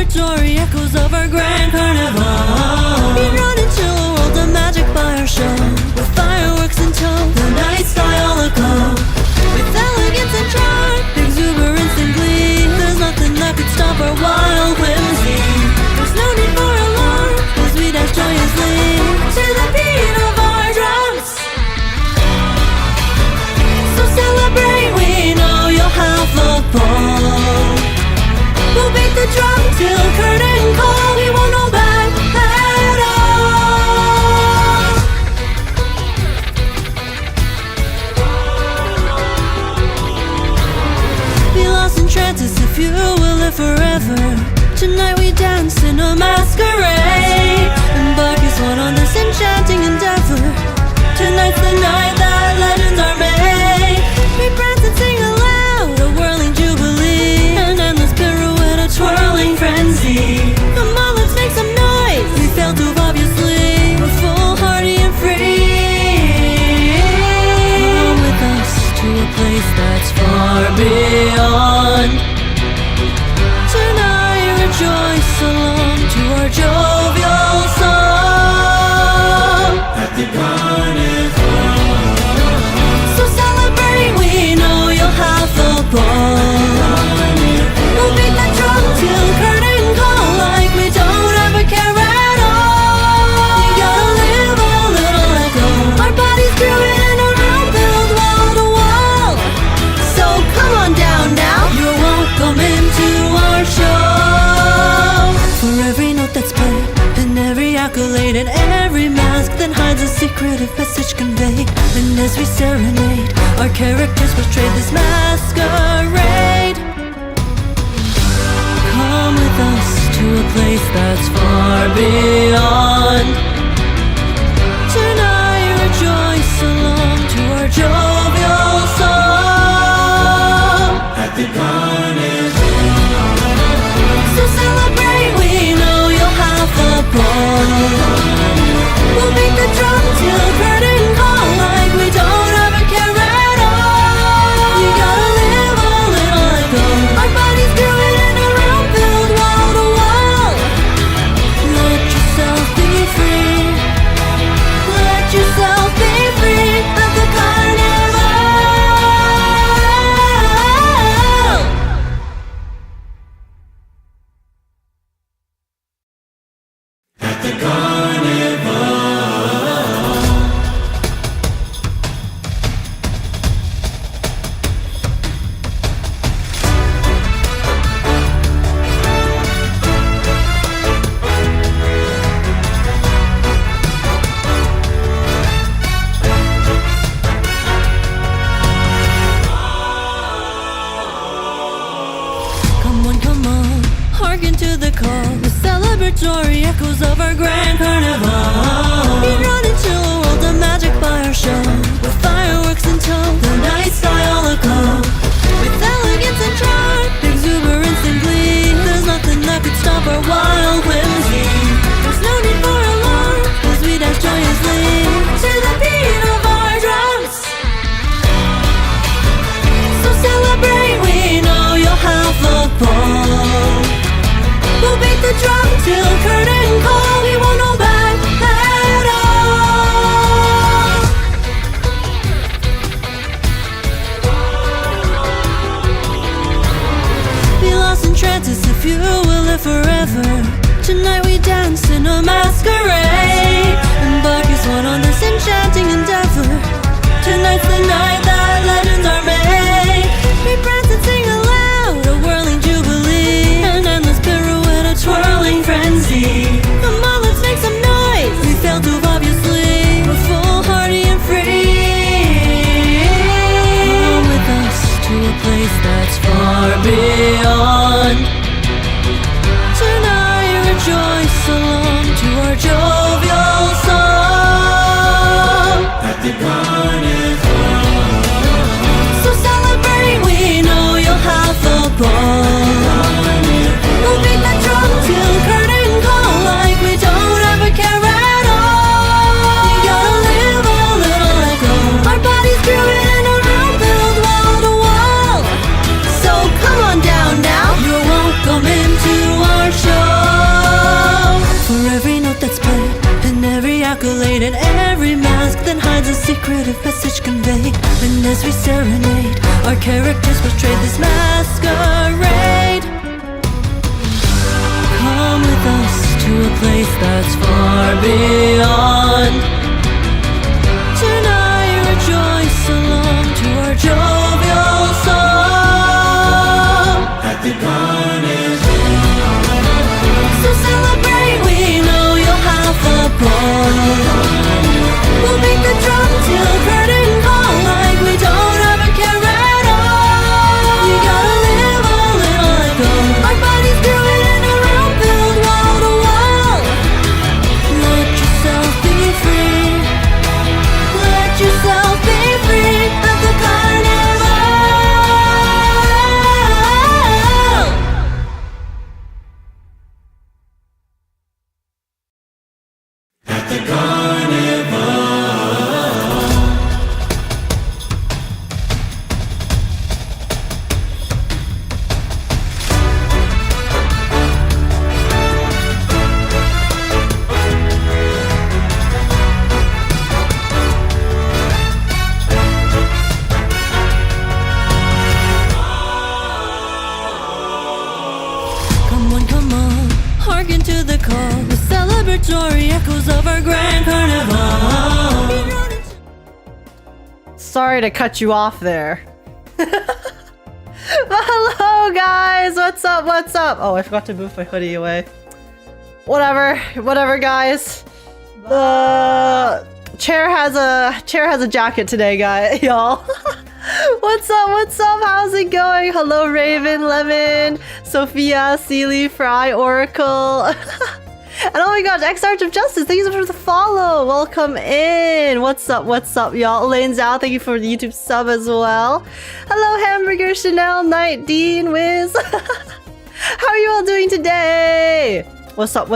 celebratory echoes of our grand carnival. We run into a world of magic by our show, with fireworks in tow, the night sky all aglow, with elegance and charm, exuberance and glee. There's nothing that could stop our wild whimsy. There's no need for alarm as we dash joyously to the beat of our drums. So celebrate, we know you'll have a ball. We'll beat the drum till curtain call. We won't hold back at all. Be lost in trances if you will live forever. Tonight we dance in a masquerade. Embark as one on this enchanting endeavor. Tonight's the night that legends are made. We prance and sing aloud, a whirling jubilee, an endless pirouette, a twirling frenzy. Come on, let's make some noise. We failed to obviously. We're foolhardy and free. Come with us to a place that's far beyond. Tonight rejoice along to our jovial song at the carnival. So celebrate, we know you'll have the ball. We'll beat the drum till curtain call, like we don't ever care at all. You gotta live a little let go. Our bodies grooving in a room filled wall to wall. So come on down now, you're welcome into our show. For every note that's played, and every accolade, and every mask that hides a secretive message conveyed. And as we serenade, our characters portray this masquerade. Come with us to a place that's far beyond. Tonight rejoice along to our jovial song at the carnival. So celebrate, we know you'll have the ball. We'll beat the drum till curtain call, like we don't ever care at all. You gotta live a little let go. Our bodies grooving in a room filled wall to wall. Let yourself be free. Let yourself be free at the carnival. At the carnival. Come on, hearken to the call, the celebratory echoes of our grand carnival. We run into a world of magic by our show, with fireworks in tow, the night sky all aglow, with elegance and charm, exuberance and glee. There's nothing that could stop our wild whimsy. There's no need for alarm as we dash joyously to the beat of our drums. So celebrate, we know you'll have the ball. We'll beat the drum till curtain call. We won't hold back at all. Be lost in trances if you will live forever. Tonight we dance in a masquerade. Embark as one on this enchanting endeavor. Tonight's the night that legends are made. We prance and sing aloud, a whirling jubilee, an endless pirouette, a twirling frenzy. secretive message conveyed. And as we serenade, our characters portray this masquerade. Come with us to a place that's far beyond. Tonight rejoice along to our jovial song. At the carnival, so celebrate, we know you'll have the ball. We'll beat the drum till curtain call, like we don't ever care at all. You gotta live a little let go. Our bodies growing in a room filled wall to wall. Let yourself be free. Let yourself be free at the carnival. At the carnival. Come on, hearken to the call, the celebratory echoes of our grand carnival. Sorry to cut you off there. Hello guys, what's up, what's up? Oh, I forgot to move my hoodie away. Whatever guys. The chair has a jacket today, guys, y'all. What's up, how's it going? Hello Raven, Lemon, Sophia, Sealy, Fry, Oracle. And oh my gosh, X-Arch of Justice, thank you so much for the follow. Welcome in. What's up, y'all? Elaine Zhao, thank you for the YouTube sub as well. Hello Hamburger, Chanel, Knight, Dean, Wiz. How are you all doing today? What's up?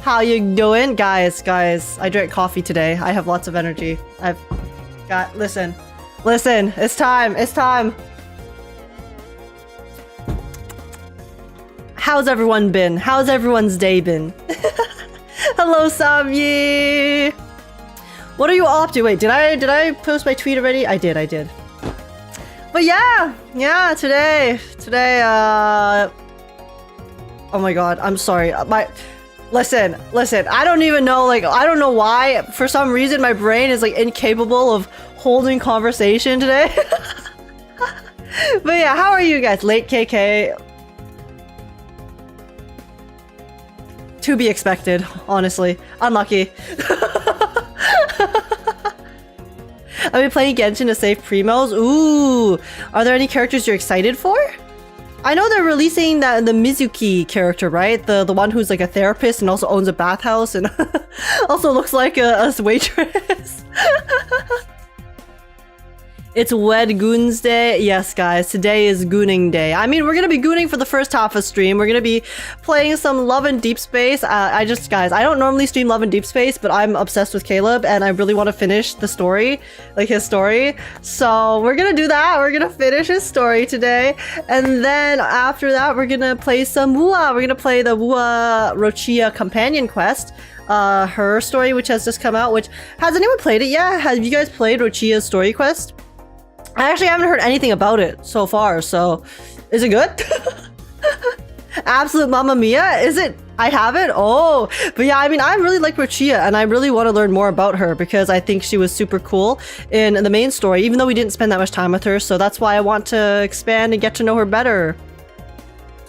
How you doing? Guys, I drank coffee today. I have lots of energy. Listen, it's time. How's everyone been? How's everyone's day been? Hello, Samyi. What are you all up to? Wait, did I post my tweet already? I did. But yeah, today, oh my god, I'm sorry. Listen, I don't even know, I don't know why, for some reason my brain is incapable of holding conversation today. But yeah, how are you guys? Late KK. To be expected, honestly. Unlucky. I've been playing Genshin to save primos. Ooh, are there any characters you're excited for? I know they're releasing the Mizuki character, right? The one who's a therapist and also owns a bathhouse and also looks like a waitress. It's Wed Goons Day. Yes, guys, today is Gooning Day. I mean, we're gonna be gooning for the first half of stream. We're gonna be playing some Love and Deepspace. Guys, I don't normally stream Love and Deepspace, but I'm obsessed with Caleb and I really want to finish the story, his story. So we're gonna do that. We're gonna finish his story today. And then after that, we're gonna play some Wua. We're gonna play the Wua Rochia companion quest. Her story, which has just come out, has anyone played it yet? Have you guys played Rochia's story quest? I actually haven't heard anything about it so far, so is it good? Absolute Mamma Mia? Is it? I haven't? Oh, but yeah, I mean, I really like Rochia and I really want to learn more about her because I think she was super cool in the main story, even though we didn't spend that much time with her, so that's why I want to expand and get to know her better.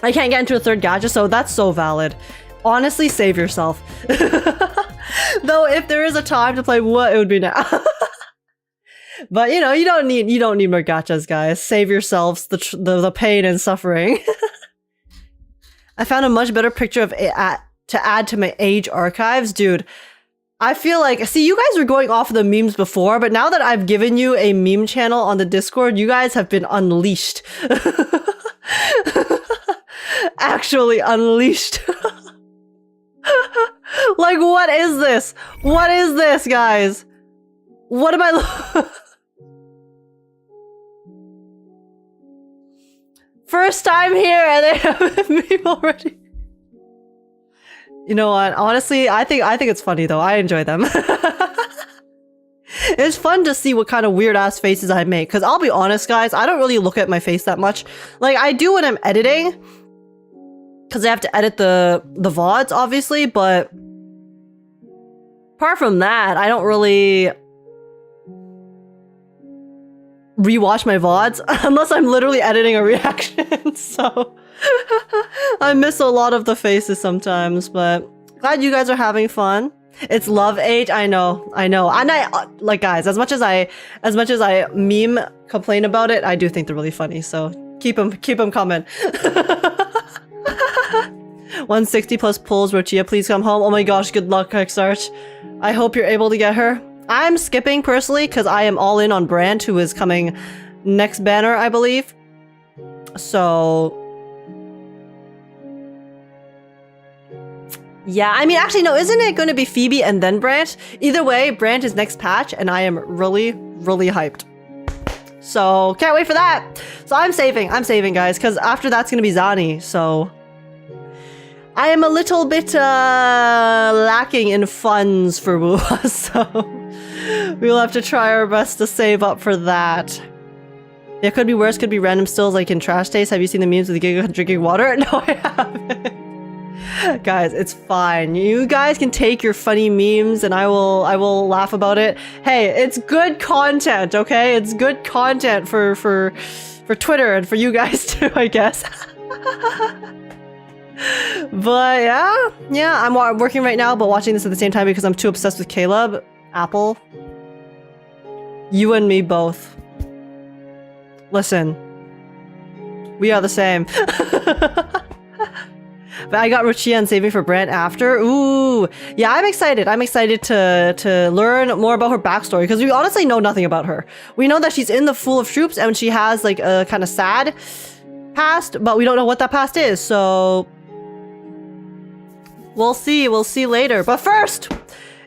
I can't get into a third gacha, so that's so valid. Honestly, save yourself. Though, if there is a time to play what, it would be now. But you know, you don't need more gachas, guys. Save yourselves the pain and suffering. I found a much better picture of it to add to my age archives, dude. I feel see, you guys were going off of the memes before, but now that I've given you a meme channel on the Discord, you guys have been unleashed. Actually unleashed. What is this? What is this, guys? What am I First time here and they have a meme already. You know what? Honestly, I think it's funny though. I enjoy them. It's fun to see what kind of weird ass faces I make. Because I'll be honest, guys, I don't really look at my face that much. Like, I do when I'm editing. Because I have to edit the VODs, obviously. But apart from that, I don't really rewatch my VODs. Unless I'm literally editing a reaction. So I miss a lot of the faces sometimes. But glad you guys are having fun. It's love age. I know. And I like, guys, as much as I meme complain about it, I do think they're really funny. So keep them coming. 160 plus pulls. Rochia, please come home. Oh my gosh, good luck, Kickstart. I hope you're able to get her. I'm skipping personally because I am all in on Brand, who is coming next banner, I believe. So yeah, I mean, actually, no, isn't it going to be Phoebe and then Brant? Either way, Brant is next patch, and I am really, really hyped. So, can't wait for that. So I'm saving, guys, because after that's going to be Zani, so I am a little bit lacking in funds for Wuha, so we'll have to try our best to save up for that. It could be worse, could be random stills like in Trash Taste. Have you seen the memes with the Giga drinking water? No, I haven't. Guys, it's fine. You guys can take your funny memes and I will laugh about it. Hey, it's good content, okay? It's good content for Twitter and for you guys too, I guess. But yeah, I'm working right now, but watching this at the same time because I'm too obsessed with Caleb. Apple. You and me both. Listen. We are the same. But I got Rochia and saving for Brant after. Ooh. Yeah, I'm excited. I'm excited to learn more about her backstory because we honestly know nothing about her. We know that she's in the Fool of Troops and she has like a kind of sad past, but we don't know what that past is. So we'll see. We'll see later. But first,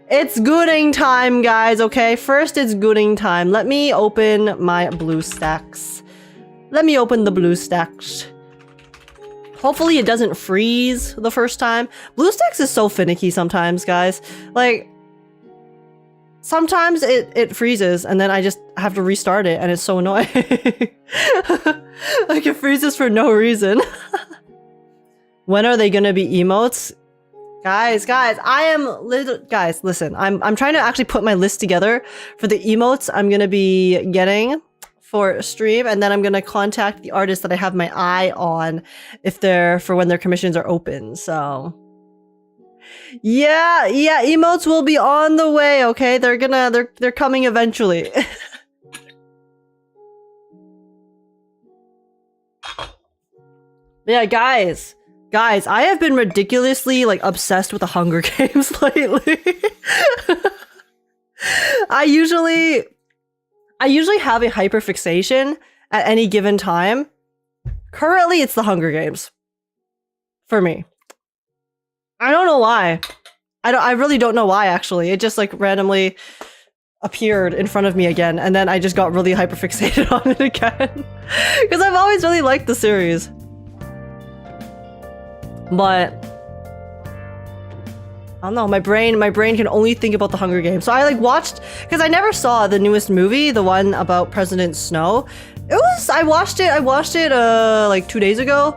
it's gooning time, guys, okay? First, it's gooning time. Let me open my blue stacks. Let me open the blue stacks. Hopefully it doesn't freeze the first time. BlueStacks is so finicky sometimes, guys. Like, sometimes it freezes and then I just have to restart it and it's so annoying. Like, it freezes for no reason. When are they gonna be emotes? Guys, I am guys, listen. I'm trying to actually put my list together for the emotes I'm gonna be getting for stream, and then I'm gonna contact the artists that I have my eye on if they're for when their commissions are open. So yeah, emotes will be on the way, okay? They're coming eventually. Yeah, guys, I have been ridiculously like obsessed with the Hunger Games lately. I usually have a hyperfixation at any given time. Currently, it's the Hunger Games. For me. I don't know why. I really don't know why, actually. It just, like, randomly appeared in front of me again, and then I just got really hyperfixated on it again. Because I've always really liked the series. But I don't know, my brain can only think about the Hunger Games. So I like watched, because I never saw the newest movie, the one about President Snow. I watched it like 2 days ago.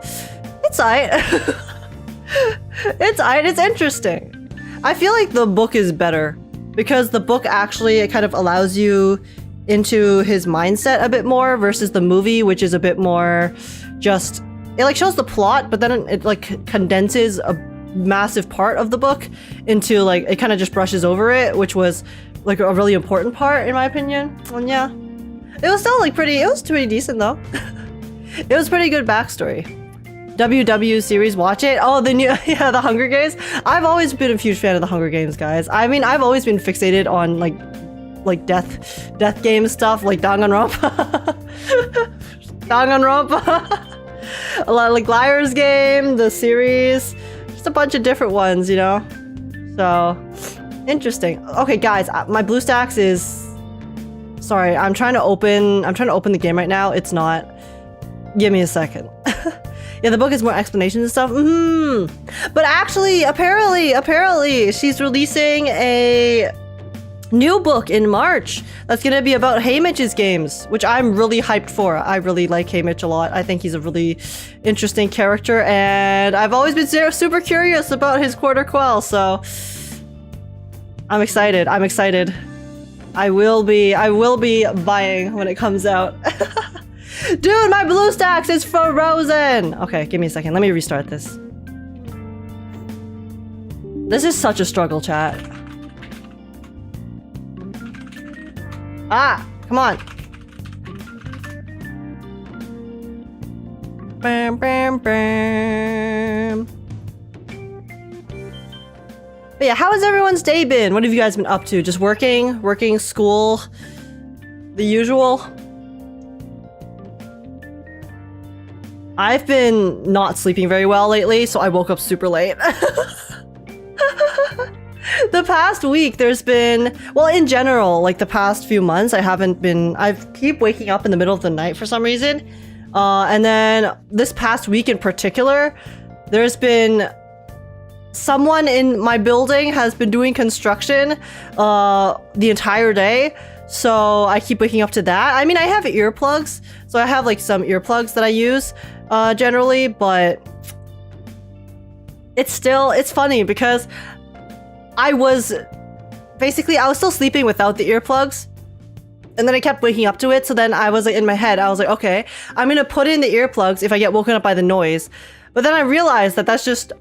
It's aight. It's aight, it's interesting. I feel like the book is better because the book actually, it kind of allows you into his mindset a bit more versus the movie, which is a bit more just, it like shows the plot, but then it like condenses a massive part of the book into like, it kind of just brushes over it, which was like a really important part in my opinion. And yeah, it was still like it was pretty decent though. It was pretty good backstory. WW series, watch it. Oh, the new, yeah, the Hunger Games. I've always been a huge fan of the Hunger Games, guys. I mean, I've always been fixated on like death game stuff, like Danganronpa. A lot of like Liar's Game, the series, just a bunch of different ones, you know. So interesting. Okay, guys, my BlueStacks is. Sorry, I'm trying to open the game right now. It's not. Give me a second. Yeah, the book is more explanations and stuff. But actually, apparently, she's releasing a new book in March that's gonna be about Haymitch's games, which I'm really hyped for. I really like Haymitch a lot. I think he's a really interesting character, and I've always been super curious about his Quarter Quell, so I'm excited. I'm excited. I will be buying when it comes out. Dude, my BlueStacks is frozen! Okay, give me a second. Let me restart this. This is such a struggle, chat. Ah, come on. Bam, bam, bam. But yeah, how has everyone's day been? What have you guys been up to? Just working, school, the usual? I've been not sleeping very well lately, so I woke up super late. The past week, there's been, well, in general, like the past few months, I keep waking up in the middle of the night for some reason. And then this past week in particular, there's been someone in my building has been doing construction the entire day. So I keep waking up to that. I mean, I have earplugs, so I have like some earplugs that I use generally, but it's funny because I was still sleeping without the earplugs, and then I kept waking up to it. So then I was like, in my head, I was like, okay, I'm gonna put in the earplugs if I get woken up by the noise. But then I realized that it's just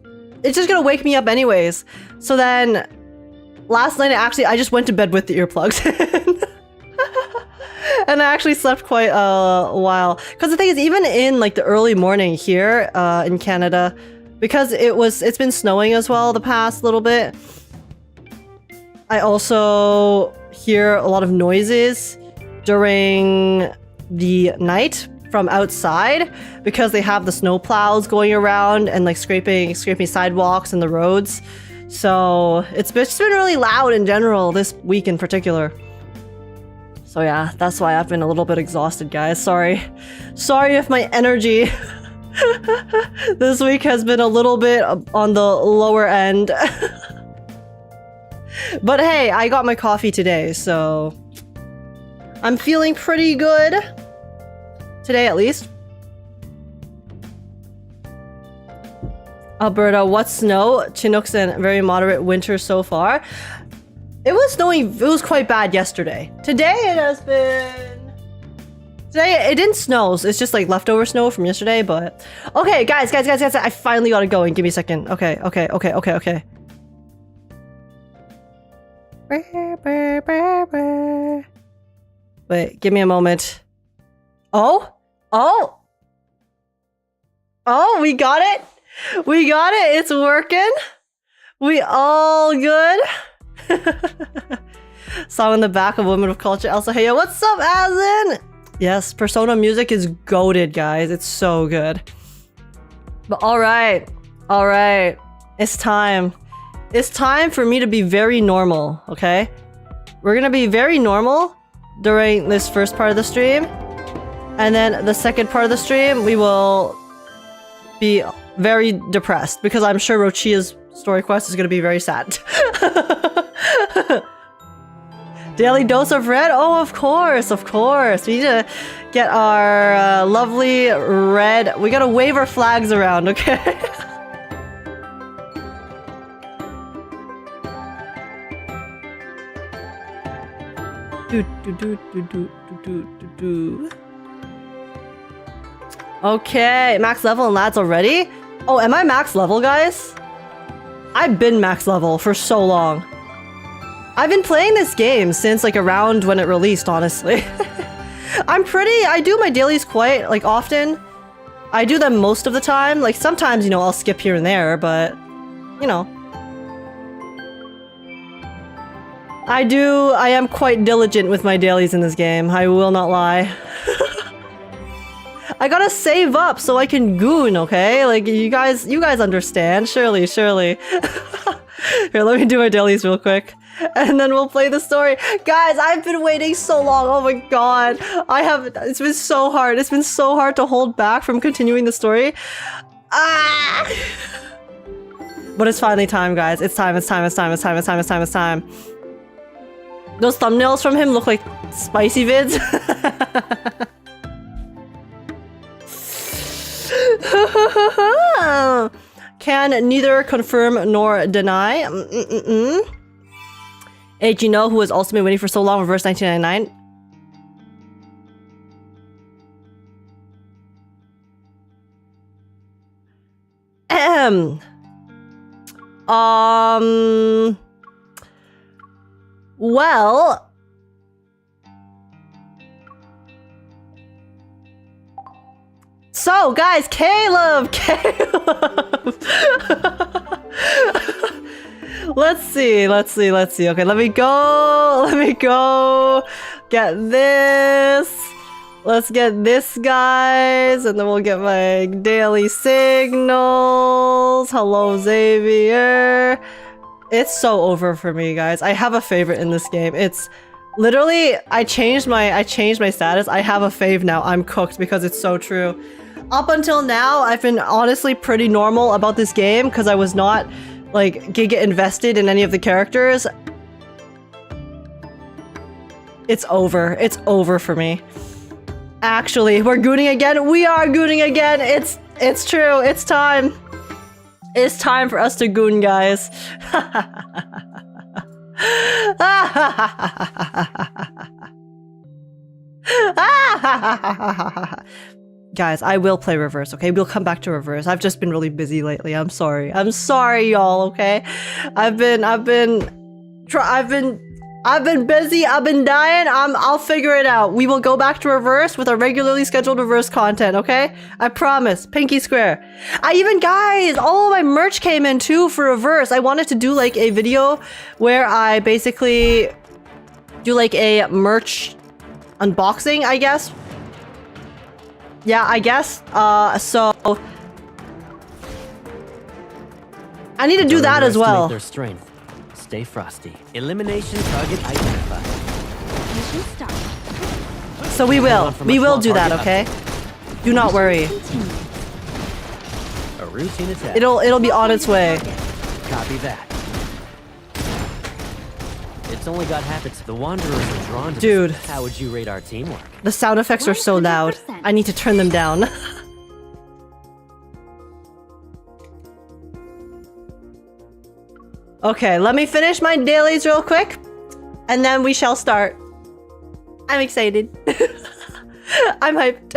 gonna wake me up anyways. So then last night, I just went to bed with the earplugs. And I actually slept quite a while. Because the thing is, even in like the early morning here in Canada, because it's been snowing as well the past little bit, I also hear a lot of noises during the night from outside because they have the snow plows going around and like scraping sidewalks and the roads. So it's just been really loud in general this week in particular. So yeah, that's why I've been a little bit exhausted, guys. Sorry if my energy this week has been a little bit on the lower end. But hey, I got my coffee today, so I'm feeling pretty good. Today, at least. Alberta, what snow? Chinooks and very moderate winter so far. It was snowing, it was quite bad yesterday. Today it didn't snow, it's just like leftover snow from yesterday, but... Okay, guys, I finally got it going. Give me a second. Okay. Wait, give me a moment. Oh, we got it. It's working. We all good. Song in the back of Women of Culture. Elsa, hey, yo, what's up, Azin? Yes, Persona music is goated, guys. It's so good. But all right. It's time. It's time for me to be very normal, okay? We're gonna be very normal during this first part of the stream. And then the second part of the stream, we will be very depressed because I'm sure Rochia's story quest is gonna be very sad. Daily dose of red? Oh, of course. We need to get our lovely red. We gotta wave our flags around, okay? Okay, max level and lads already? Oh, am I max level, guys? I've been max level for so long. I've been playing this game since like around when it released, honestly. I do my dailies quite like often. I do them most of the time. Like sometimes, you know, I'll skip here and there, but you know. I am quite diligent with my dailies in this game. I will not lie. I gotta save up so I can goon, okay? Like you guys understand, surely. Here, let me do my dailies real quick. And then we'll play the story. Guys, I've been waiting so long. Oh my god. It's been so hard. It's been so hard to hold back from continuing the story. Ah! But it's finally time, guys. It's time. Those thumbnails from him look like spicy vids. Can neither confirm nor deny. Hey, do you know who has also been waiting for so long? Reverse 1999. Well, so guys, Caleb. Let's see. Okay, let me go. Get this. Let's get this, guys, and then we'll get my daily signals. Hello, Xavier. It's so over for me, guys. I have a favorite in this game. It's literally, I changed my status. I have a fave now. I'm cooked because it's so true. Up until now, I've been honestly pretty normal about this game because I was not like giga invested in any of the characters. It's over. It's over for me. Actually, we're gooning again. We are gooning again. It's true. It's time. It's time for us to goon, guys. Guys, I will play reverse, okay? We'll come back to reverse. I've just been really busy lately. I'm sorry. I'm sorry, y'all, okay? I've been busy. I've been dying. I'll figure it out. We will go back to reverse with our regularly scheduled reverse content, okay? I promise. Pinky square. Guys, all of my merch came in too for reverse. I wanted to do like a video where I basically do like a merch unboxing, I guess. Yeah, I guess. So I need to do that as well. Their strength. Stay frosty. Elimination target identified. Mission start. So we will do that, okay? Do not worry. A routine attack. It'll be on its way. Copy that. It's only got habits. The Wanderers are drawn to Dude. this. How would you rate our teamwork? The sound effects are so loud. 100%. I need to turn them down. Okay, let me finish my dailies real quick, and then we shall start. I'm excited. I'm hyped.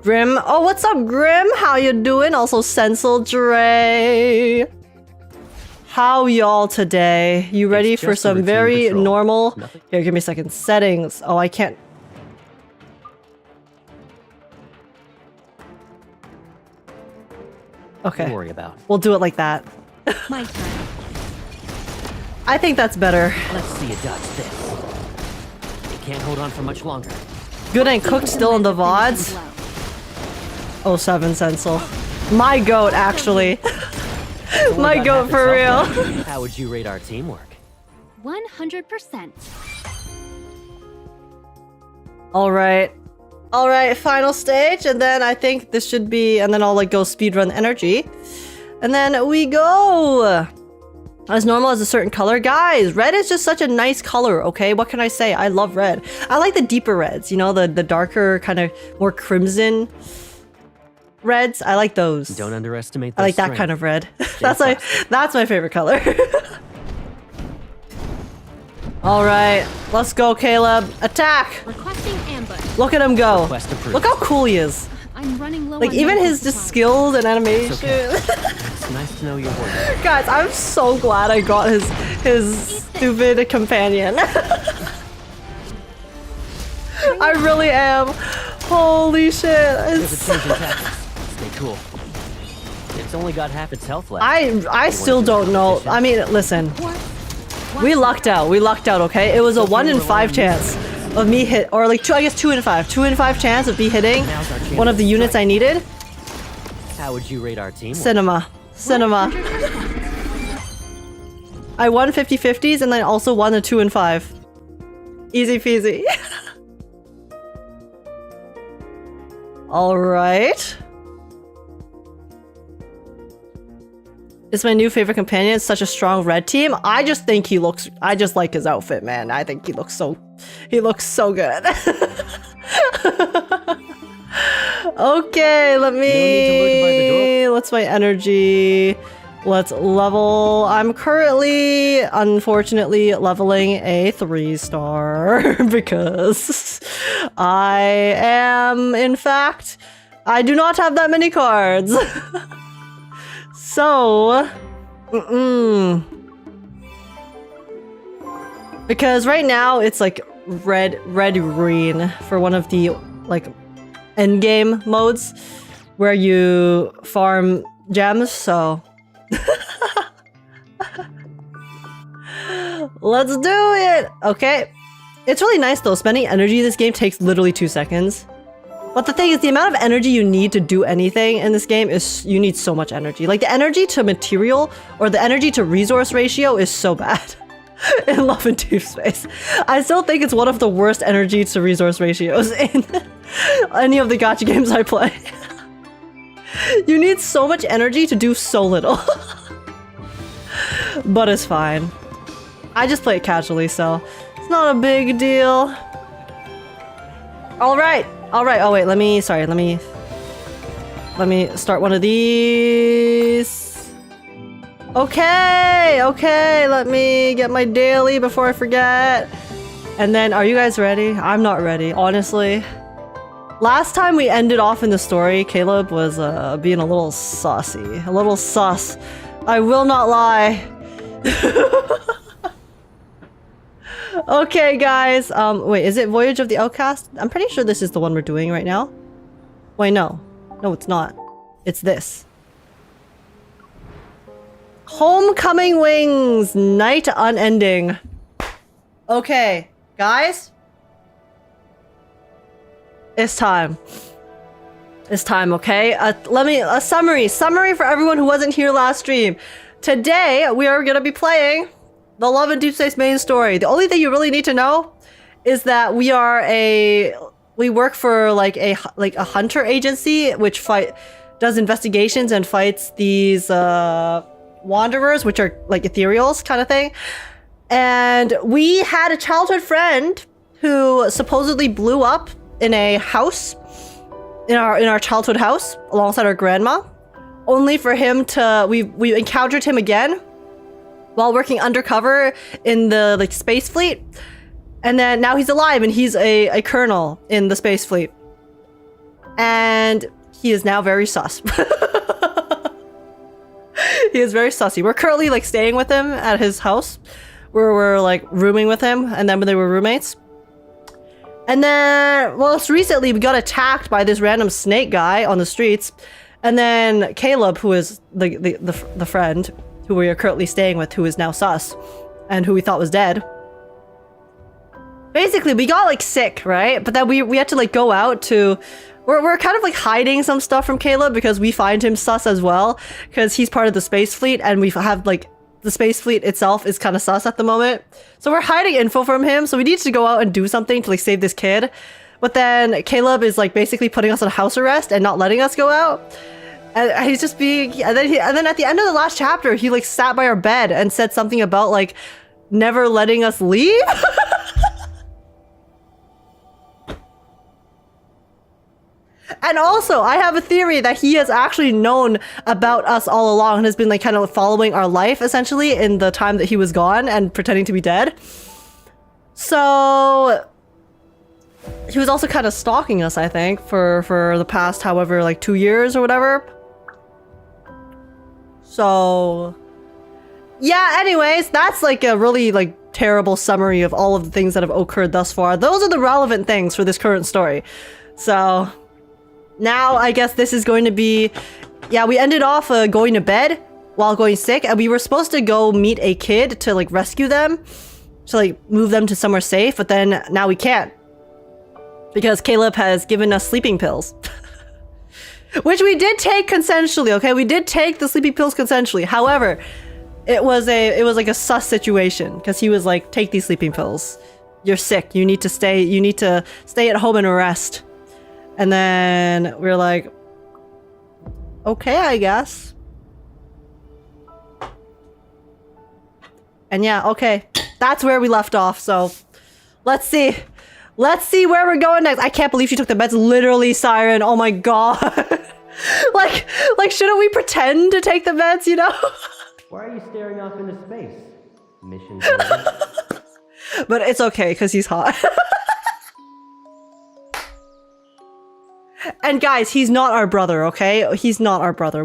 Grim. Oh, what's up, Grim? How you doing? Also, Sensel Dre. How y'all today? You ready for just a some routine very patrol. normal... Nothing. Here, give me a second. Settings. Oh, I can't... Okay. Don't worry about. We'll do it like that. My turn. I think that's better. Let's see you dodge this. You can't hold on for much longer. Good and cooked still in the VODs. Oh, 07 Sensel. My goat, actually. It's only My got goat habits for real. outlined. How would you rate our teamwork? 100%. Alright, final stage, and then I think this should be, and then I'll like go speedrun energy. And then we go! As normal as a certain color. Guys, red is just such a nice color, okay? What can I say? I love red. I like the deeper reds, you know, the darker, kind of more crimson reds. I like those. Don't underestimate. I like that strength. kind of red. Stay That's my favorite color. Alright, let's go, Caleb. Attack! Requesting ambush. Look at him go. Request approved. Look how cool he is. I'm running low Like, on even medical his just supplies. skills and animation. It's okay. It's nice to know your worth. Guys, I'm so glad I got his stupid companion. I really am. Holy shit. There's a It's... change in tactics. Stay cool. It's only got half its health left. I still don't know. I mean, listen. We lucked out. We lucked out, okay? It was a 1 in 5 chance of me hit, or like 2 in 5. 2 in 5 chance of me hitting one of the units I needed. How would you rate our team? Cinema. 100%. I won 50-50s and then also won a 2 in 5. Easy peasy. Alright. It's my new favorite companion. It's such a strong red team. I just think he looks, I just like his outfit, man. I think he looks so good. Okay, let's my energy. Let's level. I'm currently, unfortunately, leveling a 3-star because I am, in fact, I do not have that many cards. So, because right now it's like red, green for one of the like end game modes where you farm gems. So, let's do it. Okay, it's really nice though. Spending energy in this game takes literally 2 seconds. But the thing is, the amount of energy you need to do anything in this game is, you need so much energy. Like the energy to material or the energy to resource ratio is so bad in Love and Deepspace. I still think it's one of the worst energy to resource ratios in any of the gacha games I play. You need so much energy to do so little. But it's fine. I just play it casually, so it's not a big deal. All right. Oh wait, let me start one of these. Okay, let me get my daily before I forget. And then, are you guys ready? I'm not ready, honestly. Last time we ended off in the story, Caleb was being a little saucy, a little sus. I will not lie. Okay, guys. Wait, is it Voyage of the Outcast? I'm pretty sure this is the one we're doing right now. Wait, no. No, it's not. It's this. Homecoming Wings, Night Unending. Okay, guys. It's time. It's time, okay? A summary for everyone who wasn't here last stream. Today, we are gonna be playing the Love and Deepspace main story. The only thing you really need to know is that we work for like a hunter agency which does investigations and fights these wanderers, which are like ethereals kind of thing. And we had a childhood friend who supposedly blew up in a house, in our childhood house alongside our grandma, only for him to we encountered him again while working undercover in the like space fleet, and then now he's alive and he's a colonel in the space fleet, and he is now very sus. He is very sussy. We're currently like staying with him at his house, where we're like rooming with him, and then when they were roommates. And then most recently we got attacked by this random snake guy on the streets, and then Caleb, who is the friend who we are currently staying with, who is now sus, and who we thought was dead. Basically, we got like sick, right? But then we had to like go out to... We're kind of like hiding some stuff from Caleb because we find him sus as well, because he's part of the space fleet, and we have like... The space fleet itself is kind of sus at the moment. So we're hiding info from him, so we need to go out and do something to like save this kid. But then Caleb is like basically putting us on house arrest and not letting us go out. And he's just being, and then at the end of the last chapter, he like sat by our bed and said something about like never letting us leave. And also, I have a theory that he has actually known about us all along and has been like kind of following our life essentially in the time that he was gone and pretending to be dead. So he was also kind of stalking us, I think, for the past however like 2 years or whatever. So yeah, anyways, that's like a really like terrible summary of all of the things that have occurred thus far. Those are the relevant things for this current story. So now I guess this is going to be, yeah, we ended off going to bed while going sick, and we were supposed to go meet a kid to like rescue them, to like move them to somewhere safe, but then now we can't because Caleb has given us sleeping pills. Which we did take consensually, okay? We did take the sleeping pills consensually. However, it was like a sus situation because he was like, take these sleeping pills. You're sick. You need to stay at home and rest. And then we're like, okay, I guess. And yeah, okay. That's where we left off, so let's see. Let's see where we're going next. I can't believe she took the meds. Literally, Siren. Oh my god. like, shouldn't we pretend to take the meds, you know? Why are you staring off into space? Mission. But it's okay, because he's hot. And guys, he's not our brother, okay? He's not our brother.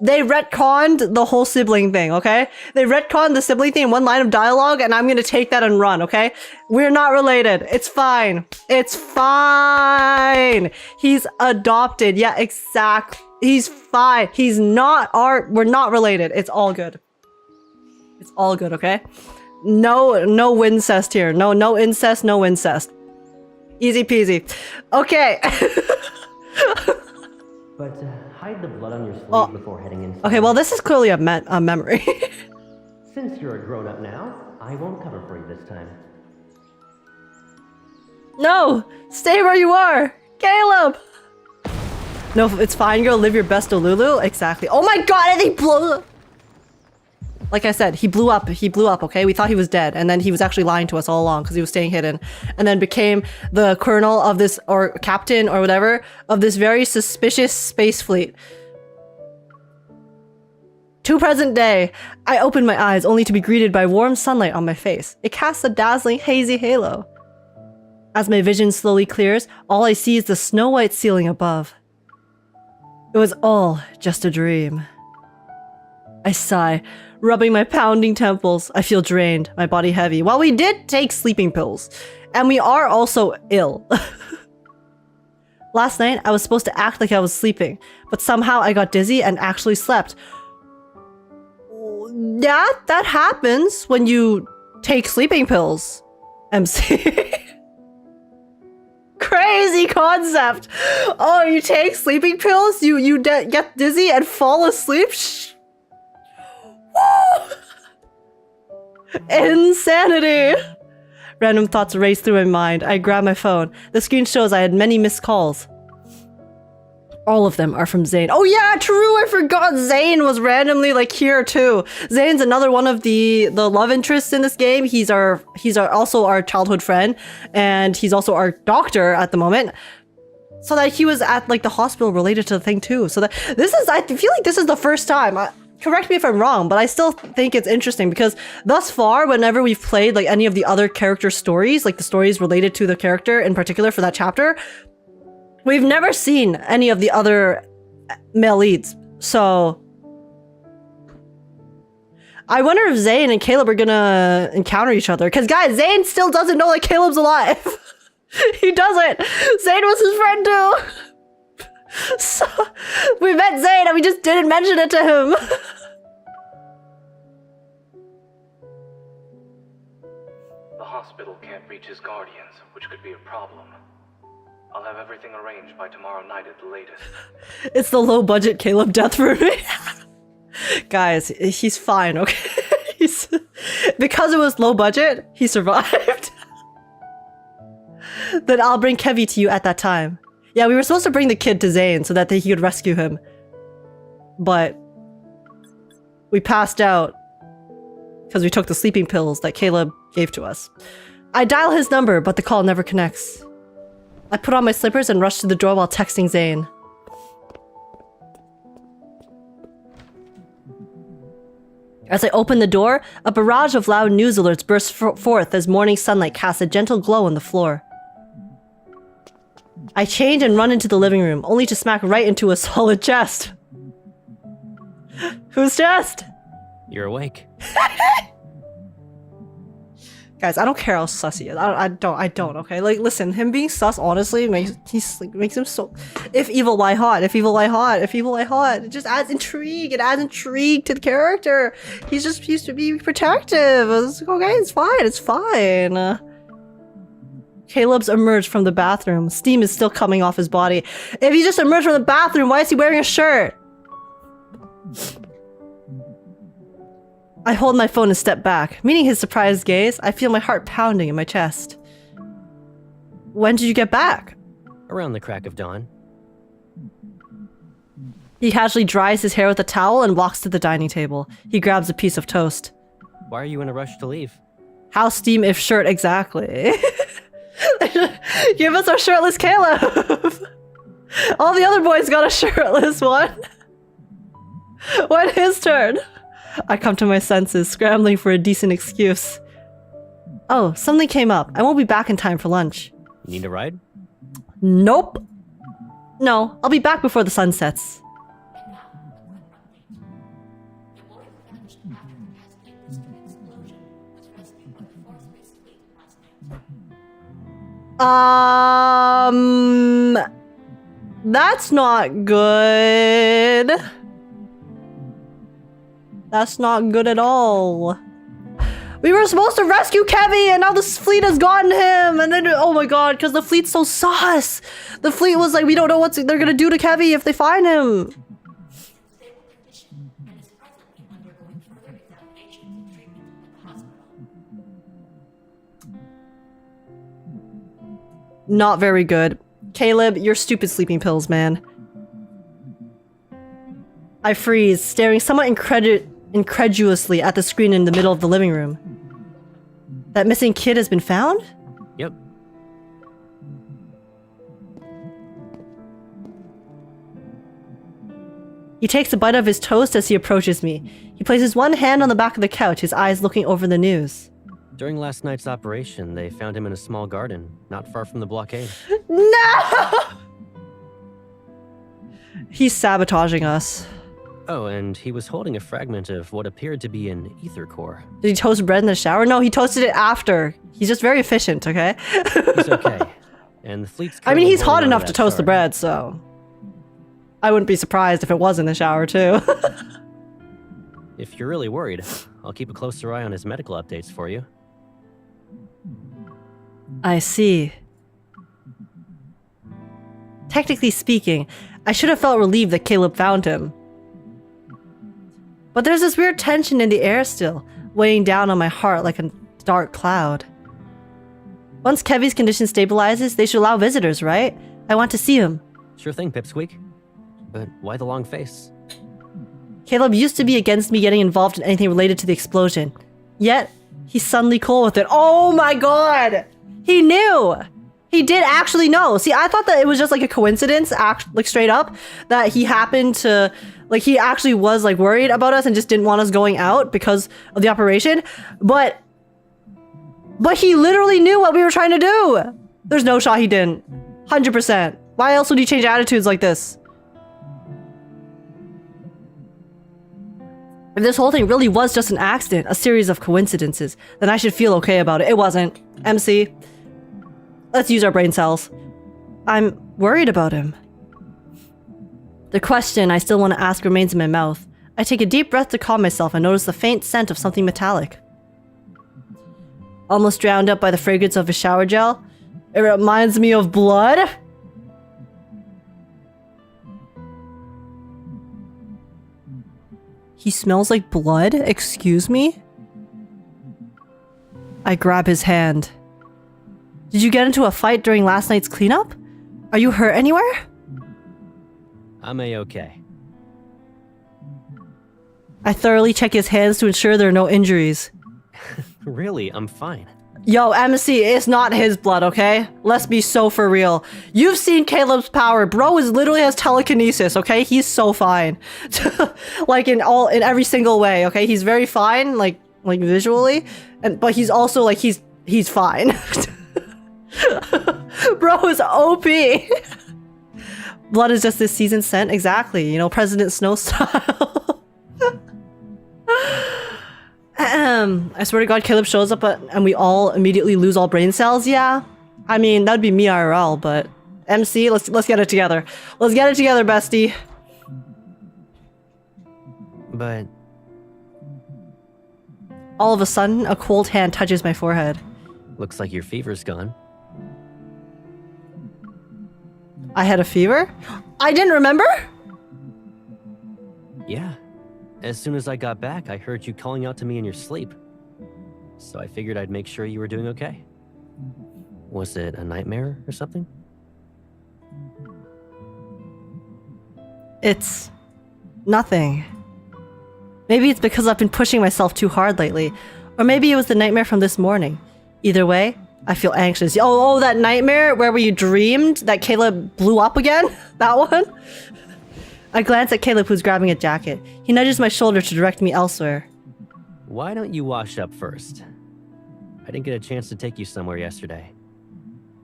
They retconned the whole sibling thing, okay? They retconned the sibling thing in one line of dialogue, and I'm gonna take that and run, okay? We're not related. It's fine. It's fine. He's adopted. Yeah, exactly. He's fine. He's not we're not related. It's all good. It's all good, okay? No wincest here. No incest, no incest. Easy peasy. Okay. But hide the blood on your sleeve before heading inside. Okay, well, this is clearly a memory. Since you're a grown-up now, I won't cover for you this time. No! Stay where you are! Caleb! No, it's fine, girl. Live your best, Olulu. Exactly. Oh my god, and he blew up! Like I said, he blew up. He blew up, okay? We thought he was dead, and then he was actually lying to us all along because he was staying hidden. And then became the colonel of this, or captain, or whatever, of this very suspicious space fleet. To present day, I opened my eyes only to be greeted by warm sunlight on my face. It casts a dazzling, hazy halo. As my vision slowly clears, all I see is the snow-white ceiling above. It was all just a dream. I sigh, rubbing my pounding temples. I feel drained, my body heavy. While we did take sleeping pills, and we are also ill. Last night, I was supposed to act like I was sleeping, but somehow I got dizzy and actually slept. Yeah, that happens when you take sleeping pills, MC. Crazy concept. Oh, you take sleeping pills, you get dizzy and fall asleep? Insanity! Random thoughts race through my mind. I grab my phone. The screen shows I had many missed calls. All of them are from Zane. Oh yeah, true! I forgot Zane was randomly like here too. Zane's another one of the love interests in this game. He's also our childhood friend, and he's also our doctor at the moment. So that he was at like the hospital related to the thing too. So that I feel like this is the first time. Correct me if I'm wrong, but I still think it's interesting because thus far, whenever we've played like any of the other character stories, like the stories related to the character in particular for that chapter, we've never seen any of the other male leads. So I wonder if Zane and Caleb are gonna encounter each other. Because guys, Zane still doesn't know that Caleb's alive. He doesn't. Zane was his friend too. So we met Zane and we just didn't mention it to him. The hospital can't reach his guardians, which could be a problem. I'll have everything arranged by tomorrow night at the latest. It's the low budget Caleb death for me. Guys, he's fine, okay? Because it was low budget, he survived. Then I'll bring Kevy to you at that time. Yeah, we were supposed to bring the kid to Zane so that he could rescue him. But we passed out because we took the sleeping pills that Caleb gave to us. I dial his number, but the call never connects. I put on my slippers and rush to the door while texting Zane. As I open the door, a barrage of loud news alerts burst forth as morning sunlight casts a gentle glow on the floor. I change and run into the living room, only to smack right into a solid chest. Whose chest? You're awake. Guys, I don't care how sus he is. I don't, okay? Like, listen, him being sus, honestly, makes him so... If evil, why hot? If evil, why hot? If evil, why hot? It just adds intrigue. It adds intrigue to the character. He's just used to be protective. It's like, okay, it's fine. It's fine. Caleb's emerged from the bathroom. Steam is still coming off his body. If he just emerged from the bathroom, why is he wearing a shirt? I hold my phone and step back. Meeting his surprised gaze, I feel my heart pounding in my chest. When did you get back? Around the crack of dawn. He casually dries his hair with a towel and walks to the dining table. He grabs a piece of toast. Why are you in a rush to leave? House team if shirt, exactly. Give us our shirtless Caleb. All the other boys got a shirtless one. When his turn? I come to my senses, scrambling for a decent excuse. Oh, something came up. I won't be back in time for lunch. Need a ride? Nope. No, I'll be back before the sun sets. That's not good. That's not good at all. We were supposed to rescue Kevy and now this fleet has gotten him. And then, oh my god, because the fleet's so sus. The fleet was like, we don't know what they're gonna do to Kevy if they find him. Not very good. Caleb, your stupid sleeping pills, man. I freeze, staring somewhat incredulously at the screen in the middle of the living room. That missing kid has been found? Yep. He takes a bite of his toast as he approaches me. He places one hand on the back of the couch, his eyes looking over the news. During last night's operation, they found him in a small garden, not far from the blockade. No! He's sabotaging us. Oh, and he was holding a fragment of what appeared to be an ether core. Did he toast bread in the shower? No, he toasted it after. He's just very efficient, okay? He's okay. And the fleet's I mean, he's hot holding on enough to toast the shard. bread, so... I wouldn't be surprised if it was in the shower, too. If you're really worried, I'll keep a closer eye on his medical updates for you. I see. Technically speaking, I should have felt relieved that Caleb found him. But there's this weird tension in the air still, weighing down on my heart like a dark cloud. Once Kevy's condition stabilizes, they should allow visitors, right? I want to see him. Sure thing, Pipsqueak. But why the long face? Caleb used to be against me getting involved in anything related to the explosion. Yet, he's suddenly cool with it. Oh my god! He knew! He did actually know. See, I thought that it was just like a coincidence, like straight up, that he happened to, like he actually was like worried about us and just didn't want us going out because of the operation. But he literally knew what we were trying to do. There's no shot he didn't. 100%. Why else would he change attitudes like this? If this whole thing really was just an accident, a series of coincidences, then I should feel okay about it. It wasn't. MC. Let's use our brain cells. I'm worried about him. The question I still want to ask remains in my mouth. I take a deep breath to calm myself and notice the faint scent of something metallic. Almost drowned out by the fragrance of a shower gel. It reminds me of blood. He smells like blood? Excuse me? I grab his hand. Did you get into a fight during last night's cleanup? Are you hurt anywhere? I'm A-okay. I thoroughly check his hands to ensure there are no injuries. Really, I'm fine. Yo, MC, it's not his blood, okay? Let's be so for real. You've seen Caleb's power. Bro is literally has telekinesis, okay? He's so fine. Like in every single way, okay? He's very fine, like visually, but he's also like he's fine. Bro is OP. Blood is just this season's scent, exactly. You know, President Snow style. I swear to God, Caleb shows up and we all immediately lose all brain cells. Yeah, I mean that'd be me IRL, but MC, let's get it together. Let's get it together, bestie. But all of a sudden, a cold hand touches my forehead. looks like your fever's gone. I had a fever? I didn't remember? Yeah. As soon as I got back, I heard you calling out to me in your sleep. So I figured I'd make sure you were doing okay. Was it a nightmare or something? It's nothing. Maybe it's because I've been pushing myself too hard lately. Or maybe it was the nightmare from this morning. Either way, I feel anxious. Oh, that nightmare where you dreamed that Caleb blew up again? That one? I glance at Caleb, who's grabbing a jacket. He nudges my shoulder to direct me elsewhere. Why don't you wash up first? I didn't get a chance to take you somewhere yesterday.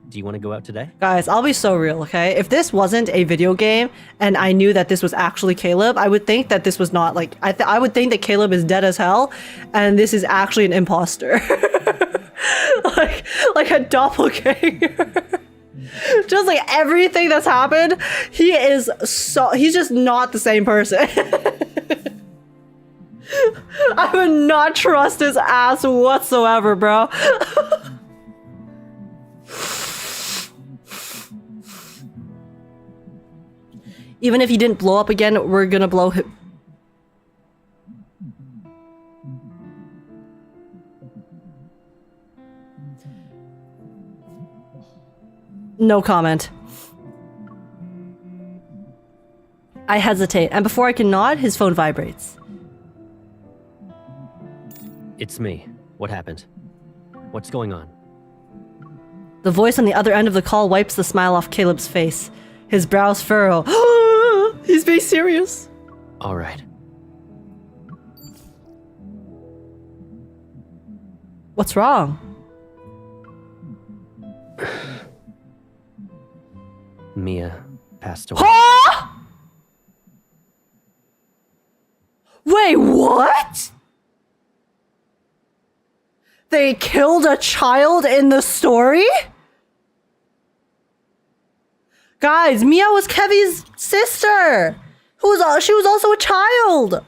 Do you want to go out today? Guys, I'll be so real, okay? If this wasn't a video game and I knew that this was actually Caleb, I would think that this was not like... I would think that Caleb is dead as hell and this is actually an imposter. like a doppelganger. Just like everything that's happened, he's just not the same person. I would not trust his ass whatsoever, bro. Even if he didn't blow up again, we're gonna blow him. No comment. I hesitate, and before I can nod, his phone vibrates. It's me. What happened? What's going on? The voice on the other end of the call wipes the smile off Caleb's face. His brows furrow. He's being serious. All right. What's wrong? Mia passed away. Huh? Wait, what? They killed a child in the story? Guys, Mia was Kevy's sister. She was also a child.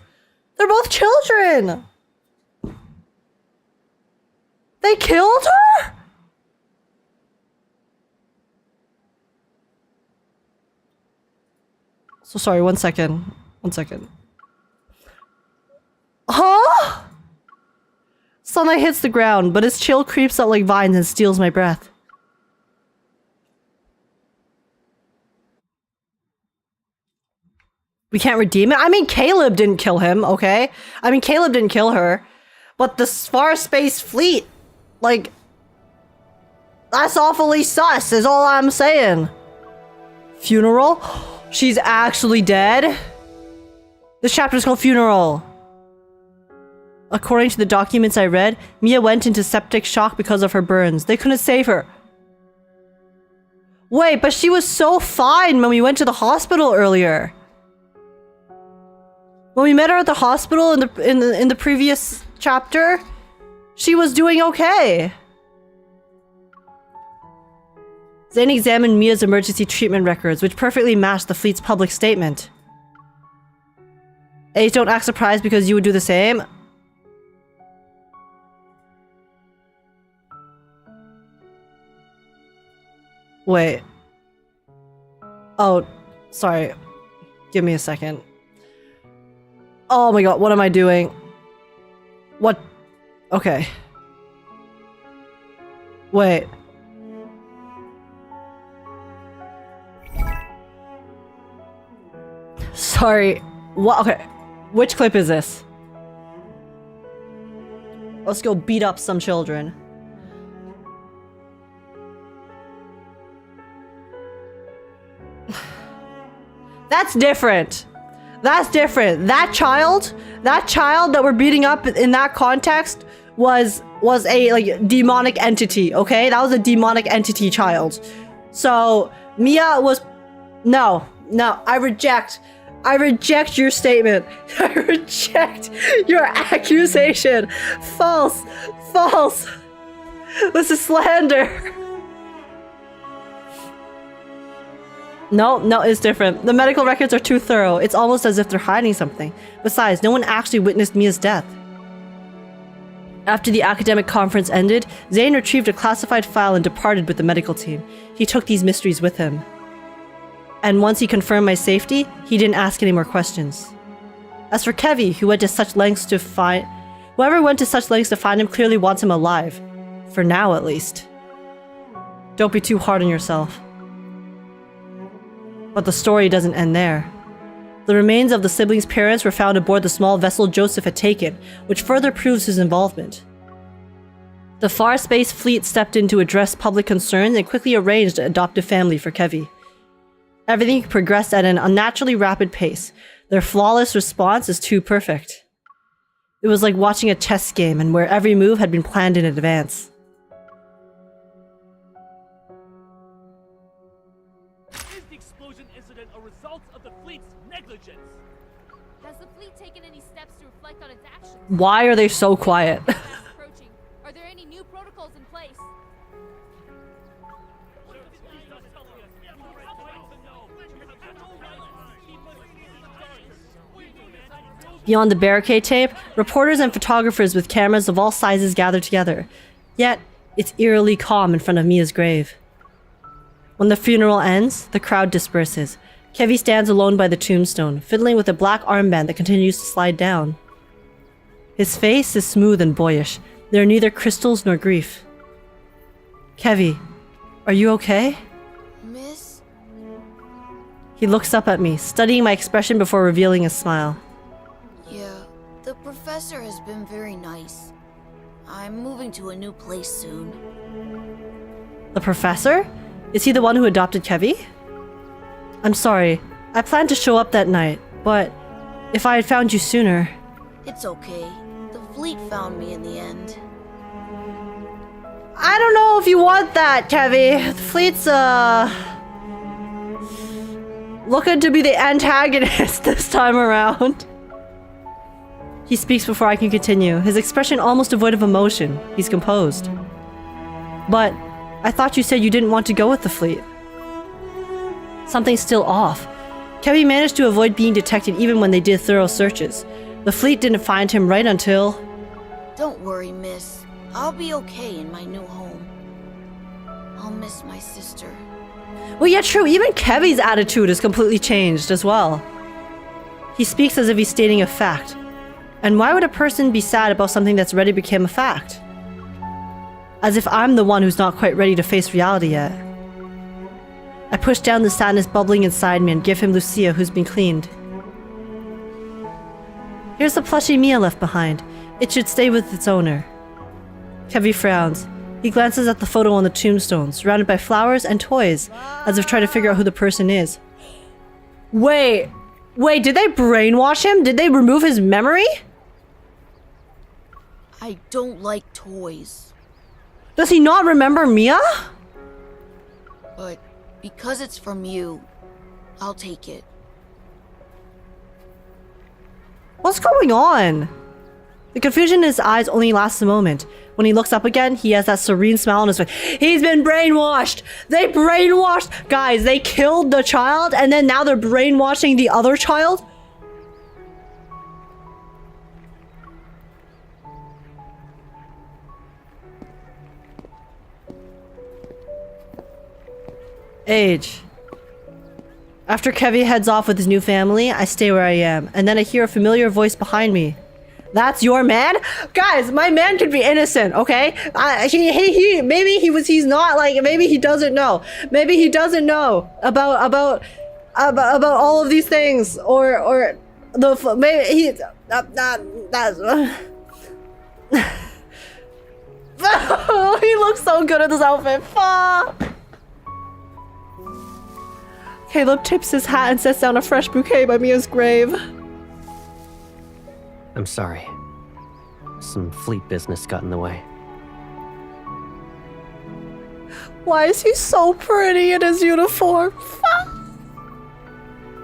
They're both children. They killed her? So sorry, one second. Huh? Sunlight hits the ground, but its chill creeps up like vines and steals my breath. We can't redeem it? I mean, Caleb didn't kill him, okay? I mean, Caleb didn't kill her. But the Far Space Fleet, like... That's awfully sus, is all I'm saying. Funeral? She's actually dead? This chapter is called Funeral. According to the documents I read, Mia went into septic shock because of her burns. They couldn't save her. Wait, but she was so fine when we went to the hospital earlier. When we met her at the hospital in the previous chapter, she was doing okay. Zane examined Mia's emergency treatment records, which perfectly matched the fleet's public statement. Ace, don't act surprised because you would do the same. Wait. Oh, sorry. Give me a second. Oh my god, what am I doing? What? Okay. Wait. Sorry. What? Okay. Which clip is this? Let's go beat up some children. That's different. That's different. That child that we're beating up in that context was a like demonic entity, okay? That was a demonic entity child. So Mia was no, I reject your statement. I reject your accusation. False. This is slander. No, it's different. The medical records are too thorough. It's almost as if they're hiding something. Besides, no one actually witnessed Mia's death. After the academic conference ended, Zane retrieved a classified file and departed with the medical team. He took these mysteries with him. And once he confirmed my safety, he didn't ask any more questions. As for Kevy, whoever went to such lengths to find him clearly wants him alive. For now, at least. Don't be too hard on yourself. But the story doesn't end there. The remains of the siblings' parents were found aboard the small vessel Joseph had taken, which further proves his involvement. The Far Space Fleet stepped in to address public concerns and quickly arranged an adoptive family for Kevi. Everything progressed at an unnaturally rapid pace. Their flawless response is too perfect. It was like watching a chess game and where every move had been planned in advance. Is the explosion incident a result of the fleet's negligence? Has the fleet taken any steps to reflect on its actions? Why are they so quiet? Fast approaching. Are there any new protocols in place? Beyond the barricade tape, reporters and photographers with cameras of all sizes gather together. Yet, it's eerily calm in front of Mia's grave. When the funeral ends, the crowd disperses. Kevi stands alone by the tombstone, fiddling with a black armband that continues to slide down. His face is smooth and boyish. There are neither crystals nor grief. Kevi, are you okay? Miss? He looks up at me, studying my expression before revealing a smile. Yeah, the professor has been very nice. I'm moving to a new place soon. The professor? Is he the one who adopted Kevi? I'm sorry. I planned to show up that night, but if I had found you sooner... It's okay. The fleet found me in the end. I don't know if you want that, Kevi. The fleet's, looking to be the antagonist this time around. He speaks before I can continue, his expression almost devoid of emotion. He's composed. But I thought you said you didn't want to go with the fleet. Something's still off. Kevi managed to avoid being detected even when they did thorough searches. The fleet didn't find him right until... Don't worry, miss. I'll be okay in my new home. I'll miss my sister. Well, yeah, true. Even Kevi's attitude has completely changed as well. He speaks as if he's stating a fact. And why would a person be sad about something that's already become a fact? As if I'm the one who's not quite ready to face reality yet. I push down the sadness bubbling inside me and give him Lucia, who's been cleaned. Here's the plushie Mia left behind. It should stay with its owner. Kevi frowns. He glances at the photo on the tombstone, surrounded by flowers and toys, as if trying to figure out who the person is. Wait, did they brainwash him? Did they remove his memory? I don't like toys. Does he not remember Mia? But because it's from you, I'll take it. What's going on? The confusion in his eyes only lasts a moment. When he looks up again, he has that serene smile on his face. He's been brainwashed! They brainwashed! Guys, they killed the child and then now they're brainwashing the other child? Age. After Kevi heads off with his new family, I stay where I am, and then I hear a familiar voice behind me. That's your man? Guys, my man could be innocent, okay? He's not like, maybe he doesn't know. Maybe he doesn't know about all of these things, or maybe he, he looks so good in this outfit. Fuck. Caleb tips his hat and sets down a fresh bouquet by Mia's grave. I'm sorry. Some fleet business got in the way. Why is he so pretty in his uniform?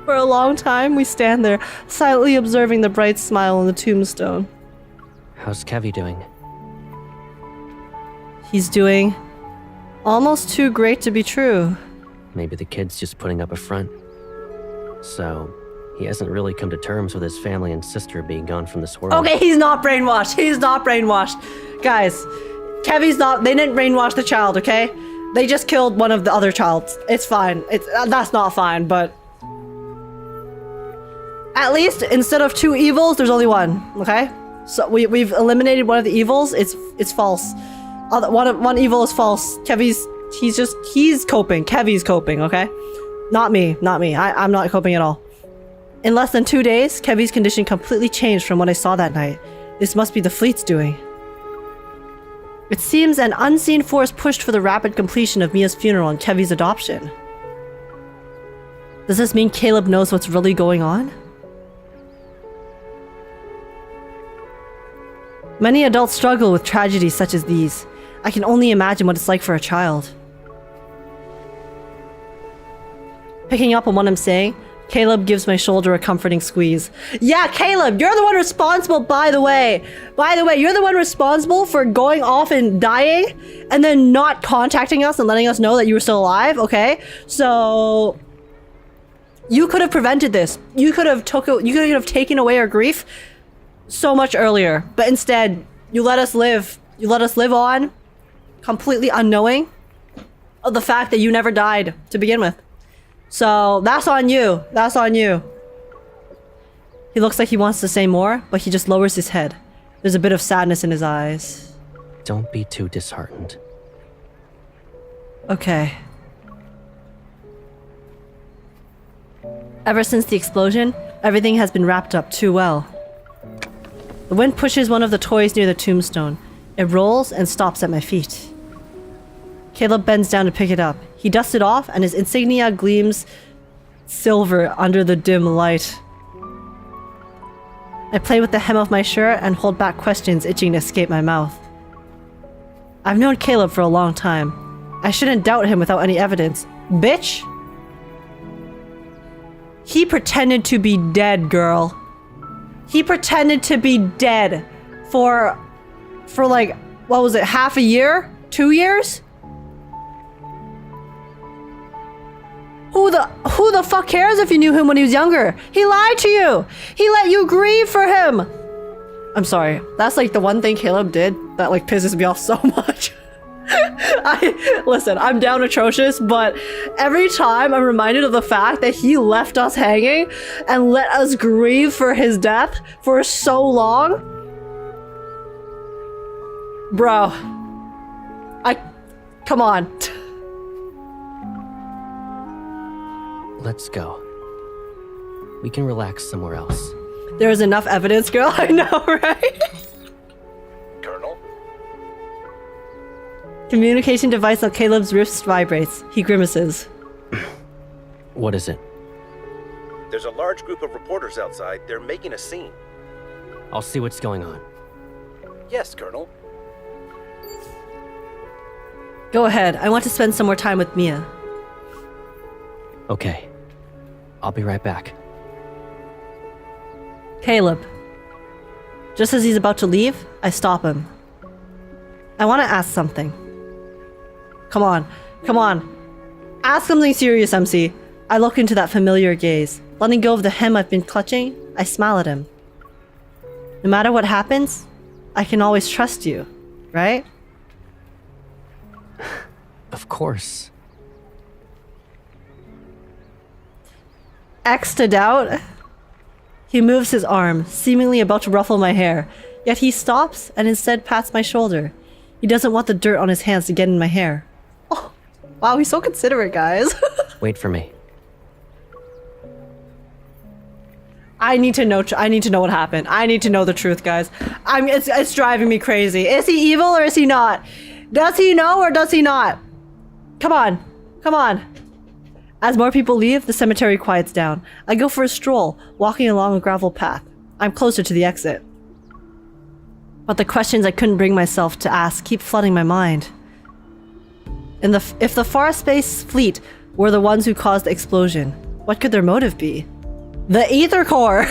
For a long time, we stand there, silently observing the bright smile on the tombstone. How's Kevi doing? He's doing almost too great to be true. Maybe the kid's just putting up a front. So, he hasn't really come to terms with his family and sister being gone from this world. Okay, he's not brainwashed. He's not brainwashed. Guys, Kevi's not... They didn't brainwash the child, okay? They just killed one of the other childs. It's fine. That's not fine, but... At least, instead of two evils, there's only one, okay? So we've eliminated one of the evils. It's false. One evil is false. He's coping. Kevi's coping, okay? Not me. I'm not coping at all. In less than 2 days, Kevi's condition completely changed from what I saw that night. This must be the fleet's doing. It seems an unseen force pushed for the rapid completion of Mia's funeral and Kevy's adoption. Does this mean Caleb knows what's really going on? Many adults struggle with tragedies such as these. I can only imagine what it's like for a child. Picking up on what I'm saying, Caleb gives my shoulder a comforting squeeze. Yeah, Caleb, you're the one responsible, by the way. By the way, you're the one responsible for going off and dying and then not contacting us and letting us know that you were still alive, okay? So you could have prevented this. You could have taken away our grief so much earlier, but instead you let us live. You let us live on completely unknowing of the fact that you never died to begin with. So that's on you. That's on you. He looks like he wants to say more, but he just lowers his head. There's a bit of sadness in his eyes. Don't be too disheartened. Okay. Ever since the explosion, everything has been wrapped up too well. The wind pushes one of the toys near the tombstone. It rolls and stops at my feet. Caleb bends down to pick it up. He dusts it off, and his insignia gleams silver under the dim light. I play with the hem of my shirt and hold back questions itching to escape my mouth. I've known Caleb for a long time. I shouldn't doubt him without any evidence. Bitch! He pretended to be dead, girl. He pretended to be dead for like, what was it, half a year? 2 years? Who the fuck cares if you knew him when he was younger? He lied to you! He let you grieve for him! I'm sorry. That's like the one thing Caleb did that like pisses me off so much. Listen, I'm down atrocious, but every time I'm reminded of the fact that he left us hanging and let us grieve for his death for so long. Bro. Come on. Let's go. We can relax somewhere else. There is enough evidence, girl. I know, right? Colonel? Communication device on Caleb's wrist vibrates. He grimaces. What is it? There's a large group of reporters outside. They're making a scene. I'll see what's going on. Yes, Colonel. Go ahead. I want to spend some more time with Mia. Okay. I'll be right back. Caleb. Just as he's about to leave, I stop him. I want to ask something. Come on. Come on. Ask something serious, MC. I look into that familiar gaze. Letting go of the hem I've been clutching, I smile at him. No matter what happens, I can always trust you, right? Of course. X to doubt. He moves his arm, seemingly about to ruffle my hair, yet he stops and instead pats my shoulder. He doesn't want the dirt on his hands to get in my hair. Oh, wow, he's so considerate, guys. Wait for me. I need to know what happened. I need to know the truth, guys. It's driving me crazy. Is he evil or is he not? Does he know or does he not? Come on. Come on. As more people leave, the cemetery quiets down. I go for a stroll, walking along a gravel path. I'm closer to the exit. But the questions I couldn't bring myself to ask keep flooding my mind. If the Far Space fleet were the ones who caused the explosion, what could their motive be? The Ether Core!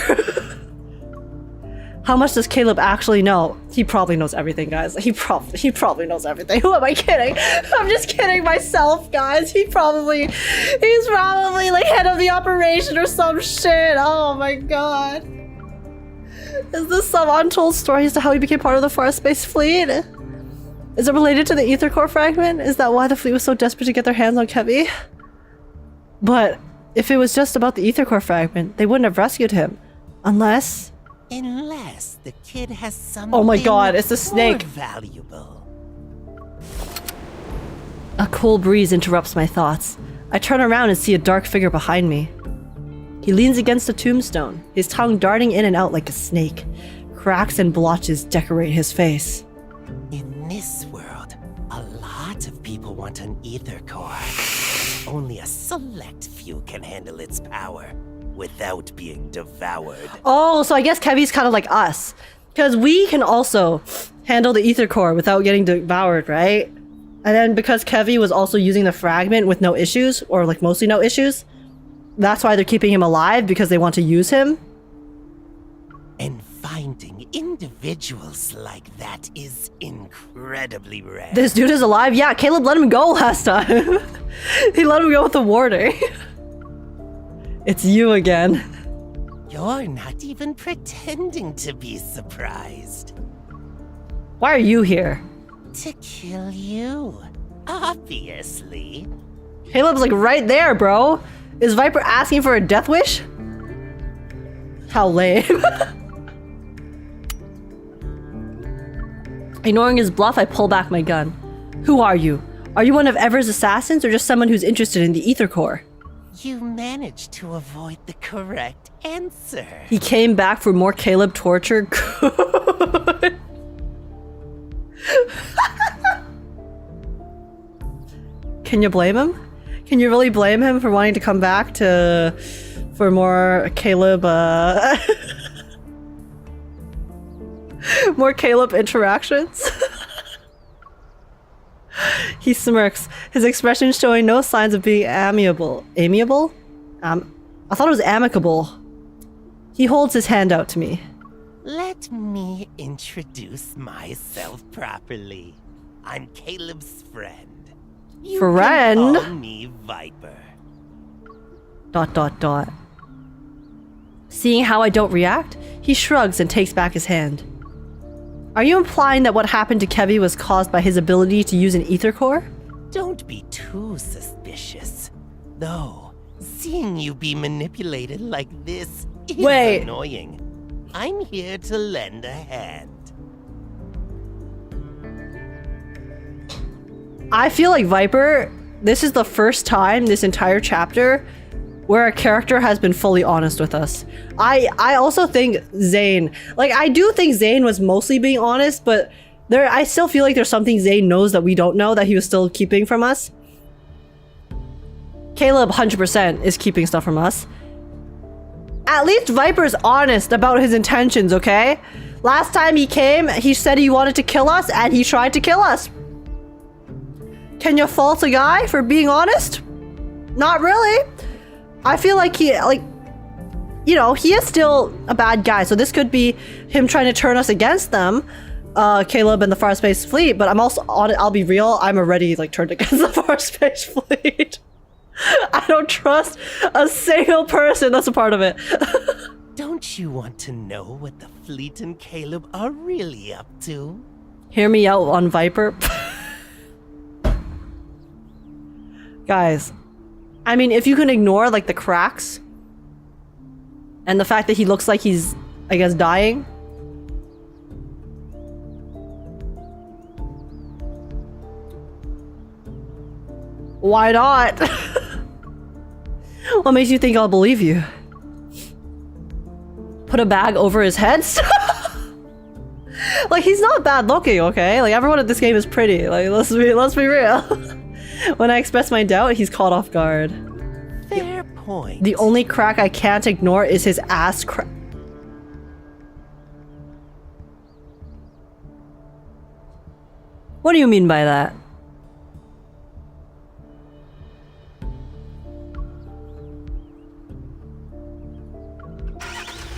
How much does Caleb actually know? He probably knows everything, guys. He probably knows everything. Who am I kidding? I'm just kidding myself, guys. He's probably like head of the operation or some shit. Oh my god. Is this some untold story as to how he became part of the Far Space fleet? Is it related to the Ether Core fragment? Is that why the fleet was so desperate to get their hands on Kevy? But if it was just about the Ether Core fragment, they wouldn't have rescued him. Unless the kid has something oh my god, it's a snake. more valuable. A cool breeze interrupts my thoughts. I turn around and see a dark figure behind me. He leans against a tombstone, his tongue darting in and out like a snake. Cracks and blotches decorate his face. In this world, a lot of people want an ether core. Only a select few can handle its power without being devoured. Oh, so I guess Kevy's kind of like us. Because we can also handle the ether core without getting devoured, right? And then because Kevy was also using the fragment with no issues, or like mostly no issues, that's why they're keeping him alive, because they want to use him. And finding individuals like that is incredibly rare. This dude is alive? Yeah, Caleb let him go last time. He let him go with the warning. It's you again. You're not even pretending to be surprised. Why are you here? To kill you, obviously. Caleb's like right there, bro. Is Viper asking for a death wish? How lame. Ignoring his bluff, I pull back my gun. Who are you? Are you one of Ever's assassins or just someone who's interested in the ether core? You managed to avoid the correct answer. He came back for more Caleb torture? Good. Can you blame him? Can you really blame him for wanting to come back for more Caleb, more Caleb interactions? He smirks, his expression showing no signs of being amiable. Amiable? I thought it was amicable. He holds his hand out to me. Let me introduce myself properly. I'm Caleb's friend. You Friend? can call me Viper. ... Seeing how I don't react, he shrugs and takes back his hand. Are you implying that what happened to Kevy was caused by his ability to use an ether core? Don't be too suspicious. Though, seeing you be manipulated like this is Wait. annoying. I'm here to lend a hand. I feel like Viper, this is the first time this entire chapter where a character has been fully honest with us. I also think Zane, like I do think Zane was mostly being honest, but I still feel like there's something Zane knows that we don't know that he was still keeping from us. Caleb 100% is keeping stuff from us. At least Viper's honest about his intentions, okay? Last time he came, he said he wanted to kill us and he tried to kill us. Can you fault a guy for being honest? Not really. I feel like he is still a bad guy, so this could be him trying to turn us against them, Caleb and the Far Space Fleet, but I'm also on it. I'll be real, I'm already like turned against the Far Space Fleet. I don't trust a single person that's a part of it. Don't you want to know what the fleet and Caleb are really up to? Hear me out on Viper. Guys, I mean, if you can ignore like the cracks and the fact that he looks like he's, I guess, dying. Why not? What makes you think I'll believe you? Put a bag over his head? Like, he's not bad looking, okay? Like, everyone in this game is pretty. Like, let's be real. When I express my doubt, he's caught off guard. Fair point. The only crack I can't ignore is his ass crack. What do you mean by that?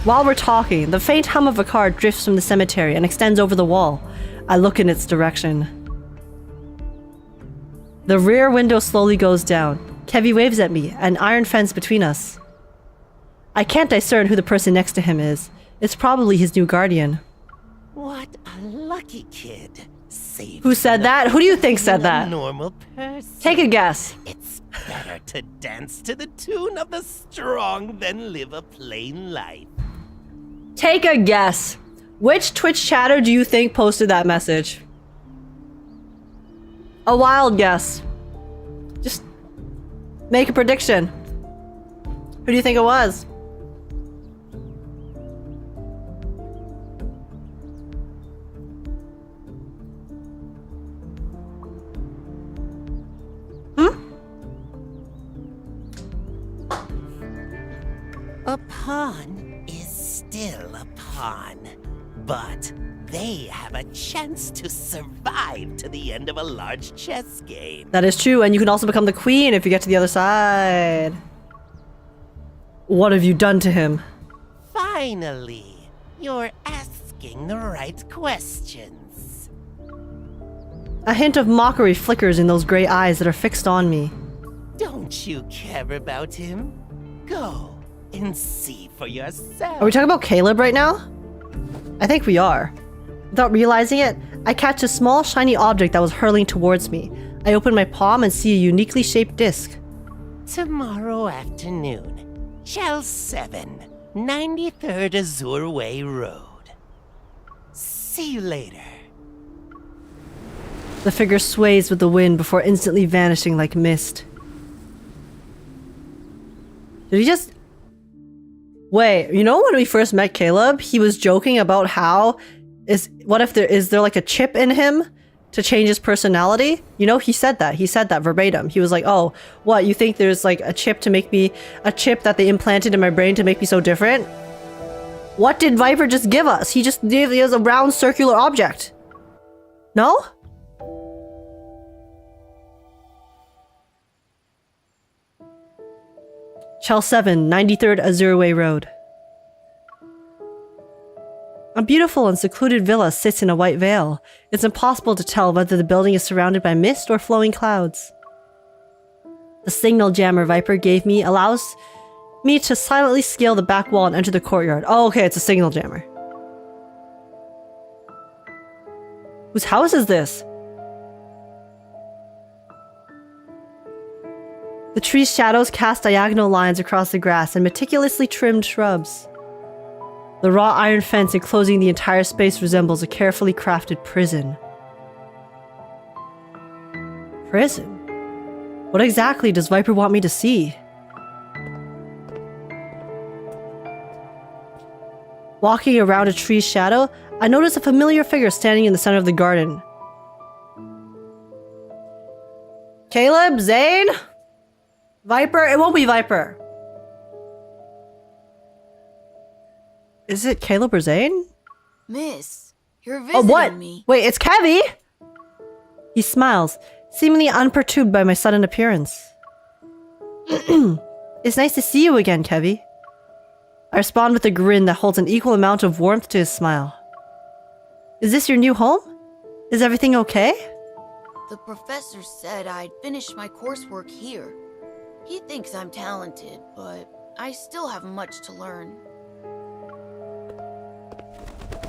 While we're talking, the faint hum of a car drifts from the cemetery and extends over the wall. I look in its direction. The rear window slowly goes down. Kevy waves at me, an iron fence between us. I can't discern who the person next to him is. It's probably his new guardian. What a lucky kid. Saved Who said that? Who do you think said that? A normal person. Take a guess. It's better to dance to the tune of the strong than live a plain life. Take a guess. Which Twitch chatter do you think posted that message? A wild guess. Just make a prediction. Who do you think it was? A pawn is still a pawn. But they have a chance to survive to the end of a large chess game. That is true, and you can also become the queen if you get to the other side. What have you done to him? Finally, you're asking the right questions. A hint of mockery flickers in those gray eyes that are fixed on me. Don't you care about him? Go and see for yourself. Are we talking about Caleb right now? I think we are. Without realizing it, I catch a small shiny object that was hurling towards me. I open my palm and see a uniquely shaped disc. Tomorrow afternoon, Shell 7, 93rd Azure Way Road. See you later. The figure sways with the wind before instantly vanishing like mist. Did he just... Wait, you know when we first met Caleb, he was joking about how what if there like a chip in him to change his personality? You know, he said that verbatim. He was like, "Oh, what, you think there's like a chip that they implanted in my brain to make me so different?" What did Viper just give us? He just gave us a round circular object. No? Shell 7, 93rd Azure Way Road. A beautiful and secluded villa sits in a white veil. It's impossible to tell whether the building is surrounded by mist or flowing clouds. The signal jammer Viper gave me allows me to silently scale the back wall and enter the courtyard. Oh, okay, it's a signal jammer. Whose house is this? The tree's shadows cast diagonal lines across the grass and meticulously trimmed shrubs. The raw iron fence enclosing the entire space resembles a carefully crafted prison. Prison? What exactly does Viper want me to see? Walking around a tree's shadow, I notice a familiar figure standing in the center of the garden. Caleb? Zane? Viper? It won't be Viper. Is it Caleb or Zane? Miss, you're visiting Oh, what? me. Wait, it's Kevy? He smiles, seemingly unperturbed by my sudden appearance. It's nice to see you again, Kevy. I respond with a grin that holds an equal amount of warmth to his smile. Is this your new home? Is everything okay? The professor said I'd finish my coursework here. He thinks I'm talented, but I still have much to learn.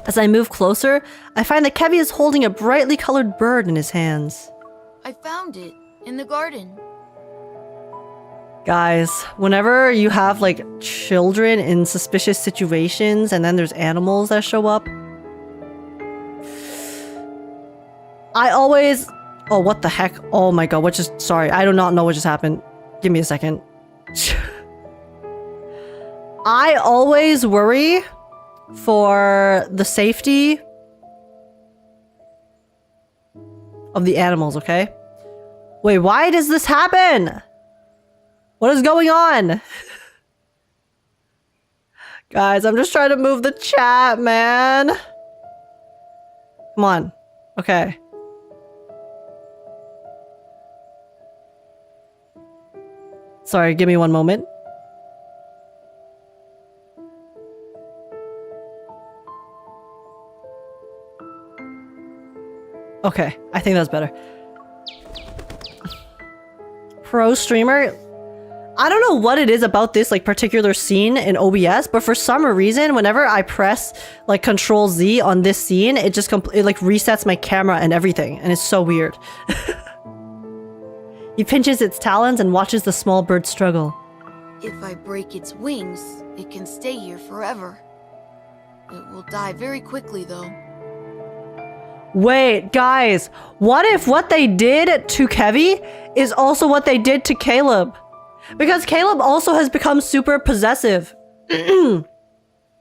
As I move closer, I find that Kevy is holding a brightly colored bird in his hands. I found it in the garden. Guys, whenever you have like children in suspicious situations and then there's animals that show up, I always... Oh, what the heck? Oh my god, sorry, I do not know what just happened. Give me a second. I always worry for the safety of the animals, okay? Wait, why does this happen? What is going on? Guys, I'm just trying to move the chat, man. Come on. Okay. Sorry, give me one moment. Okay, I think that's better. Pro streamer. I don't know what it is about this like particular scene in OBS, but for some reason, whenever I press like Control Z on this scene, it just it like resets my camera and everything, and it's so weird. He pinches its talons and watches the small bird struggle. If I break its wings, it can stay here forever. It will die very quickly, though. Wait, guys, what if what they did to Kevy is also what they did to Caleb? Because Caleb also has become super possessive and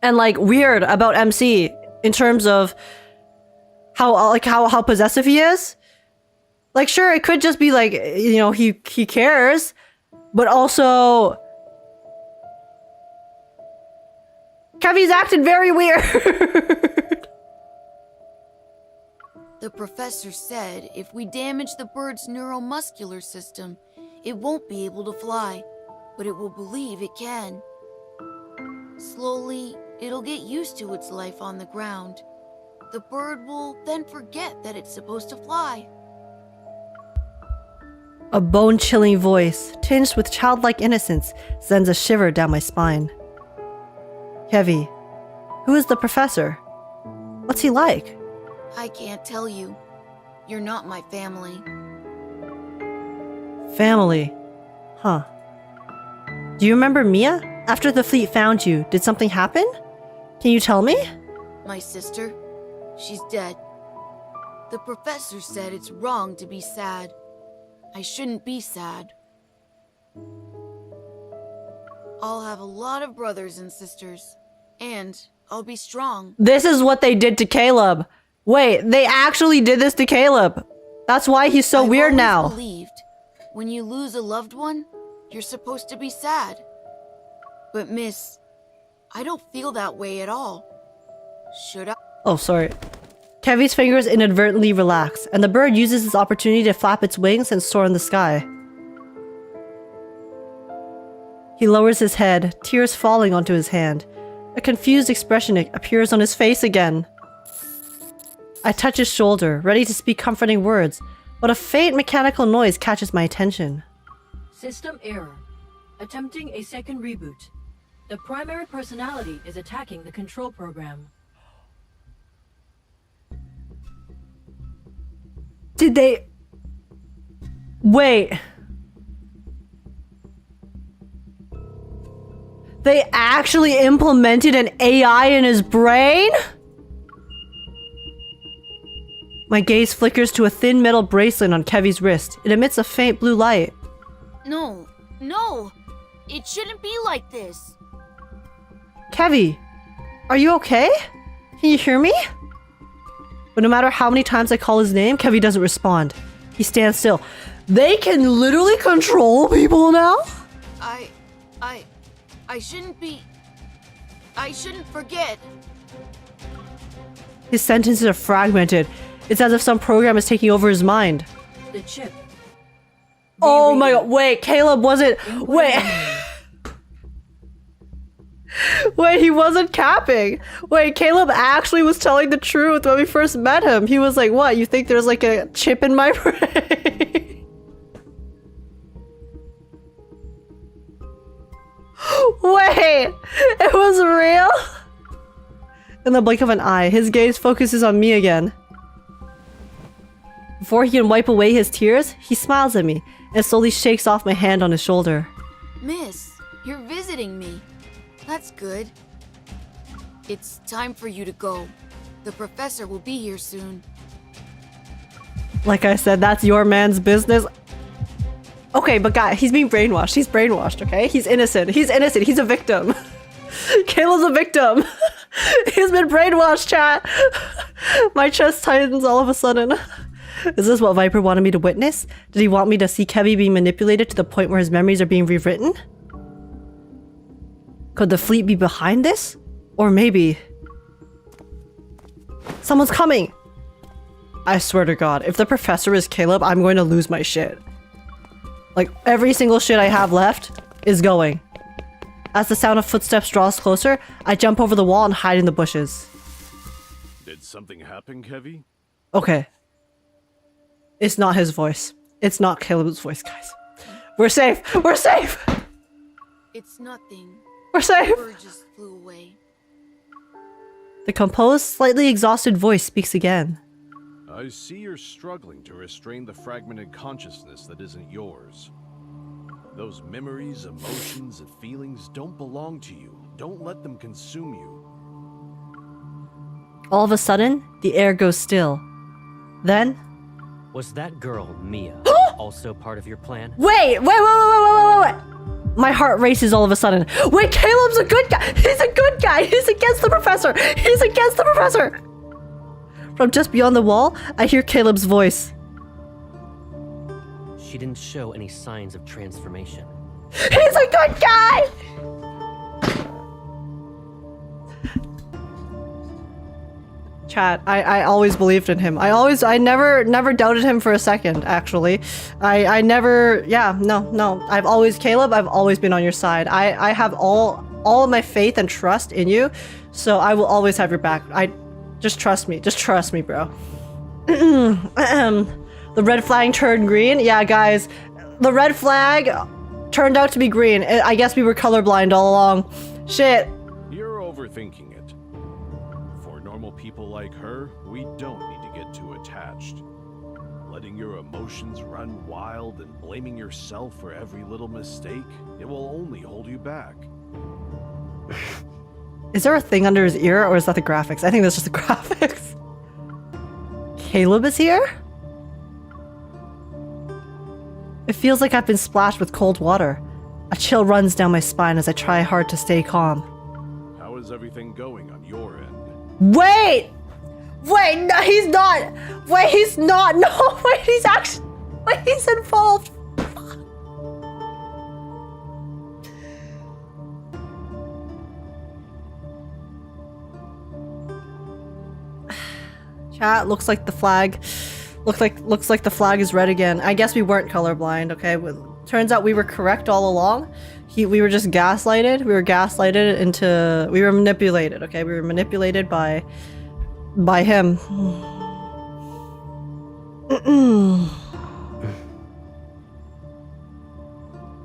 like weird about MC in terms of how possessive he is. Like, sure, it could just be like, you know, he cares, but also Kevy's acting very weird. The professor said if we damage the bird's neuromuscular system, it won't be able to fly, but it will believe it can. Slowly, it'll get used to its life on the ground. The bird will then forget that it's supposed to fly. A bone-chilling voice, tinged with childlike innocence, sends a shiver down my spine. Kevy, who is the professor? What's he like? I can't tell you. You're not my family. Family. Huh. Do you remember Mia? After the fleet found you, did something happen? Can you tell me? My sister? She's dead. The professor said it's wrong to be sad. I shouldn't be sad. I'll have a lot of brothers and sisters. And I'll be strong. This is what they did to Caleb. Wait, they actually did this to Caleb. That's why he's so weird now. I've always believed when you lose a loved one, you're supposed to be sad. But miss, I don't feel that way at all. Should I? Oh, sorry. Kevy's fingers inadvertently relax, and the bird uses this opportunity to flap its wings and soar in the sky. He lowers his head, tears falling onto his hand. A confused expression appears on his face again. I touch his shoulder, ready to speak comforting words, but a faint mechanical noise catches my attention. System error. Attempting a second reboot. The primary personality is attacking the control program. Did they... Wait. They actually implemented an AI in his brain? My gaze flickers to a thin metal bracelet on Kevy's wrist. It emits a faint blue light. No, no! It shouldn't be like this. Kevy, are you okay? Can you hear me? But no matter how many times I call his name, Kevy doesn't respond. He stands still. They can literally control people now? I shouldn't be... I shouldn't forget. His sentences are fragmented. It's as if some program is taking over his mind. The chip. Oh my god, wait, Caleb wasn't... Wait. Wait, he wasn't capping. Wait, Caleb actually was telling the truth when we first met him. He was like, what, you think there's like a chip in my brain? Wait, it was real? In the blink of an eye, his gaze focuses on me again. Before he can wipe away his tears, he smiles at me and slowly shakes off my hand on his shoulder. Miss, you're visiting me. That's good. It's time for you to go. The professor will be here soon. Like I said, that's your man's business. Okay, but guy, he's being brainwashed. He's brainwashed, okay? He's innocent. He's innocent. He's a victim. Caleb's a victim. He's been brainwashed, chat. My chest tightens all of a sudden. Is this what Viper wanted me to witness? Did he want me to see Kevy being manipulated to the point where his memories are being rewritten? Could the fleet be behind this? Or maybe... Someone's coming! I swear to God, if the professor is Caleb, I'm going to lose my shit. Like, every single shit I have left is going. As the sound of footsteps draws closer, I jump over the wall and hide in the bushes. Did something happen, Kevy? Okay. It's not his voice. It's not Caleb's voice, guys. We're safe! We're safe! It's nothing. We're safe! The bird just flew away. The composed, slightly exhausted voice speaks again. I see you're struggling to restrain the fragmented consciousness that isn't yours. Those memories, emotions, and feelings don't belong to you. Don't let them consume you. All of a sudden, the air goes still. Then... Was that girl, Mia, also part of your plan? Wait! My heart races all of a sudden. Wait, Caleb's a good guy! He's a good guy! He's against the professor! He's against the professor! From just beyond the wall, I hear Caleb's voice. She didn't show any signs of transformation. He's a good guy! Chat, I always believed in him. I never doubted him for a second, actually. I never, yeah, no. Caleb, I've always been on your side. I have all of my faith and trust in you, so I will always have your back. Just trust me, bro. The red flag turned green. Yeah, guys, the red flag turned out to be green. I guess we were colorblind all along. Shit. You're overthinking it. For normal people like her, we don't need to get too attached. Letting your emotions run wild and blaming yourself for every little mistake, it will only hold you back. Is there a thing under his ear, or is that the graphics? I think that's just the graphics. Caleb is here? It feels like I've been splashed with cold water. A chill runs down my spine as I try hard to stay calm. How is everything going on your end? Wait! Wait, no, he's not! Wait, he's not! No, wait, he's actually... Wait, he's involved! Chat, looks like the flag... Looks like the flag is red again. I guess we weren't colorblind, okay? Turns out we were correct all along. We were just gaslighted. We were gaslighted into... We were manipulated, okay? We were manipulated by him.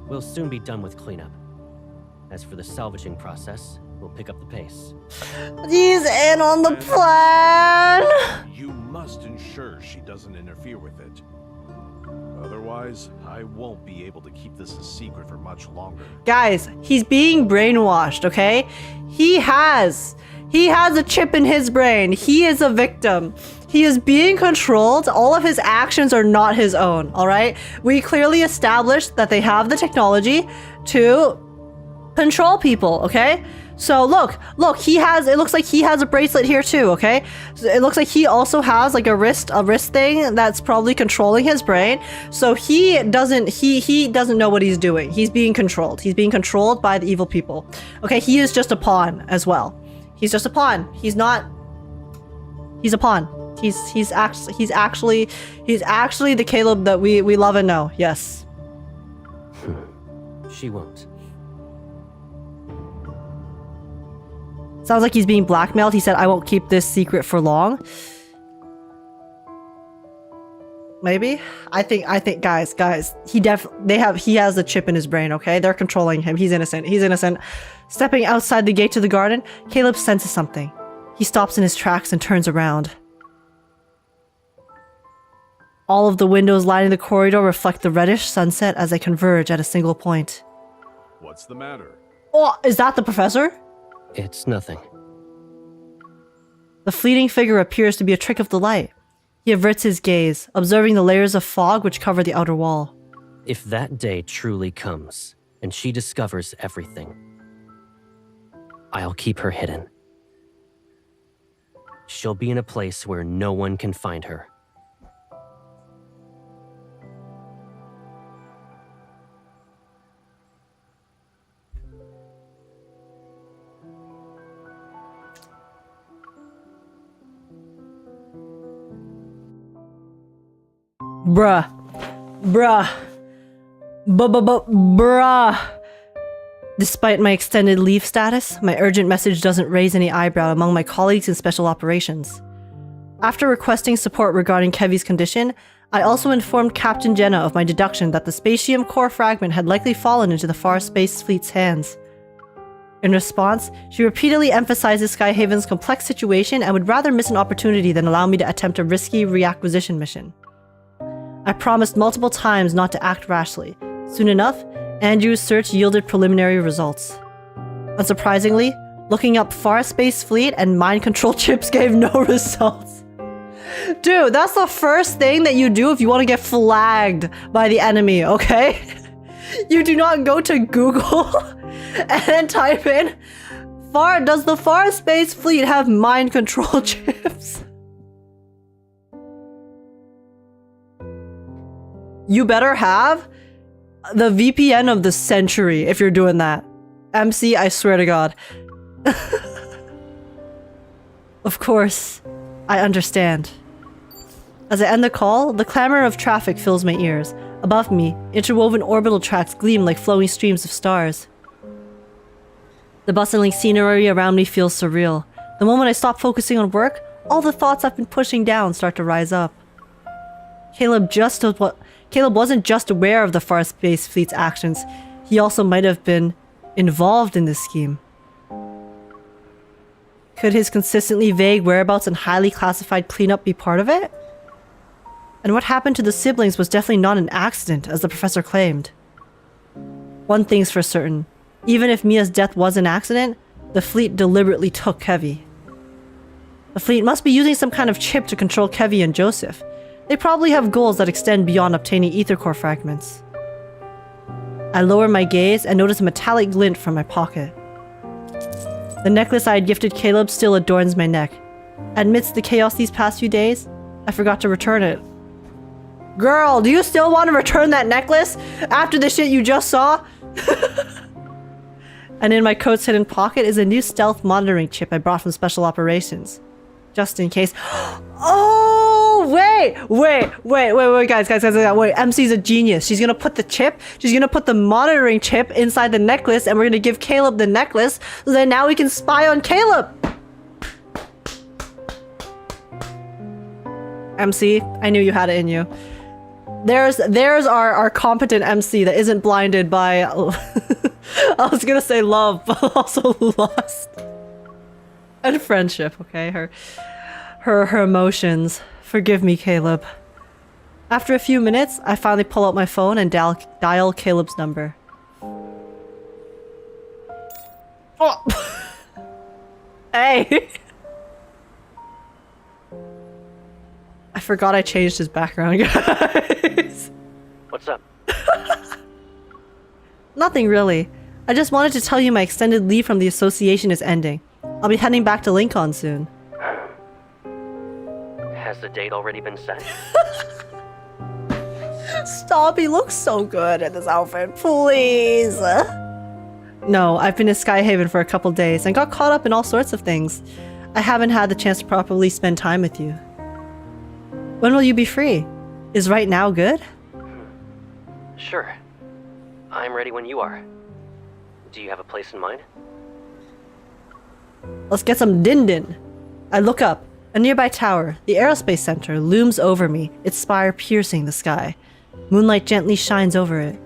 We'll soon be done with cleanup. As for the salvaging process, we'll pick up the pace. He's in on the plan! You must ensure she doesn't interfere with it. Otherwise, I won't be able to keep this a secret for much longer. Guys, he's being brainwashed, okay? He has a chip in his brain. He is a victim. He is being controlled. All of his actions are not his own, all right? We clearly established that they have the technology to control people, okay? So look, it looks like he has a bracelet here too, okay? So it looks like he also has like a wrist thing that's probably controlling his brain. So he doesn't know what he's doing. He's being controlled. He's being controlled by the evil people. Okay, he is just a pawn as well. He's just a pawn. He's a pawn. He's actually the Caleb that we love and know. Yes. She won't. Sounds like he's being blackmailed. He said, I won't keep this secret for long. Maybe? I think guys, he has a chip in his brain, okay? They're controlling him. He's innocent. Stepping outside the gate to the garden, Caleb senses something. He stops in his tracks and turns around. All of the windows lining the corridor reflect the reddish sunset as they converge at a single point. What's the matter? Oh, is that the professor? It's nothing. The fleeting figure appears to be a trick of the light. He averts his gaze, observing the layers of fog which cover the outer wall. If that day truly comes, and she discovers everything, I'll keep her hidden. She'll be in a place where no one can find her. Bruh. Despite my extended leave status, my urgent message doesn't raise any eyebrow among my colleagues in special operations. After requesting support regarding Kevy's condition, I also informed Captain Jenna of my deduction that the spatium core fragment had likely fallen into the Far Space Fleet's hands. In response, she repeatedly emphasizes Skyhaven's complex situation and would rather miss an opportunity than allow me to attempt a risky reacquisition mission. I promised multiple times not to act rashly. Soon enough, Andrew's search yielded preliminary results. Unsurprisingly, looking up Far Space Fleet and mind control chips gave no results. Dude, that's the first thing that you do if you want to get flagged by the enemy, okay? You do not go to Google and then type in, does the Far Space Fleet have mind control chips? You better have the VPN of the century if you're doing that. MC, I swear to God. Of course, I understand. As I end the call, the clamor of traffic fills my ears. Above me, interwoven orbital tracks gleam like flowing streams of stars. The bustling scenery around me feels surreal. The moment I stop focusing on work, all the thoughts I've been pushing down start to rise up. Caleb wasn't just aware of the Far Space Fleet's actions. He also might have been involved in this scheme. Could his consistently vague whereabouts and highly classified cleanup be part of it? And what happened to the siblings was definitely not an accident, as the professor claimed. One thing's for certain. Even if Mia's death was an accident, the fleet deliberately took Kevi. The fleet must be using some kind of chip to control Kevi and Joseph. They probably have goals that extend beyond obtaining ether core fragments. I lower my gaze and notice a metallic glint from my pocket. The necklace I had gifted Caleb still adorns my neck. Amidst the chaos these past few days, I forgot to return it. Girl, do you still want to return that necklace after the shit you just saw? And in my coat's hidden pocket is a new stealth monitoring chip I brought from Special Operations. Just in case. Oh, wait, guys, wait. MC's a genius. She's gonna put the monitoring chip inside the necklace, and we're gonna give Caleb the necklace, so that now we can spy on Caleb. MC, I knew you had it in you. There's our competent MC that isn't blinded by I was gonna say love, but also lust and friendship. Okay, her emotions. Forgive me, Caleb. After a few minutes, I finally pull out my phone and dial Caleb's number. Oh. Hey. I forgot I changed his background, guys. What's up? Nothing really. I just wanted to tell you my extended leave from the association is ending. I'll be heading back to Lincoln soon. Has the date already been set? Stop, he looks so good in this outfit, please. No, I've been in Skyhaven for a couple days and got caught up in all sorts of things. I haven't had the chance to properly spend time with you. When will you be free? Is right now good? Sure. I'm ready when you are. Do you have a place in mind? Let's get some din-din. I look up. A nearby tower, the Aerospace Center, looms over me, its spire piercing the sky. Moonlight gently shines over it.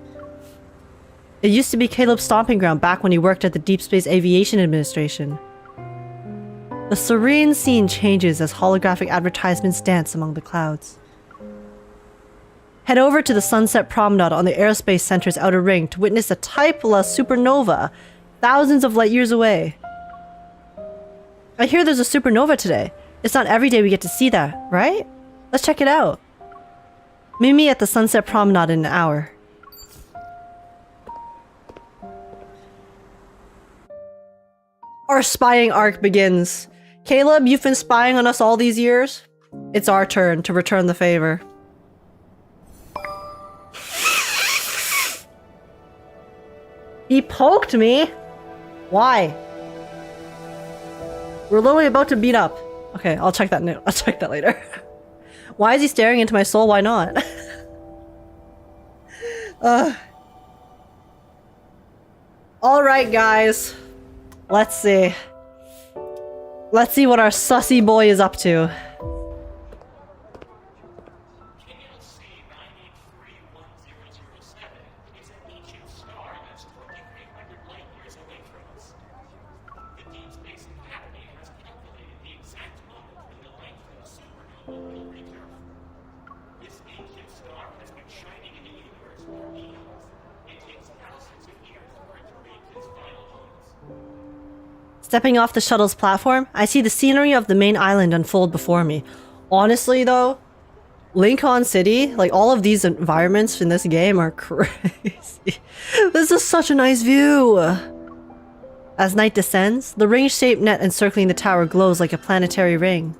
It used to be Caleb's stomping ground back when he worked at the Deepspace Aviation Administration. The serene scene changes as holographic advertisements dance among the clouds. Head over to the Sunset Promenade on the Aerospace Center's outer ring to witness a Type La supernova, thousands of light years away. I hear there's a supernova today. It's not every day we get to see that, right? Let's check it out. Meet me at the Sunset Promenade in an hour. Our spying arc begins. Caleb, you've been spying on us all these years. It's our turn to return the favor. He poked me? Why? We're literally about to beat up. Okay, I'll check that later. Why is he staring into my soul? Why not? Alright, guys. Let's see. Let's see what our sussy boy is up to. Stepping off the shuttle's platform, I see the scenery of the main island unfold before me. Honestly though, Lincoln City, like all of these environments in this game are crazy. This is such a nice view. As night descends, the ring-shaped net encircling the tower glows like a planetary ring.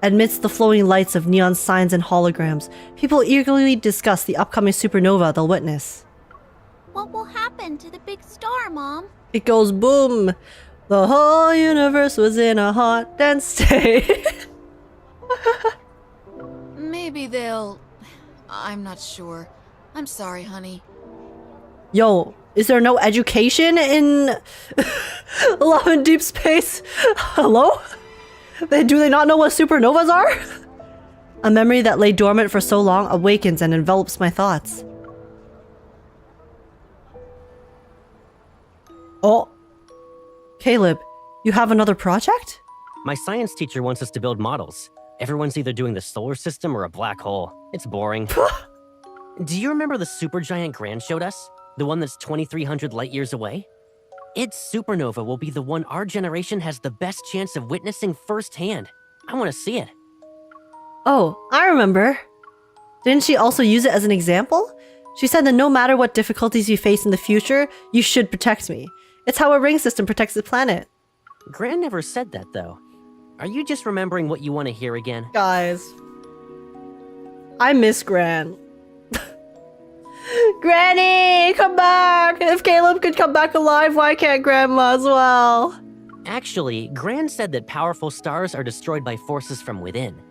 Amidst the flowing lights of neon signs and holograms, people eagerly discuss the upcoming supernova they'll witness. What will happen to the big star, Mom? It goes boom. The whole universe was in a hot, dense state. Maybe they'll... I'm not sure. I'm sorry, honey. Yo, is there no education in Love and Deep Space? Hello? Do they not know what supernovas are? A memory that lay dormant for so long awakens and envelops my thoughts. Oh. Caleb, you have another project? My science teacher wants us to build models. Everyone's either doing the solar system or a black hole. It's boring. Do you remember the supergiant Gran showed us? The one that's 2,300 light years away? Its supernova will be the one our generation has the best chance of witnessing firsthand. I want to see it. Oh, I remember. Didn't she also use it as an example? She said that no matter what difficulties you face in the future, you should protect me. It's how a ring system protects the planet. Gran never said that, though. Are you just remembering what you want to hear again? Guys, I miss Gran. Granny, come back! If Caleb could come back alive, why can't Grandma as well? Actually, Gran said that powerful stars are destroyed by forces from within.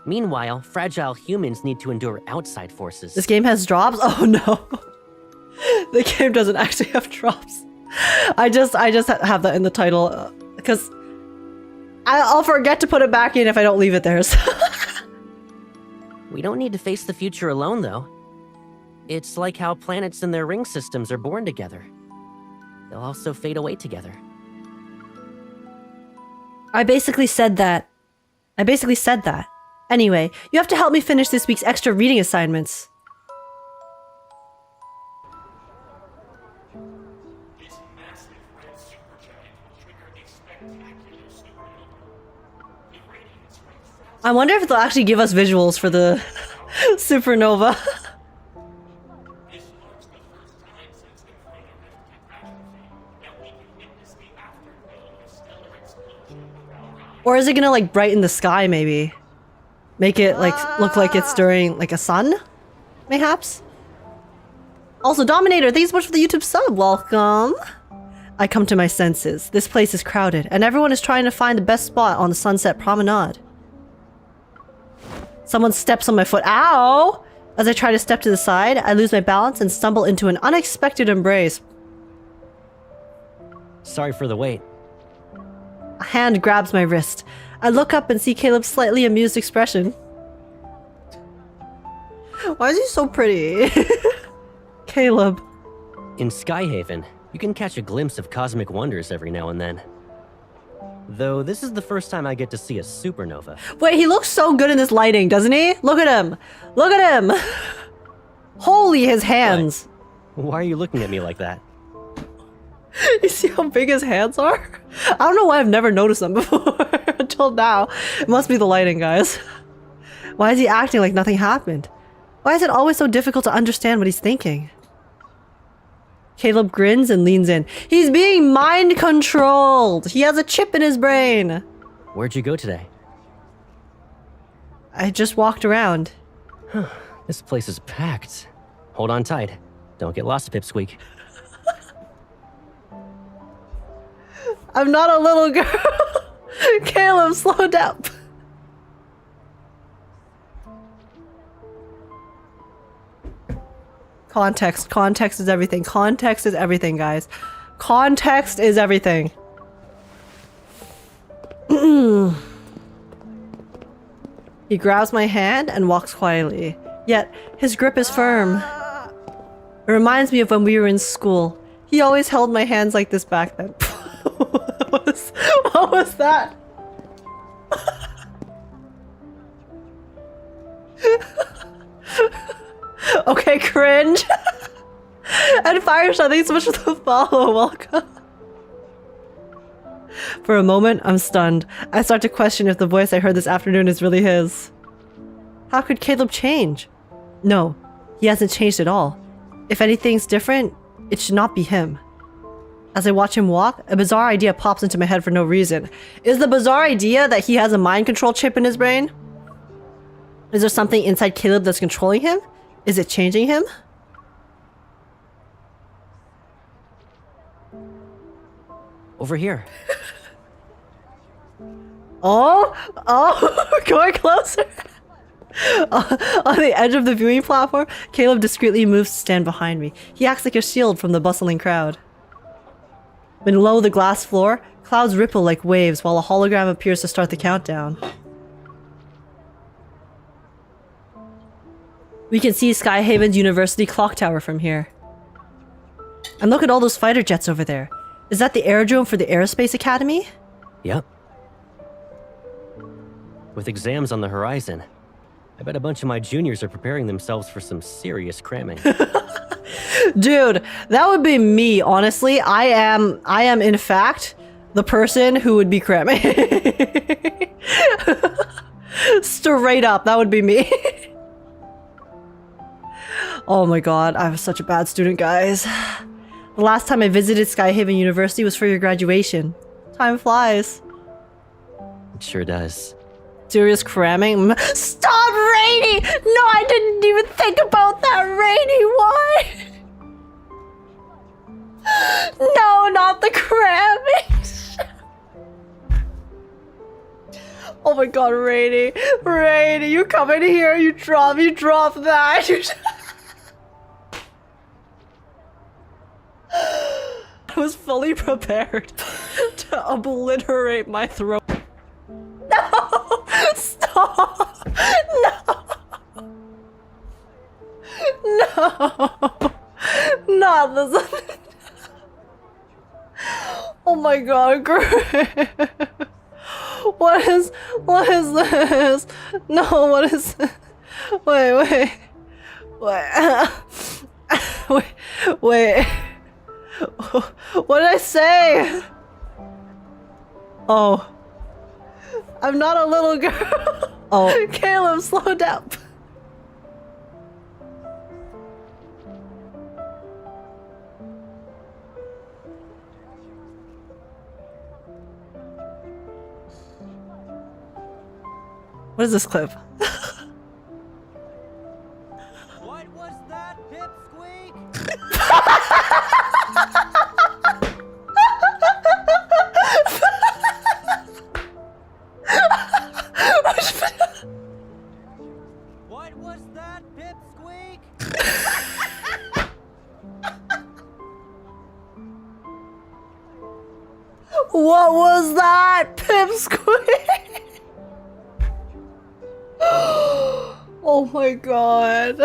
Meanwhile, fragile humans need to endure outside forces. This game has drops? Oh no. The game doesn't actually have drops. I just have that in the title because I'll forget to put it back in if I don't leave it there. So. We don't need to face the future alone, though. It's like how planets and their ring systems are born together. They'll also fade away together. I basically said that. Anyway, you have to help me finish this week's extra reading assignments. I wonder if they'll actually give us visuals for the supernova. Or is it gonna like brighten the sky maybe? Make it like look like it's during like a sun? Mayhaps? Also, Dominator, thanks so much for the YouTube sub. Welcome. I come to my senses. This place is crowded, and everyone is trying to find the best spot on the Sunset Promenade. Someone steps on my foot. Ow! As I try to step to the side, I lose my balance and stumble into an unexpected embrace. Sorry for the wait. A hand grabs my wrist. I look up and see Caleb's slightly amused expression. Why is he so pretty? Caleb. In Skyhaven, you can catch a glimpse of cosmic wonders every now and then. Though this is the first time I get to see a supernova. Wait, he looks so good in this lighting, doesn't he? Look at him! Look at him! Holy, his hands! What? Why are you looking at me like that? You see how big his hands are? I don't know why I've never noticed them before until now. It must be the lighting, guys. Why is he acting like nothing happened? Why is it always so difficult to understand what he's thinking? Caleb grins and leans in. He's being mind controlled! He has a chip in his brain! Where'd you go today? I just walked around. This place is packed. Hold on tight. Don't get lost, Pipsqueak. I'm not a little girl! Caleb, slow down! Context. Context is everything. Context is everything, guys. Context is everything. He grabs my hand and walks quietly. Yet, his grip is firm. It reminds me of when we were in school. He always held my hands like this back then. What was that? Okay, cringe. And Fireshot, thanks so much for the follow. Welcome. For a moment, I'm stunned. I start to question if the voice I heard this afternoon is really his. How could Caleb change? No, he hasn't changed at all. If anything's different, it should not be him. As I watch him walk, a bizarre idea pops into my head for no reason. Is the bizarre idea that he has a mind control chip in his brain? Is there something inside Caleb that's controlling him? Is it changing him? Over here. Oh, going closer. On the edge of the viewing platform, Caleb discreetly moves to stand behind me. He acts like a shield from the bustling crowd. Below the glass floor, clouds ripple like waves while a hologram appears to start the countdown. We can see Skyhaven's University clock tower from here. And look at all those fighter jets over there. Is that the aerodrome for the Aerospace Academy? Yep. With exams on the horizon, I bet a bunch of my juniors are preparing themselves for some serious cramming. Dude, that would be me, honestly. I am in fact the person who would be cramming. Straight up, that would be me. Oh my god, I was such a bad student, guys. The last time I visited Skyhaven University was for your graduation. Time flies. It sure does. Serious cramming? Stop, Rainy! No, I didn't even think about that, Rainy! Why? No, not the cramming! Oh my god, Rainy. Rainy, you come in here, you drop that. I was fully prepared to obliterate my throat. No! Stop! No! No! Not this. Oh my god, great. What is this? No, what is this? Wait. Wait. What did I say? Oh. I'm not a little girl. Oh. Caleb, slow down. What is this clip? What was that, pipsqueak? What was that, pipsqueak? What was that, pipsqueak? Oh my god.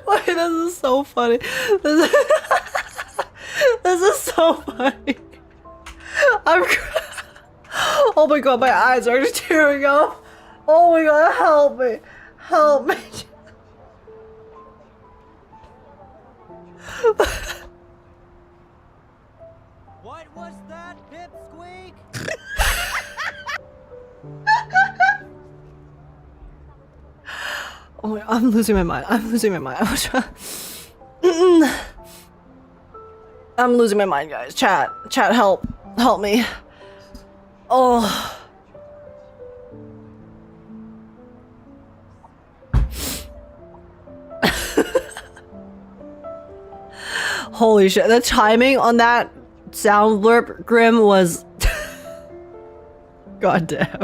Wait, this is so funny. This is so funny. Oh my god, my eyes are just tearing up. Oh my god, help me. Help me. What was that, pipsqueak? Oh my, I'm losing my mind. I'm losing my mind, guys. Chat, help me. Oh. Holy shit, the timing on that sound blurb, Grim, was... God damn.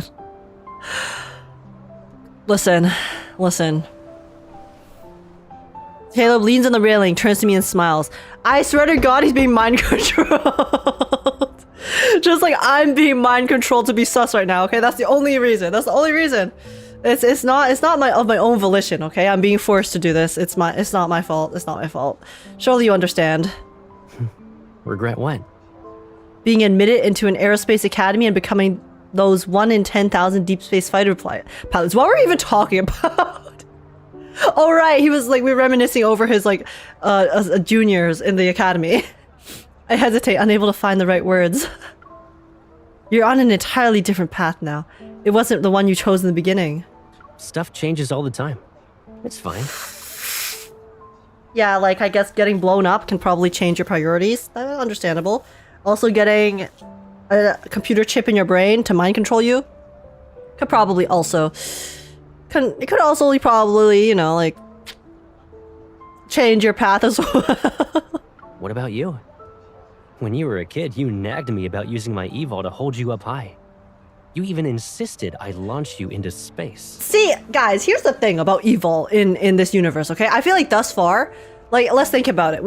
Listen. Caleb leans on the railing, turns to me and smiles. I swear to God, he's being mind controlled. Just like I'm being mind controlled to be sus right now, okay? That's the only reason. It's not of my own volition, okay? I'm being forced to do this. It's not my fault. Surely you understand. Regret what? Being admitted into an aerospace academy and becoming those 1 in 10,000 deep space fighter pilots. What were we even talking about? Oh right, he was like, we were reminiscing over his like juniors in the academy. I hesitate, unable to find the right words. You're on an entirely different path now. It wasn't the one you chose in the beginning. Stuff changes all the time. It's fine. Yeah, like I guess getting blown up can probably change your priorities. Understandable. Also getting a computer chip in your brain to mind control you could probably also... It could also probably, you know, like... change your path as well. What about you? When you were a kid, you nagged me about using my evol to hold you up high. You even insisted I launch you into space. See, guys, here's the thing about evil in this universe, okay? I feel like thus far, like, let's think about it.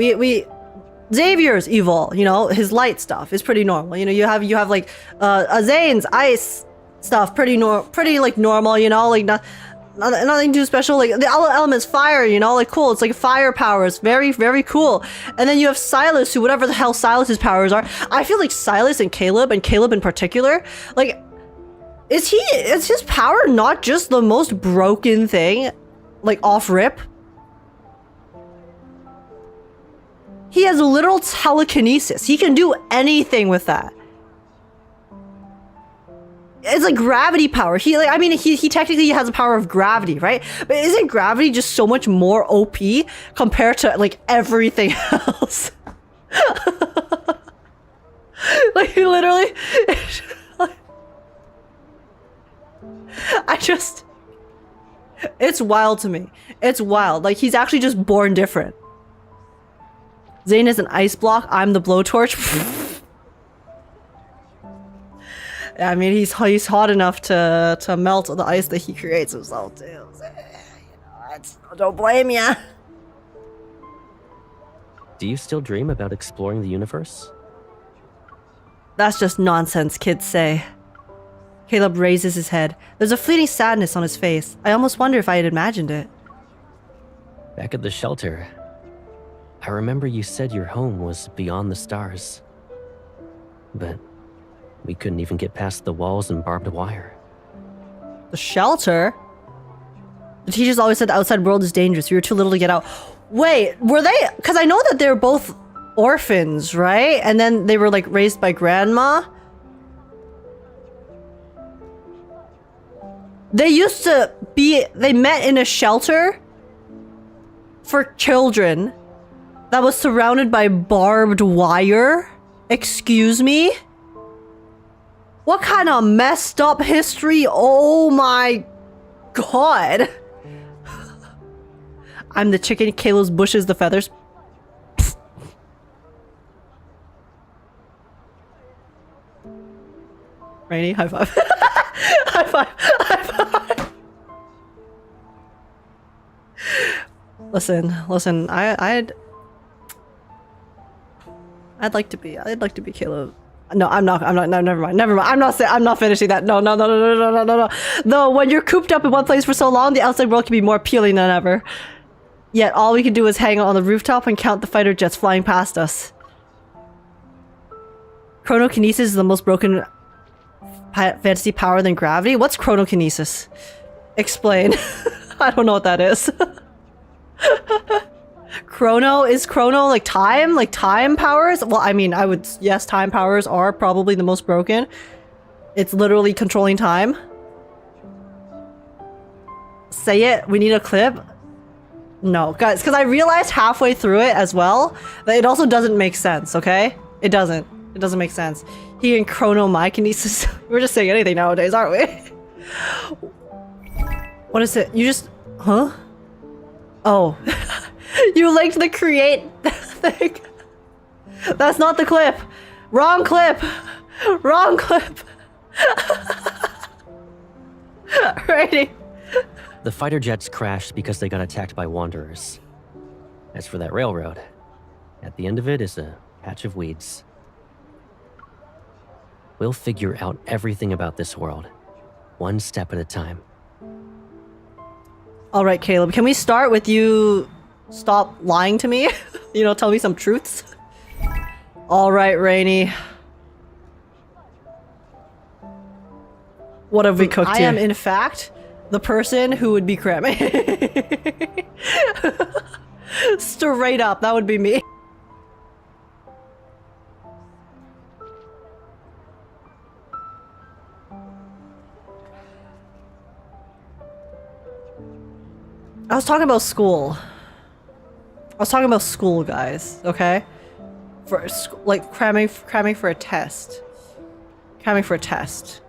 Xavier's evil, you know, his light stuff is pretty normal. You know, you have like Zane's ice stuff, pretty like normal, you know, like nothing too special. Like the element's fire, you know, like cool. It's like fire powers, very, very cool. And then you have Silas, who whatever the hell Silas's powers are. I feel like Silas and Caleb in particular, like, is his power not just the most broken thing, like off rip? He has literal telekinesis. He can do anything with that. It's like gravity power. He technically has the power of gravity, right? But isn't gravity just so much more OP compared to like everything else? Like literally, it's wild to me. It's wild. Like he's actually just born different. Zane is an ice block. I'm the blowtorch. I mean, he's hot enough to melt the ice that he creates himself too. So, you know, don't blame ya. Do you still dream about exploring the universe? That's just nonsense kids say. Caleb raises his head. There's a fleeting sadness on his face. I almost wonder if I had imagined it. Back at the shelter, I remember you said your home was beyond the stars. But we couldn't even get past the walls and barbed wire. The shelter? The teachers always said the outside world is dangerous. We were too little to get out. Wait, were they? Because I know that they're both orphans, right? And then they were like raised by grandma. They used to be, they met in a shelter for children that was surrounded by barbed wire. Excuse me? What kind of messed up history? Oh my god. I'm the chicken, Caleb's bushes, the feathers. Rainy, high five. High five. High five. Listen, I'd like to be Caleb. No, I'm not, no, never mind. I'm not finishing that. No. No, when you're cooped up in one place for so long, the outside world can be more appealing than ever. Yet all we can do is hang out on the rooftop and count the fighter jets flying past us. Chronokinesis is the most broken fantasy power than gravity? What's chronokinesis? Explain. I don't know what that is. Is chrono like time? Like time powers? Well, I mean, yes, time powers are probably the most broken. It's literally controlling time. Say it. We need a clip. No, guys, because I realized halfway through it as well that it also doesn't make sense, okay? It doesn't make sense. He and chronomykinesis. We're just saying anything nowadays, aren't we? What is it? You just... Huh? Oh. You linked the create thing. That's not the clip. Wrong clip. Wrong clip. Righty. The fighter jets crashed because they got attacked by wanderers. As for that railroad, at the end of it is a patch of weeds. We'll figure out everything about this world, one step at a time. All right, Caleb, can we start with you stop lying to me? You know, tell me some truths. All right, Rainy. What have we cooked here? I am, in fact, the person who would be cramming. Straight up, that would be me. I was talking about school. Guys, okay? For like cramming for a test. Cramming for a test.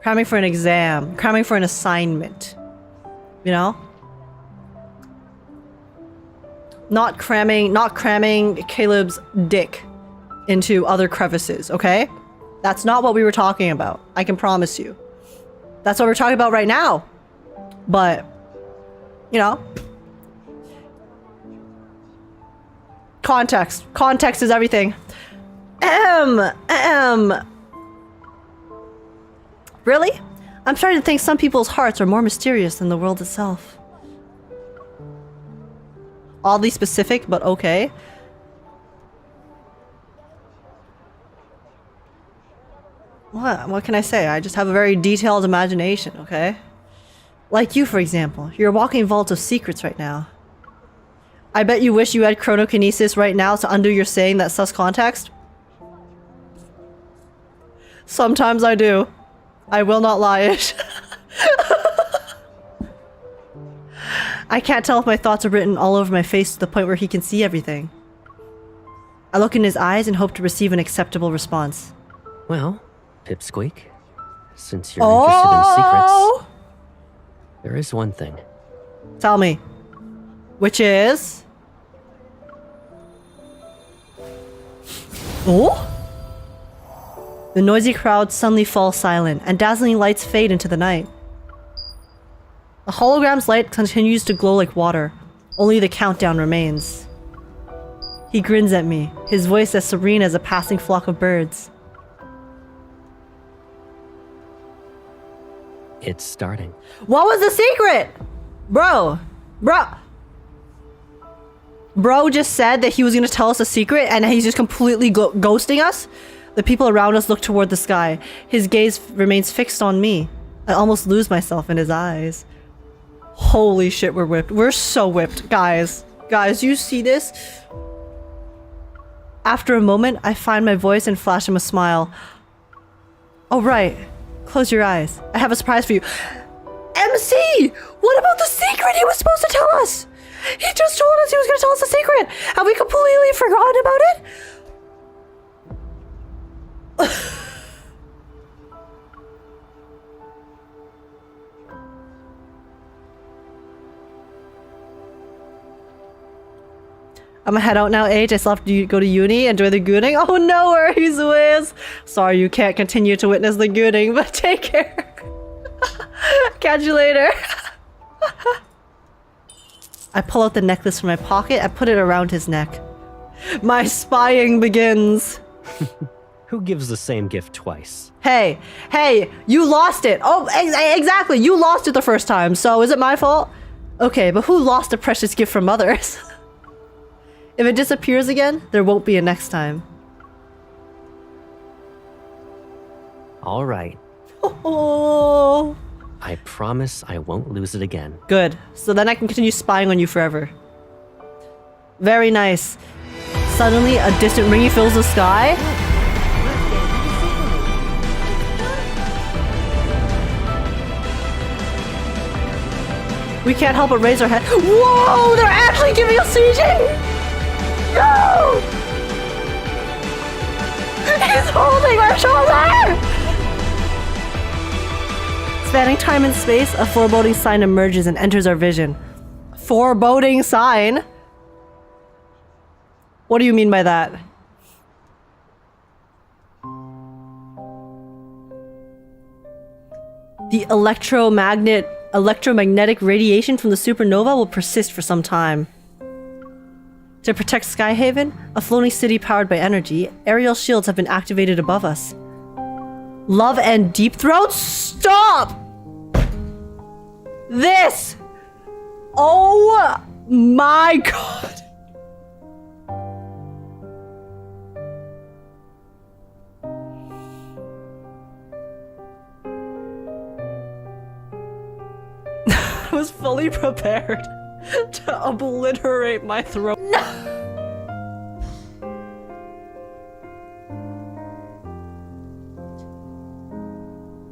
Cramming for an exam. Cramming for an assignment. You know? Not cramming Caleb's dick into other crevices, okay? That's not what we were talking about. I can promise you. That's what we're talking about right now. But, you know. Context. Context is everything. Really? I'm starting to think some people's hearts are more mysterious than the world itself. Oddly specific, but okay. What can I say? I just have a very detailed imagination, okay? Like you, for example. You're a walking vault of secrets right now. I bet you wish you had chronokinesis right now to undo your saying that sus context. Sometimes I do. I will not lie-ish. I can't tell if my thoughts are written all over my face to the point where he can see everything. I look in his eyes and hope to receive an acceptable response. Well, Pipsqueak, since you're interested in secrets, there is one thing. Tell me. Which is... Oh? The noisy crowd suddenly falls silent, and dazzling lights fade into the night. The hologram's light continues to glow like water. Only the countdown remains. He grins at me, his voice as serene as a passing flock of birds. It's starting. What was the secret? Bro just said that he was going to tell us a secret and he's just completely ghosting us? The people around us look toward the sky. His gaze remains fixed on me. I almost lose myself in his eyes. Holy shit, we're whipped. We're so whipped, guys. Guys, you see this? After a moment, I find my voice and flash him a smile. Oh, right. Close your eyes. I have a surprise for you. MC! What about the secret he was supposed to tell us? He just told us he was going to tell us a secret. Have we completely forgotten about it? I'm gonna head out now, H. I still have to go to uni, enjoy the gooning. Oh, no worries, Wiz. Sorry you can't continue to witness the gooning, but take care. Catch you later. I pull out the necklace from my pocket and put it around his neck. My spying begins. Who gives the same gift twice? Hey, you lost it. Oh, exactly. You lost it the first time, so is it my fault? Okay, but who lost a precious gift from others? If it disappears again, there won't be a next time. All right. Oh. I promise I won't lose it again. Good. So then I can continue spying on you forever. Very nice. Suddenly, a distant ringing fills the sky. We can't help but raise our head. Whoa! They're actually giving us CG! No! He's holding our shoulder! Spanning time and space, a foreboding sign emerges and enters our vision. Foreboding sign? What do you mean by that? The electromagnetic radiation from the supernova will persist for some time. To protect Skyhaven, a floating city powered by energy, aerial shields have been activated above us. Love and Deep Throat? Stop! This! Oh my god! I was fully prepared to obliterate my throat. No!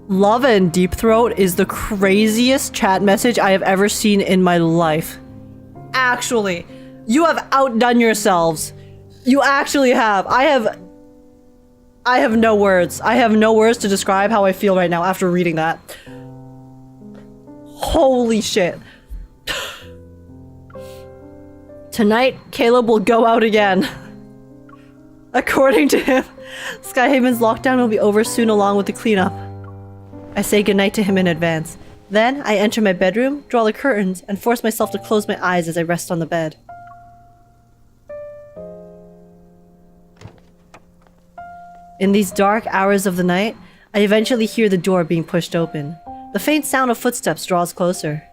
Love and Deep Throat is the craziest chat message I have ever seen in my life. Actually, you have outdone yourselves. You actually have. I have no words. I have no words to describe how I feel right now after reading that. Holy shit. Tonight, Caleb will go out again. According to him, Skyhaven's lockdown will be over soon along with the cleanup. I say goodnight to him in advance. Then I enter my bedroom, draw the curtains, and force myself to close my eyes as I rest on the bed. In these dark hours of the night, I eventually hear the door being pushed open. The faint sound of footsteps draws closer.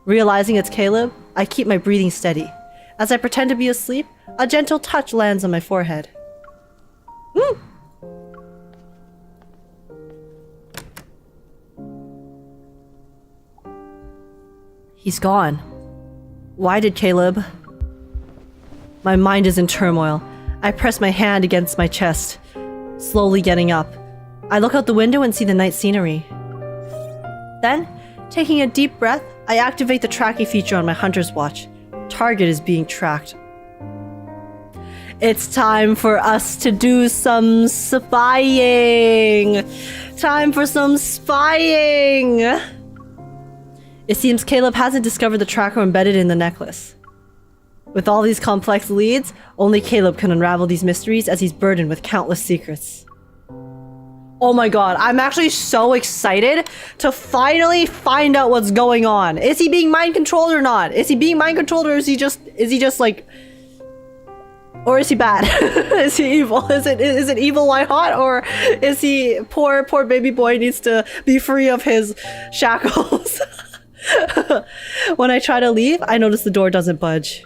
Realizing it's Caleb, I keep my breathing steady. As I pretend to be asleep, a gentle touch lands on my forehead. He's gone. Why did Caleb? My mind is in turmoil. I press my hand against my chest, slowly getting up. I look out the window and see the night scenery. Then, taking a deep breath, I activate the tracking feature on my hunter's watch. Target is being tracked. It's time for us to do some spying. Time for some spying. It seems Caleb hasn't discovered the tracker embedded in the necklace. With all these complex leads, only Caleb can unravel these mysteries as he's burdened with countless secrets. Oh my god, I'm actually so excited to finally find out what's going on. Is he being mind controlled or not? Is he being mind controlled, or is he just like, or is he bad? Is he evil? Is it evil why hot, or is he poor baby boy needs to be free of his shackles? When I try to leave, I notice the door doesn't budge.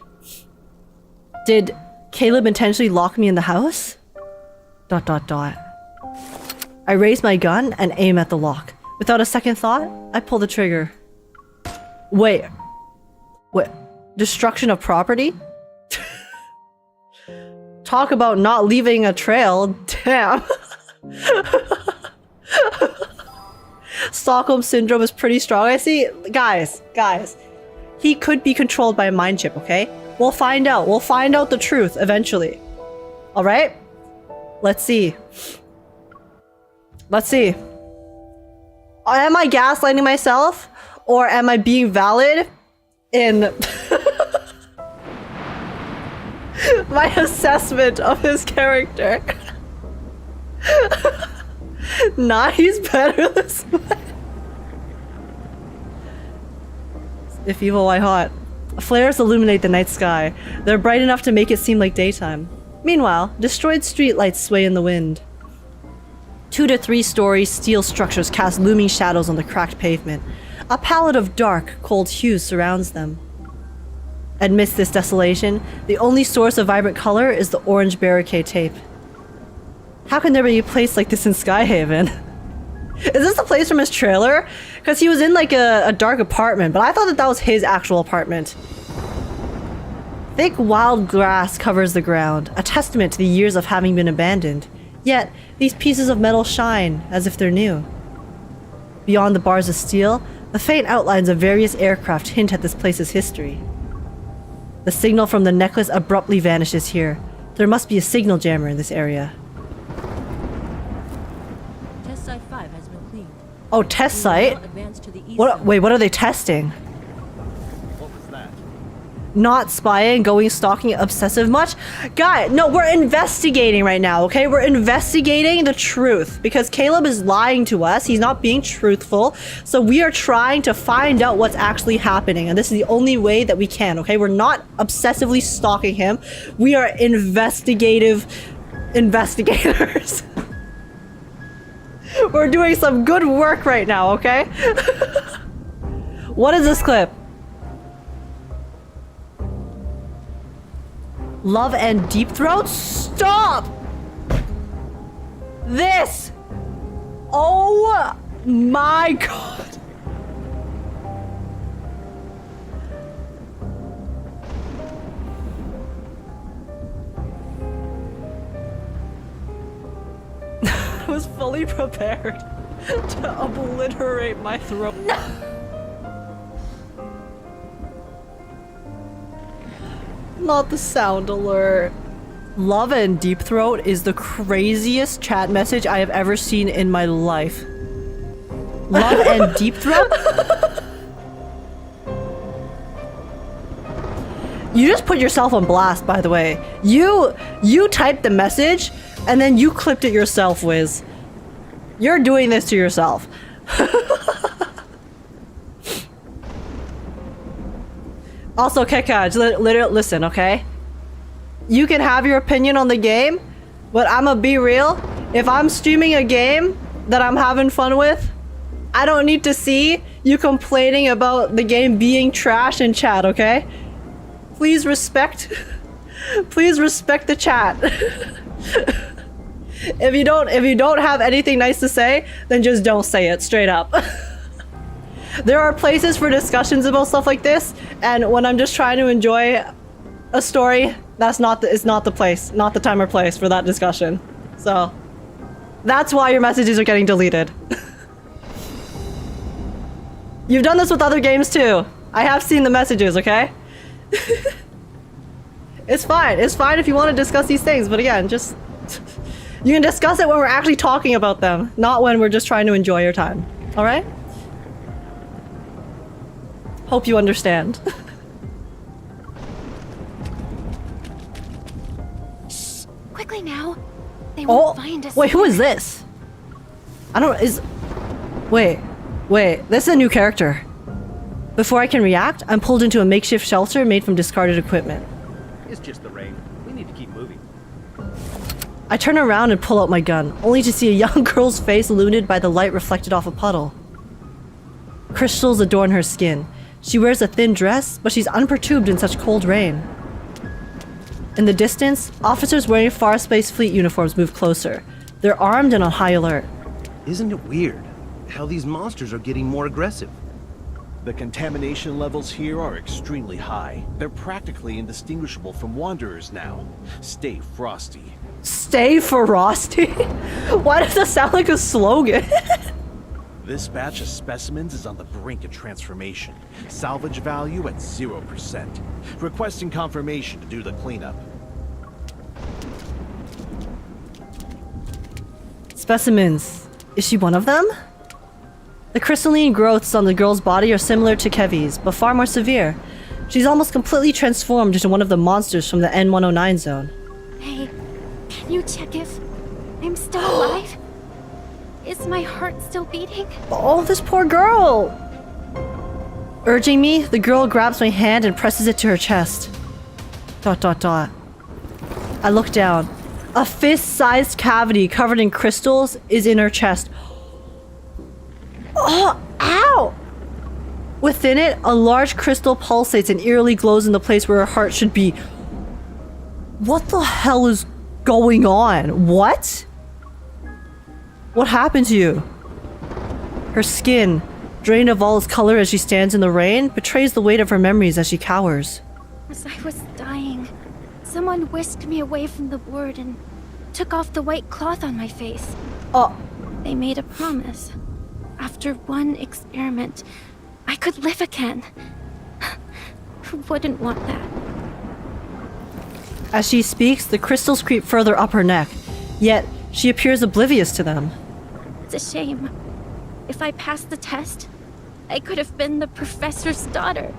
Did Caleb intentionally lock me in the house? ... I raise my gun and aim at the lock. Without a second thought, I pull the trigger. Wait. Destruction of property? Talk about not leaving a trail. Damn. Stockholm Syndrome is pretty strong. I see. Guys. He could be controlled by a mind chip, okay? We'll find out. We'll find out the truth eventually. Alright? Let's see. Am I gaslighting myself? Or am I being valid in my assessment of his character? Nah, he's better this way. If evil, why hot? Flares illuminate the night sky. They're bright enough to make it seem like daytime. Meanwhile, destroyed streetlights sway in the wind. 2 to 3 story steel structures cast looming shadows on the cracked pavement. A palette of dark, cold hues surrounds them. Amidst this desolation, the only source of vibrant color is the orange barricade tape. How can there be a place like this in Skyhaven? Is this the place from his trailer? Because he was in like a dark apartment, but I thought that was his actual apartment. Thick wild grass covers the ground, a testament to the years of having been abandoned. Yet, these pieces of metal shine as if they're new. Beyond the bars of steel, the faint outlines of various aircraft hint at this place's history. The signal from the necklace abruptly vanishes here. There must be a signal jammer in this area. Test Site 5 has been cleaned. Oh, test site? Wait, what are they testing? What was that? Not spying, going stalking, obsessive much? Guy, no, we're investigating right now, okay? We're investigating the truth because Caleb is lying to us. He's not being truthful. So we are trying to find out what's actually happening. And this is the only way that we can, okay? We're not obsessively stalking him. We are investigators. We're doing some good work right now, okay? What is this clip? Love and Deep Throat? Stop! This! Oh my god! I was fully prepared to obliterate my throat. No. Not the sound alert. Love and Deep Throat is the craziest chat message I have ever seen in my life. Love and Deep Throat? You just put yourself on blast, by the way. You typed the message and then you clipped it yourself, Wiz. You're doing this to yourself. Also, Keka, literally listen, okay? You can have your opinion on the game, but I'ma be real. If I'm streaming a game that I'm having fun with, I don't need to see you complaining about the game being trash in chat, okay? Please respect the chat. If you don't have anything nice to say, then just don't say it straight up. There are places for discussions about stuff like this, and when I'm just trying to enjoy a story, it's not the place, not the time or place for that discussion. So that's why your messages are getting deleted. You've done this with other games too. I have seen the messages, okay? It's fine. It's fine if you want to discuss these things, but again, just you can discuss it when we're actually talking about them, not when we're just trying to enjoy your time. All right? Hope you understand. Shh! Quickly now. They won't find us. Wait, who is this? I don't Wait, this is a new character. Before I can react, I'm pulled into a makeshift shelter made from discarded equipment. It's just the rain. We need to keep moving. I turn around and pull out my gun, only to see a young girl's face illuminated by the light reflected off a puddle. Crystals adorn her skin. She wears a thin dress, but she's unperturbed in such cold rain. In the distance, officers wearing Far Space Fleet uniforms move closer. They're armed and on high alert. Isn't it weird how these monsters are getting more aggressive? The contamination levels here are extremely high. They're practically indistinguishable from wanderers now. Stay frosty. Stay frosty? Why does that sound like a slogan? This batch of specimens is on the brink of transformation. Salvage value at 0%. Requesting confirmation to do the cleanup. Specimens. Is she one of them? The crystalline growths on the girl's body are similar to Kevy's, but far more severe. She's almost completely transformed into one of the monsters from the N109 zone. Hey, can you check if I'm still alive? Is my heart still beating? Oh, this poor girl! Urging me, the girl grabs my hand and presses it to her chest. ... I look down. A fist-sized cavity covered in crystals is in her chest. Oh, ow! Within it, a large crystal pulsates and eerily glows in the place where her heart should be. What the hell is going on? What? What happened to you? Her skin, drained of all its color as she stands in the rain, betrays the weight of her memories as she cowers. As I was dying, someone whisked me away from the ward and took off the white cloth on my face. Oh. They made a promise. After one experiment, I could live again. Who wouldn't want that? As she speaks, the crystals creep further up her neck, yet she appears oblivious to them. It's a shame. If I passed the test, I could have been the professor's daughter.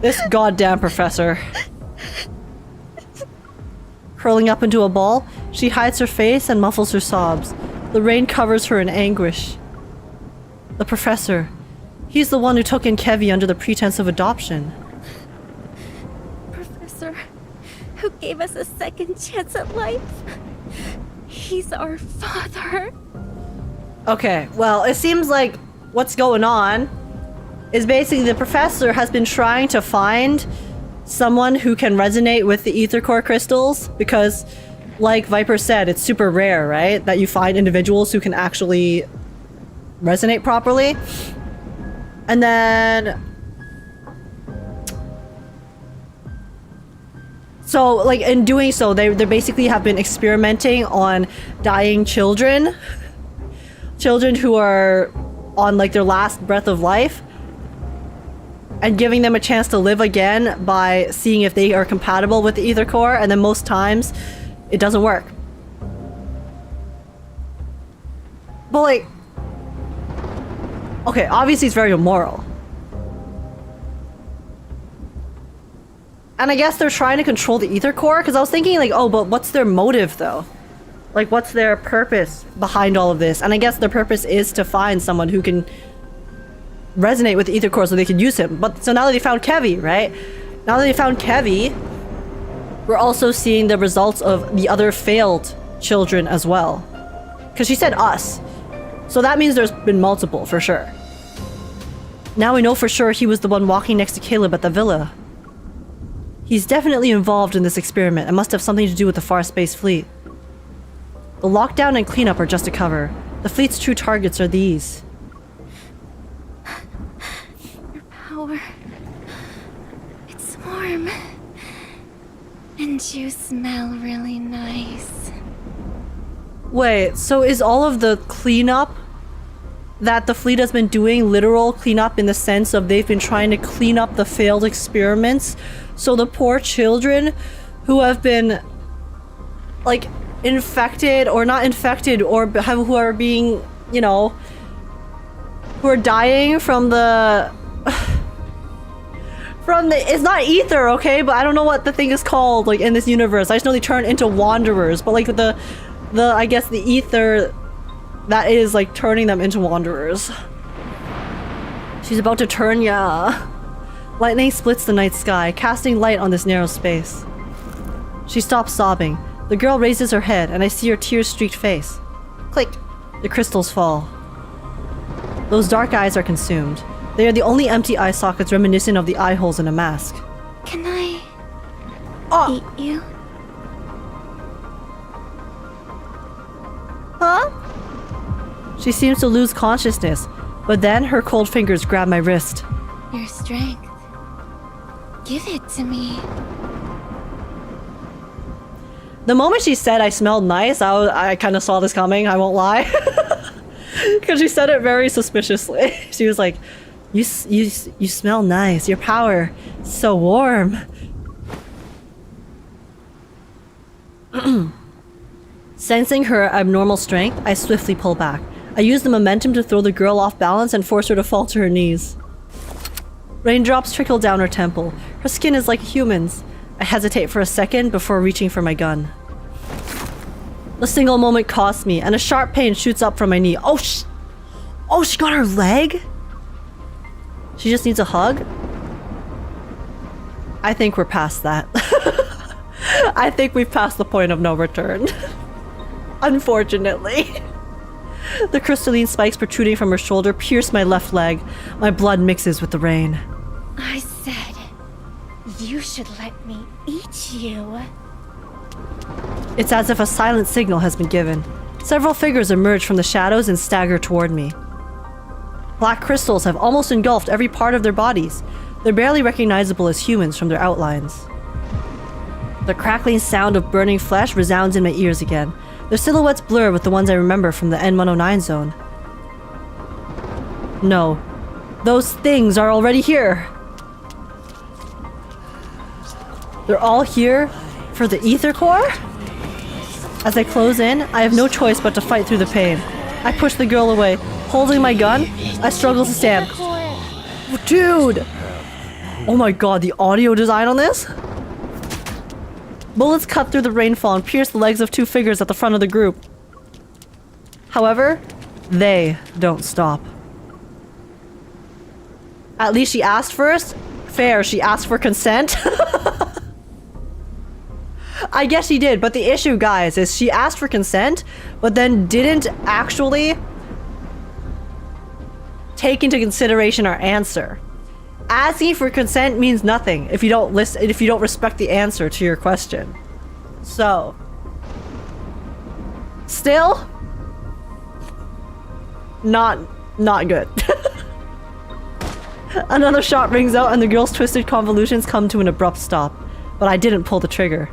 This goddamn professor. Curling up into a ball, she hides her face and muffles her sobs. The rain covers her in anguish. The professor. He's the one who took in Kevy under the pretense of adoption. Professor, who gave us a second chance at life. He's our father. Okay, well, it seems like what's going on is basically the professor has been trying to find someone who can resonate with the ether core crystals because, like Viper said, it's super rare, right? That you find individuals who can actually resonate properly. And then... So, like, in doing so, they basically have been experimenting on dying children. Children who are on, like, their last breath of life. And giving them a chance to live again by seeing if they are compatible with the ether core. And then most times, it doesn't work. But, like... Okay, obviously it's very immoral. And I guess they're trying to control the ether core, because I was thinking like, oh, but what's their motive though? Like, what's their purpose behind all of this? And I guess their purpose is to find someone who can resonate with the ether core so they can use him. But so now that they found Kevy, right? Now that they found Kevy, we're also seeing the results of the other failed children as well. Because she said us. So that means there's been multiple, for sure. Now we know for sure he was the one walking next to Caleb at the villa. He's definitely involved in this experiment and must have something to do with the Far Space Fleet. The lockdown and cleanup are just a cover. The fleet's true targets are these. Your power. It's warm. And you smell really nice. Wait, so is all of the cleanup that the fleet has been doing literal cleanup in the sense of they've been trying to clean up the failed experiments? So the poor children who have been like infected or not infected or who are being, you know, who are dying from the it's not ether, okay, but I don't know what the thing is called like in this universe. I just know they turn into wanderers, but like the I guess the ether that is like turning them into wanderers. She's about to turn ya. Lightning splits the night sky, casting light on this narrow space. She stops sobbing. The girl raises her head, and I see her tear-streaked face. Click. The crystals fall. Those dark eyes are consumed. They are the only empty eye sockets reminiscent of the eye holes in a mask. Can I eat you? Huh? She seems to lose consciousness, but then her cold fingers grab my wrist. Your strength. Give it to me. The moment she said I smelled nice, I kind of saw this coming, I won't lie. Because she said it very suspiciously. She was like, you smell nice, your power, so warm. Sensing her abnormal strength, I swiftly pull back. I use the momentum to throw the girl off balance and force her to fall to her knees. Raindrops trickle down her temple. Her skin is like a human's. I hesitate for a second before reaching for my gun. The single moment costs me, and a sharp pain shoots up from my knee. Oh, she got her leg? She just needs a hug? I think we're past that. I think we've passed the point of no return. Unfortunately. The crystalline spikes protruding from her shoulder pierce my left leg. My blood mixes with the rain. I said, you should let me eat you. It's as if a silent signal has been given. Several figures emerge from the shadows and stagger toward me. Black crystals have almost engulfed every part of their bodies. They're barely recognizable as humans from their outlines. The crackling sound of burning flesh resounds in my ears again. Their silhouettes blur with the ones I remember from the N109 zone. No. Those things are already here. They're all here for the ether core? As I close in, I have no choice but to fight through the pain. I push the girl away. Holding my gun, I struggle to stand. Dude! Oh my god, the audio design on this? Bullets cut through the rainfall and pierce the legs of two figures at the front of the group. However, they don't stop. At least she asked first. Fair, she asked for consent. I guess she did, but the issue, guys, is she asked for consent, but then didn't actually take into consideration our answer. Asking for consent means nothing if you don't listen, if you don't respect the answer to your question. So, still, not good. Another shot rings out and the girl's twisted convolutions come to an abrupt stop. But I didn't pull the trigger.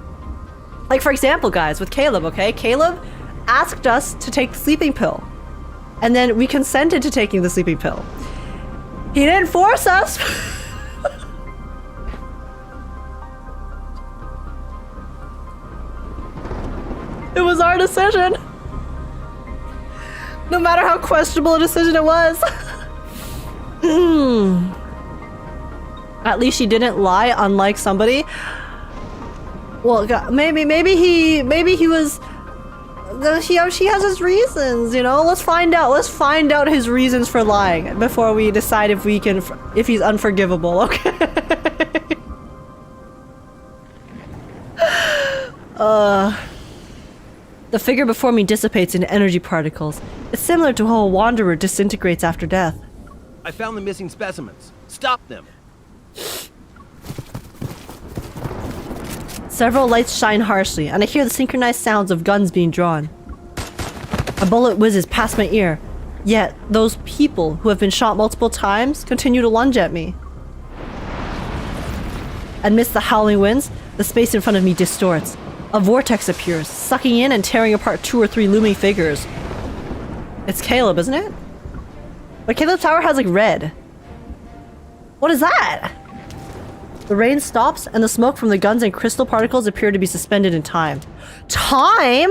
Like, for example, guys, with Caleb, okay? Caleb asked us to take the sleeping pill. And then we consented to taking the sleeping pill. He didn't force us. It was our decision. No matter how questionable a decision it was. At least she didn't lie, unlike somebody. Well, maybe he was. She has his reasons, you know. Let's find out. Let's find out his reasons for lying before we decide if he's unforgivable. Okay. The figure before me dissipates into energy particles. It's similar to how a wanderer disintegrates after death. I found the missing specimens. Stop them. Several lights shine harshly, and I hear the synchronized sounds of guns being drawn. A bullet whizzes past my ear, yet those people who have been shot multiple times continue to lunge at me. Amidst the howling winds, the space in front of me distorts. A vortex appears, sucking in and tearing apart 2 or 3 looming figures. It's Caleb, isn't it? But Caleb's tower has like red. What is that? The rain stops, and the smoke from the guns and crystal particles appear to be suspended in time. Time?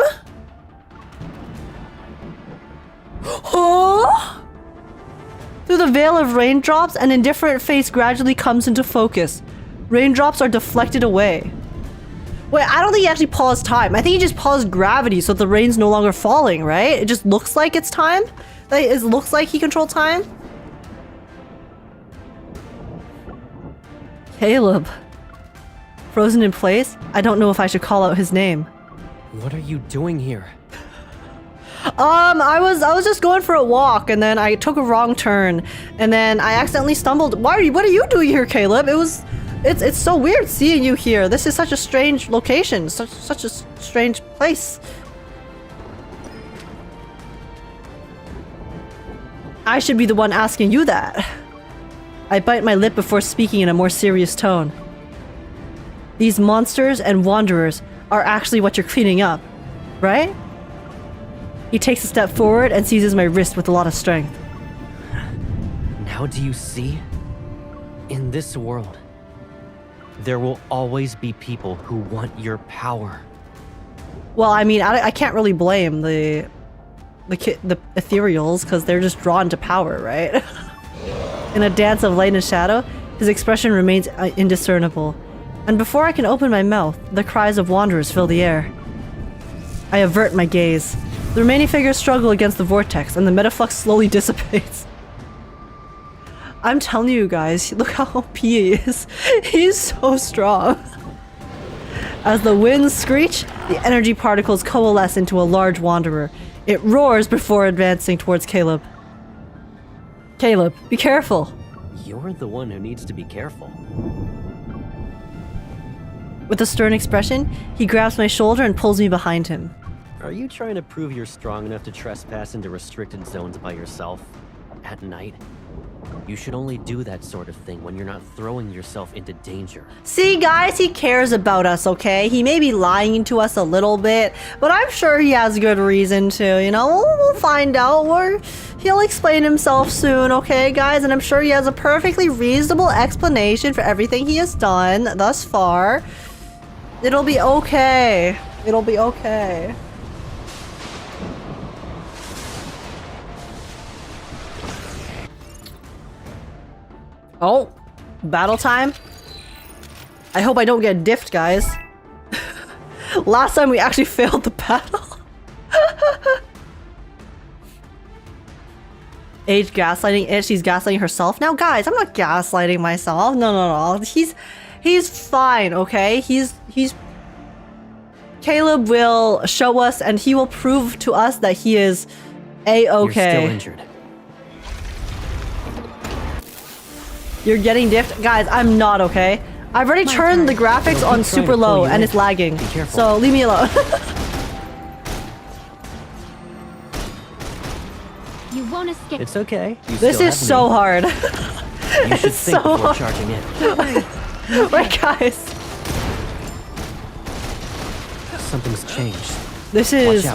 Oh! Through the veil of raindrops, an indifferent face gradually comes into focus. Raindrops are deflected away. Wait, I don't think he actually paused time. I think he just paused gravity so the rain's no longer falling, right? It just looks like it's time? Like, it looks like he controlled time? Caleb. Frozen in place? I don't know if I should call out his name. What are you doing here? I was just going for a walk, and then I took a wrong turn, and then I accidentally stumbled. What are you doing here, Caleb? It's so weird seeing you here. This is such a strange location, such a strange place. I should be the one asking you that. I bite my lip before speaking in a more serious tone. These monsters and wanderers are actually what you're cleaning up, right? He takes a step forward and seizes my wrist with a lot of strength. Now do you see? In this world, there will always be people who want your power. Well, I mean, I can't really blame the ethereals, because they're just drawn to power, right? In a dance of light and shadow, his expression remains indiscernible. And before I can open my mouth, the cries of wanderers fill the air. I avert my gaze. The remaining figures struggle against the vortex, and the metaflux slowly dissipates. I'm telling you guys, look how OP he is. He's so strong. As the winds screech, the energy particles coalesce into a large wanderer. It roars before advancing towards Caleb. Caleb, be careful. You're the one who needs to be careful. With a stern expression, he grabs my shoulder and pulls me behind him. Are you trying to prove you're strong enough to trespass into restricted zones by yourself? At night? You should only do that sort of thing when you're not throwing yourself into danger. See, guys, he cares about us, okay? He may be lying to us a little bit, but I'm sure he has good reason to, you know? We'll find out. He'll explain himself soon, okay, guys? And I'm sure he has a perfectly reasonable explanation for everything he has done thus far. It'll be okay. It'll be okay. Oh, battle time? I hope I don't get diffed, guys. Last time we actually failed the battle. Age gaslighting it. She's gaslighting herself. Now, guys, I'm not gaslighting myself. No. He's fine, okay? Caleb will show us, and he will prove to us that he is A-okay. You're still injured. You're getting diffed? Guys, I'm not, okay? I've already turned the graphics on super low and it's lagging. So leave me alone. You won't escape. It's okay. This is so hard. You should think before charging in. Wait, guys. Something's changed. This is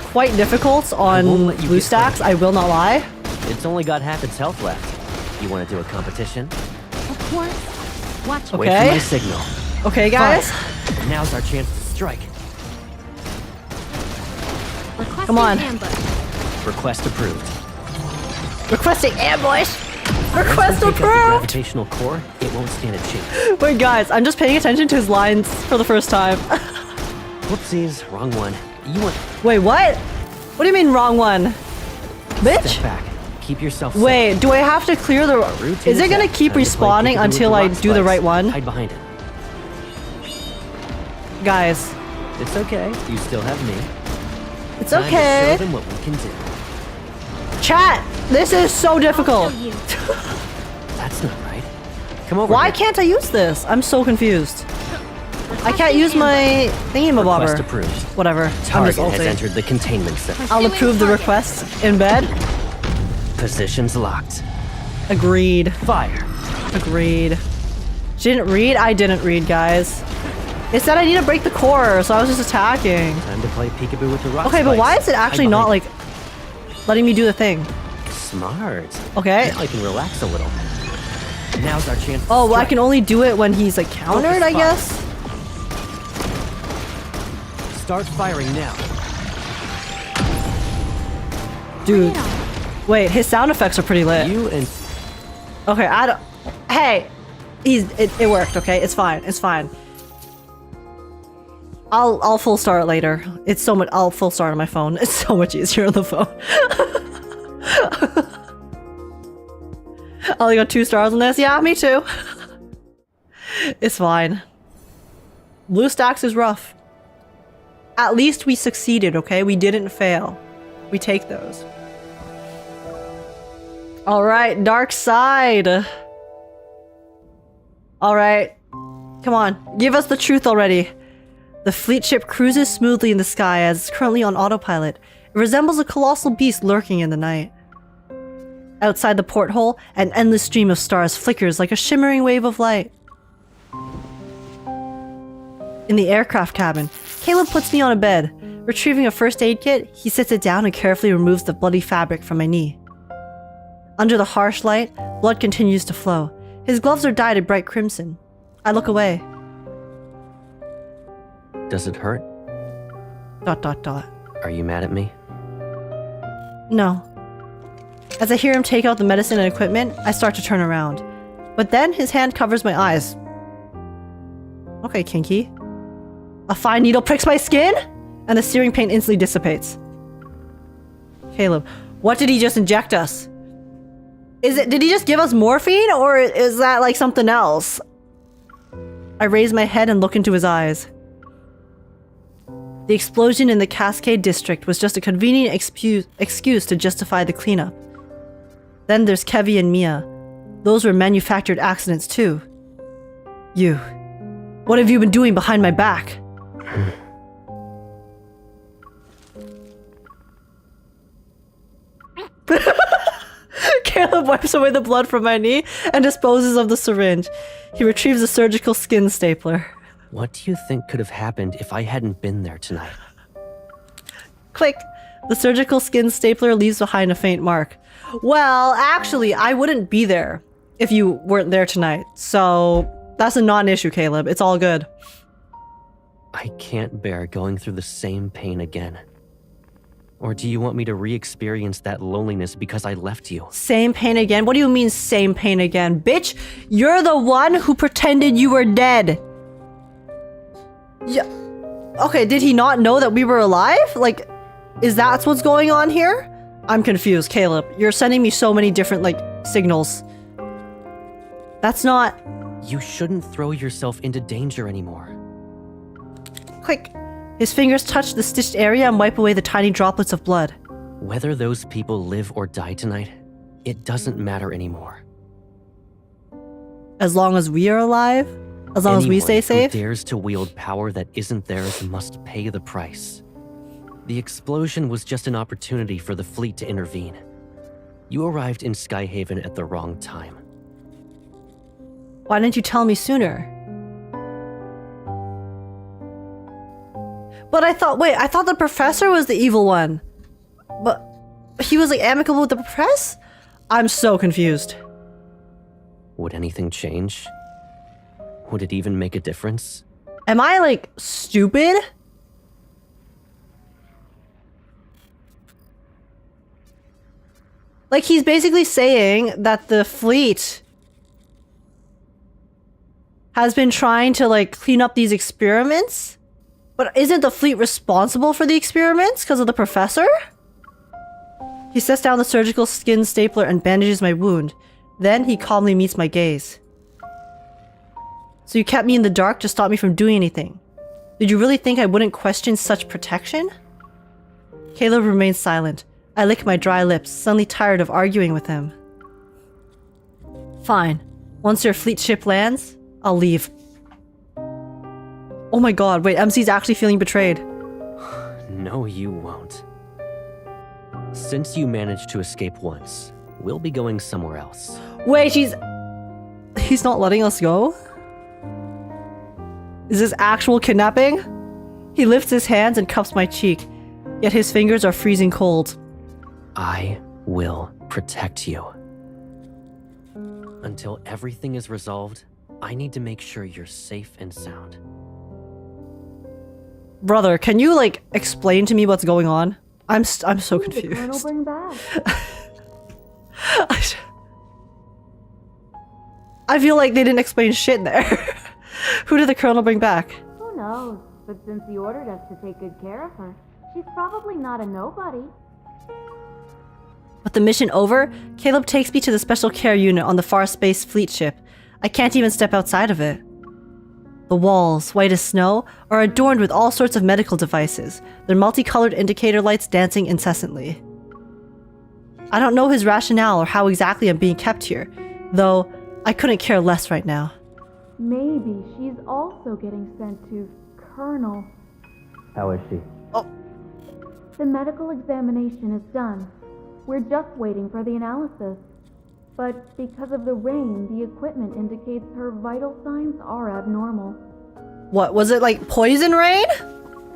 quite difficult on BlueStacks, I will not lie. It's only got half its health left. You want to do a competition? Of course. Watch. Okay. Wait for my signal. Okay, guys. Fine. Now's our chance to strike. Come on. Request approved. Requesting ambush. Request Once we pick up the approved. gravitational core, it won't stand a chance. Wait, guys, I'm just paying attention to his lines for the first time. Whoopsies, wrong one. You want... Wait, what? What do you mean wrong one? Bitch? Step back. Keep yourself safe. Wait, do I have to clear the... Routine Is it gonna attack. keep Time to play respawning peekaboo with until the I rock do the spikes. right one? Hide behind it. Guys, It's okay. You still have me. it's Time okay. to show them what we can do. Chat, this is so difficult. That's not right. Come over Why here. can't I use this? I'm so confused. I can't use my Request thingamabobber. approved. Whatever. I'm Target just has ulting. entered the containment zone. I'll approve the request in bed. Positions locked. Agreed. Fire. Agreed. She didn't read? I didn't read, guys. It said I need to break the core, so I was just attacking. Time to play peekaboo with the rock Okay, but spikes. why is it actually Hide not, behind like, letting me do the thing? it. Smart. Okay. Now I can relax a little. Now's our chance. Oh, well, I strike. can only do it when he's, like, countered, I Focus guess? Start firing now. Dude. Wait, his sound effects are pretty lit. You and Okay, I don't... Hey! It worked, okay? It's fine. It's fine. I'll full start later. It's so much... I'll full start on my phone. It's so much easier on the phone. I only got 2 stars on this. Yeah, me too. It's fine. Blue stacks is rough. At least we succeeded, okay? We didn't fail. We take those. Alright, dark side. Alright. Come on, give us the truth already. The fleet ship cruises smoothly in the sky as it's currently on autopilot. It resembles a colossal beast lurking in the night. Outside the porthole, an endless stream of stars flickers like a shimmering wave of light. In the aircraft cabin, Caleb puts me on a bed. Retrieving a first aid kit, he sits it down and carefully removes the bloody fabric from my knee. Under the harsh light, blood continues to flow. His gloves are dyed a bright crimson. I look away. does it hurt? ... Are you mad at me? No. As I hear him take out the medicine and equipment, I start to turn around. But then his hand covers my eyes. Okay, kinky. A fine needle pricks my skin, and the searing pain instantly dissipates. Caleb, what did he just inject us? Did he just give us morphine, or is that like something else? I raise my head and look into his eyes. The explosion in the Cascade district was just a convenient excuse to justify the cleanup. Then there's Kevy and Mia. Those were manufactured accidents too. You. What have you been doing behind my back? Caleb wipes away the blood from my knee and disposes of the syringe. He retrieves a surgical skin stapler. What do you think could have happened if I hadn't been there tonight? Click. The surgical skin stapler leaves behind a faint mark. Well, actually, I wouldn't be there if you weren't there tonight. So that's a non-issue, Caleb. It's all good. I can't bear going through the same pain again. Or do you want me to re-experience that loneliness because I left you? Same pain again? What do you mean same pain again? Bitch, you're the one who pretended you were dead. Yeah. Okay, did he not know that we were alive? Like, is that what's going on here? I'm confused, Caleb. You're sending me so many different, like, signals. That's not... You shouldn't throw yourself into danger anymore. Quick. His fingers touch the stitched area and wipe away the tiny droplets of blood. Whether those people live or die tonight, it doesn't matter anymore. As long as we are alive? As long as we stay safe? Who dares to wield power that isn't theirs must pay the price. The explosion was just an opportunity for the fleet to intervene. You arrived in Skyhaven at the wrong time. Why didn't you tell me sooner? But I thought the professor was the evil one. But he was like amicable with the press? I'm so confused. Would anything change? Would it even make a difference? Am I like stupid? Like he's basically saying that the fleet has been trying to like clean up these experiments But isn't the fleet responsible for the experiments because of the professor? He sets down the surgical skin stapler and bandages my wound. Then he calmly meets my gaze. So you kept me in the dark to stop me from doing anything. Did you really think I wouldn't question such protection? Caleb remains silent. I lick my dry lips, suddenly tired of arguing with him. Fine. Once your fleet ship lands, I'll leave. Oh my god, wait, MC's actually feeling betrayed. No, you won't. Since you managed to escape once, we'll be going somewhere else. Wait, he's not letting us go? Is this actual kidnapping? He lifts his hands and cups my cheek, yet his fingers are freezing cold. I will protect you. Until everything is resolved, I need to make sure you're safe and sound. Brother, can you, like, explain to me what's going on? I'm so confused. The Colonel bring back? I feel like they didn't explain shit there. Who did the Colonel bring back? Who knows? But since he ordered us to take good care of her, she's probably not a nobody. With the mission over, Caleb takes me to the special care unit on the Far Space fleet ship. I can't even step outside of it. The walls, white as snow, are adorned with all sorts of medical devices, their multicolored indicator lights dancing incessantly. I don't know his rationale or how exactly I'm being kept here, though I couldn't care less right now. Maybe she's also getting sent to Colonel. How is she? The medical examination is done. We're just waiting for the analysis. But because of the rain, the equipment indicates her vital signs are abnormal. What, was it like poison rain?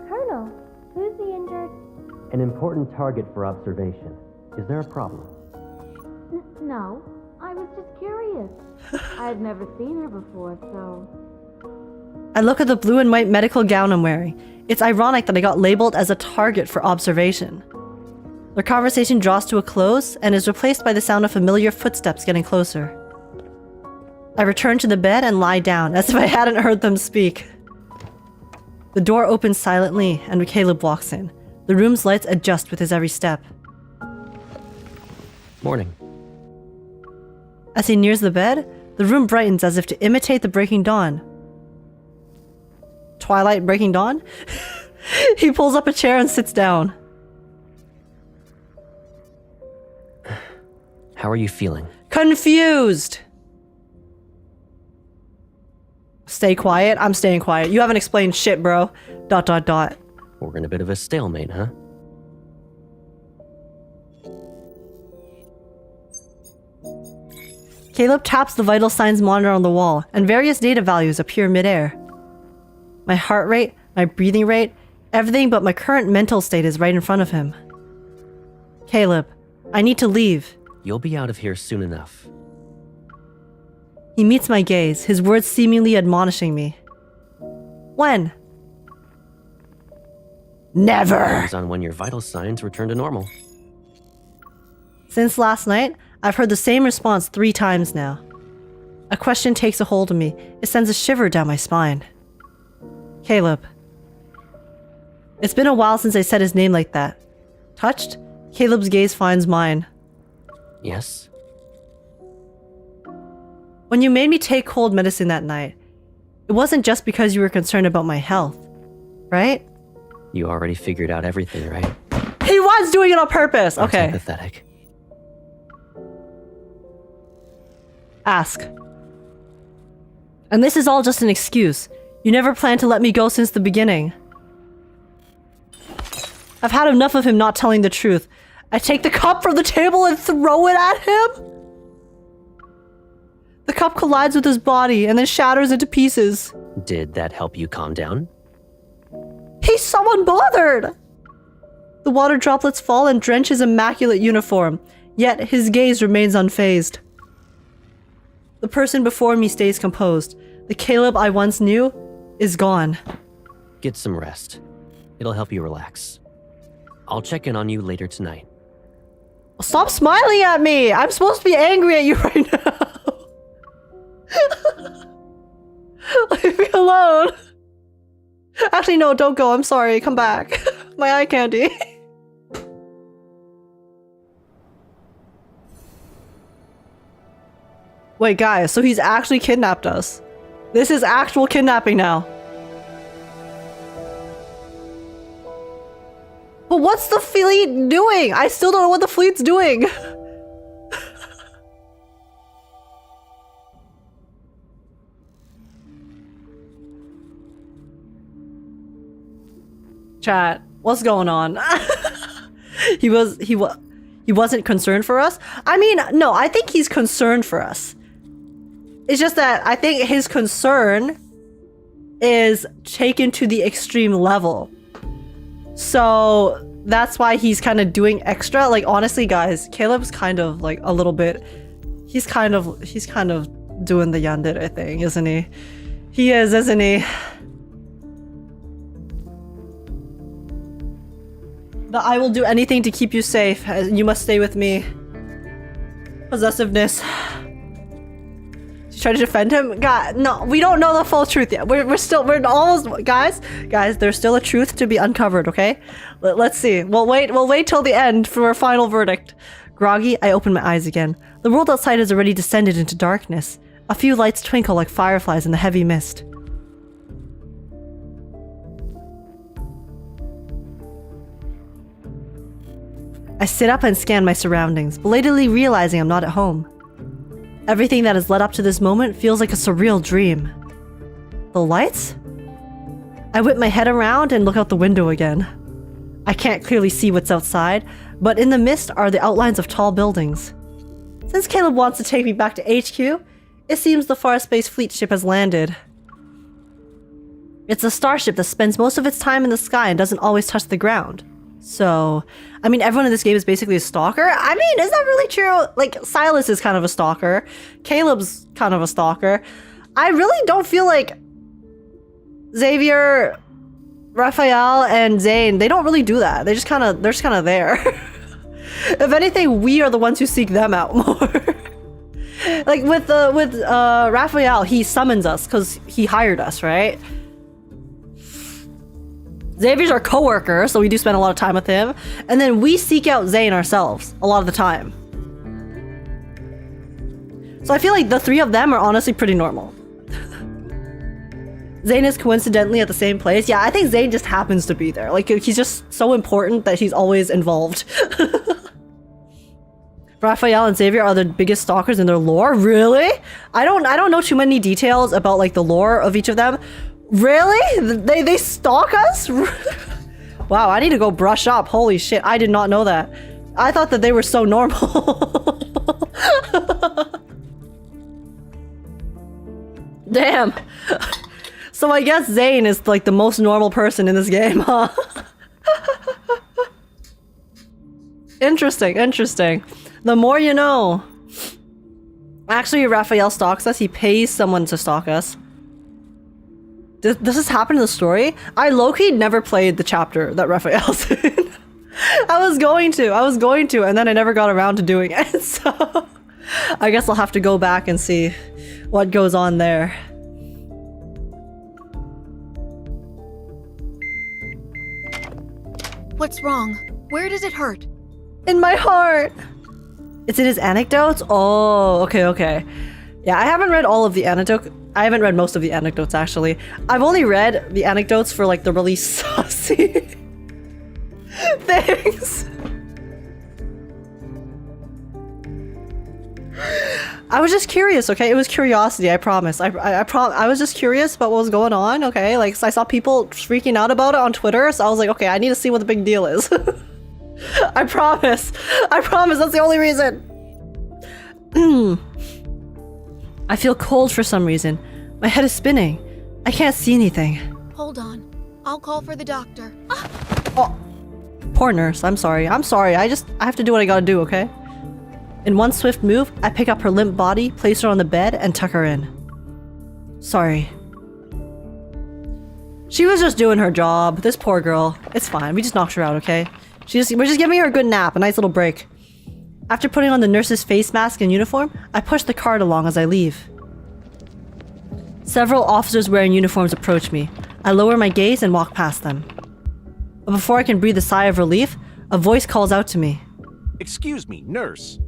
Colonel, who's the injured? An important target for observation. Is there a problem? No, I was just curious. I had never seen her before, so... I look at the blue and white medical gown I'm wearing. It's ironic that I got labeled as a target for observation. Their conversation draws to a close and is replaced by the sound of familiar footsteps getting closer. I return to the bed and lie down as if I hadn't heard them speak. The door opens silently and Caleb walks in. The room's lights adjust with his every step. Morning. As he nears the bed, the room brightens as if to imitate the breaking dawn. Twilight breaking dawn? He pulls up a chair and sits down. How are you feeling? Confused! Stay quiet? I'm staying quiet. You haven't explained shit, bro. ... We're in a bit of a stalemate, huh? Caleb taps the vital signs monitor on the wall, and various data values appear midair. My heart rate, my breathing rate, everything but my current mental state is right in front of him. Caleb, I need to leave. You'll be out of here soon enough. He meets my gaze, his words seemingly admonishing me. When? Never! Depends on when your vital signs return to normal. Since last night, I've heard the same response 3 times now. A question takes a hold of me. It sends a shiver down my spine. Caleb. It's been a while since I said his name like that. Touched, Caleb's gaze finds mine. Yes? When you made me take cold medicine that night, it wasn't just because you were concerned about my health, right? You already figured out everything, right? He was doing it on purpose! I'm Okay. pathetic. Ask. And this is all just an excuse. You never planned to let me go since the beginning. I've had enough of him not telling the truth. I take the cup from the table and throw it at him? The cup collides with his body and then shatters into pieces. Did that help you calm down? He's so unbothered! The water droplets fall and drench his immaculate uniform, yet his gaze remains unfazed. The person before me stays composed. The Caleb I once knew is gone. Get some rest. It'll help you relax. I'll check in on you later tonight. Stop smiling at me! I'm supposed to be angry at you right now. Leave me alone. Actually, no, don't go. I'm sorry. Come back. My eye candy. Wait, guys, so he's actually kidnapped us. This is actual kidnapping now. But what's the fleet doing? I still don't know what the fleet's doing. Chat, what's going on? He wasn't concerned for us? I mean, no, I think he's concerned for us. It's just that I think his concern is taken to the extreme level. So that's why he's kind of doing extra. Like, honestly, guys, Caleb's kind of like a little bit, he's kind of doing the yandere thing, isn't he? He is, isn't he? The I will do anything to keep you safe. You must stay with me. Possessiveness. She's trying to defend him? God, no, we don't know the full truth yet. We're almost, guys, there's still a truth to be uncovered, okay? Let's see. We'll wait till the end for our final verdict. Groggy, I open my eyes again. The world outside has already descended into darkness. A few lights twinkle like fireflies in the heavy mist. I sit up and scan my surroundings, belatedly realizing I'm not at home. Everything that has led up to this moment feels like a surreal dream. The lights? I whip my head around and look out the window again. I can't clearly see what's outside, but in the mist are the outlines of tall buildings. Since Caleb wants to take me back to HQ, it seems the Far Space Fleet ship has landed. It's a starship that spends most of its time in the sky and doesn't always touch the ground. So, I mean, everyone in this game is basically a stalker. I mean, is that really true? Like, Silas is kind of a stalker. Caleb's kind of a stalker. I really don't feel like Xavier, Raphael, and Zane, they don't really do that. They're just kind of there. If anything, we are the ones who seek them out more. Like with Raphael, he summons us because he hired us, right? Xavier's our co-worker, so we do spend a lot of time with him. And then we seek out Zane ourselves a lot of the time. So I feel like the three of them are honestly pretty normal. Zane is coincidentally at the same place. Yeah, I think Zane just happens to be there. Like, he's just so important that he's always involved. Raphael and Xavier are the biggest stalkers in their lore? Really? I don't know too many details about like the lore of each of them. Really? They stalk us? Wow, I need to go brush up. Holy shit, I did not know that. I thought that they were so normal. Damn. So I guess Zane is like the most normal person in this game, huh? Interesting. The more you know. Actually, Raphael stalks us. He pays someone to stalk us. Does this happen in the story? I low-key never played the chapter that Raphael's in. I was going to, and then I never got around to doing it, so I guess I'll have to go back and see what goes on there. What's wrong? Where does it hurt? In my heart! It's in his anecdotes? Oh, okay. Yeah, I haven't read all of the anecdotes. I haven't read most of the anecdotes, actually. I've only read the anecdotes for, like, the really saucy things. I was just curious, okay? It was curiosity, I promise. I was just curious about what was going on, okay? Like, so I saw people freaking out about it on Twitter, so I was like, okay, I need to see what the big deal is. I promise, that's the only reason. I feel cold for some reason. My head is spinning. I can't see anything. Hold on. I'll call for the doctor. Oh, poor nurse. I'm sorry. I have to do what I gotta do, okay? In one swift move, I pick up her limp body, place her on the bed, and tuck her in. Sorry. She was just doing her job. This poor girl. It's fine. We just knocked her out, okay? We're just giving her a good nap, a nice little break. After putting on the nurse's face mask and uniform, I push the cart along as I leave. Several officers wearing uniforms approach me. I lower my gaze and walk past them. But before I can breathe a sigh of relief, a voice calls out to me. Excuse me, nurse.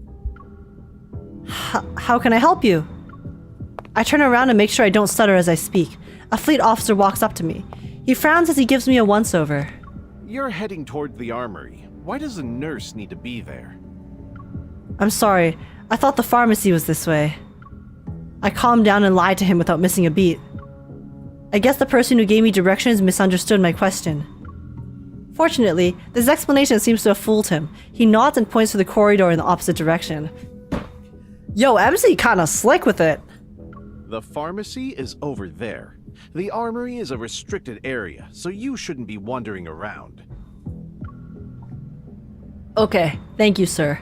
How can I help you? I turn around and make sure I don't stutter as I speak. A fleet officer walks up to me. He frowns as he gives me a once-over. You're heading toward the armory. Why does a nurse need to be there? I'm sorry. I thought the pharmacy was this way. I calmed down and lied to him without missing a beat. I guess the person who gave me directions misunderstood my question. Fortunately, this explanation seems to have fooled him. He nods and points to the corridor in the opposite direction. Yo, MC kinda slick with it. The pharmacy is over there. The armory is a restricted area, so you shouldn't be wandering around. Okay, thank you, sir.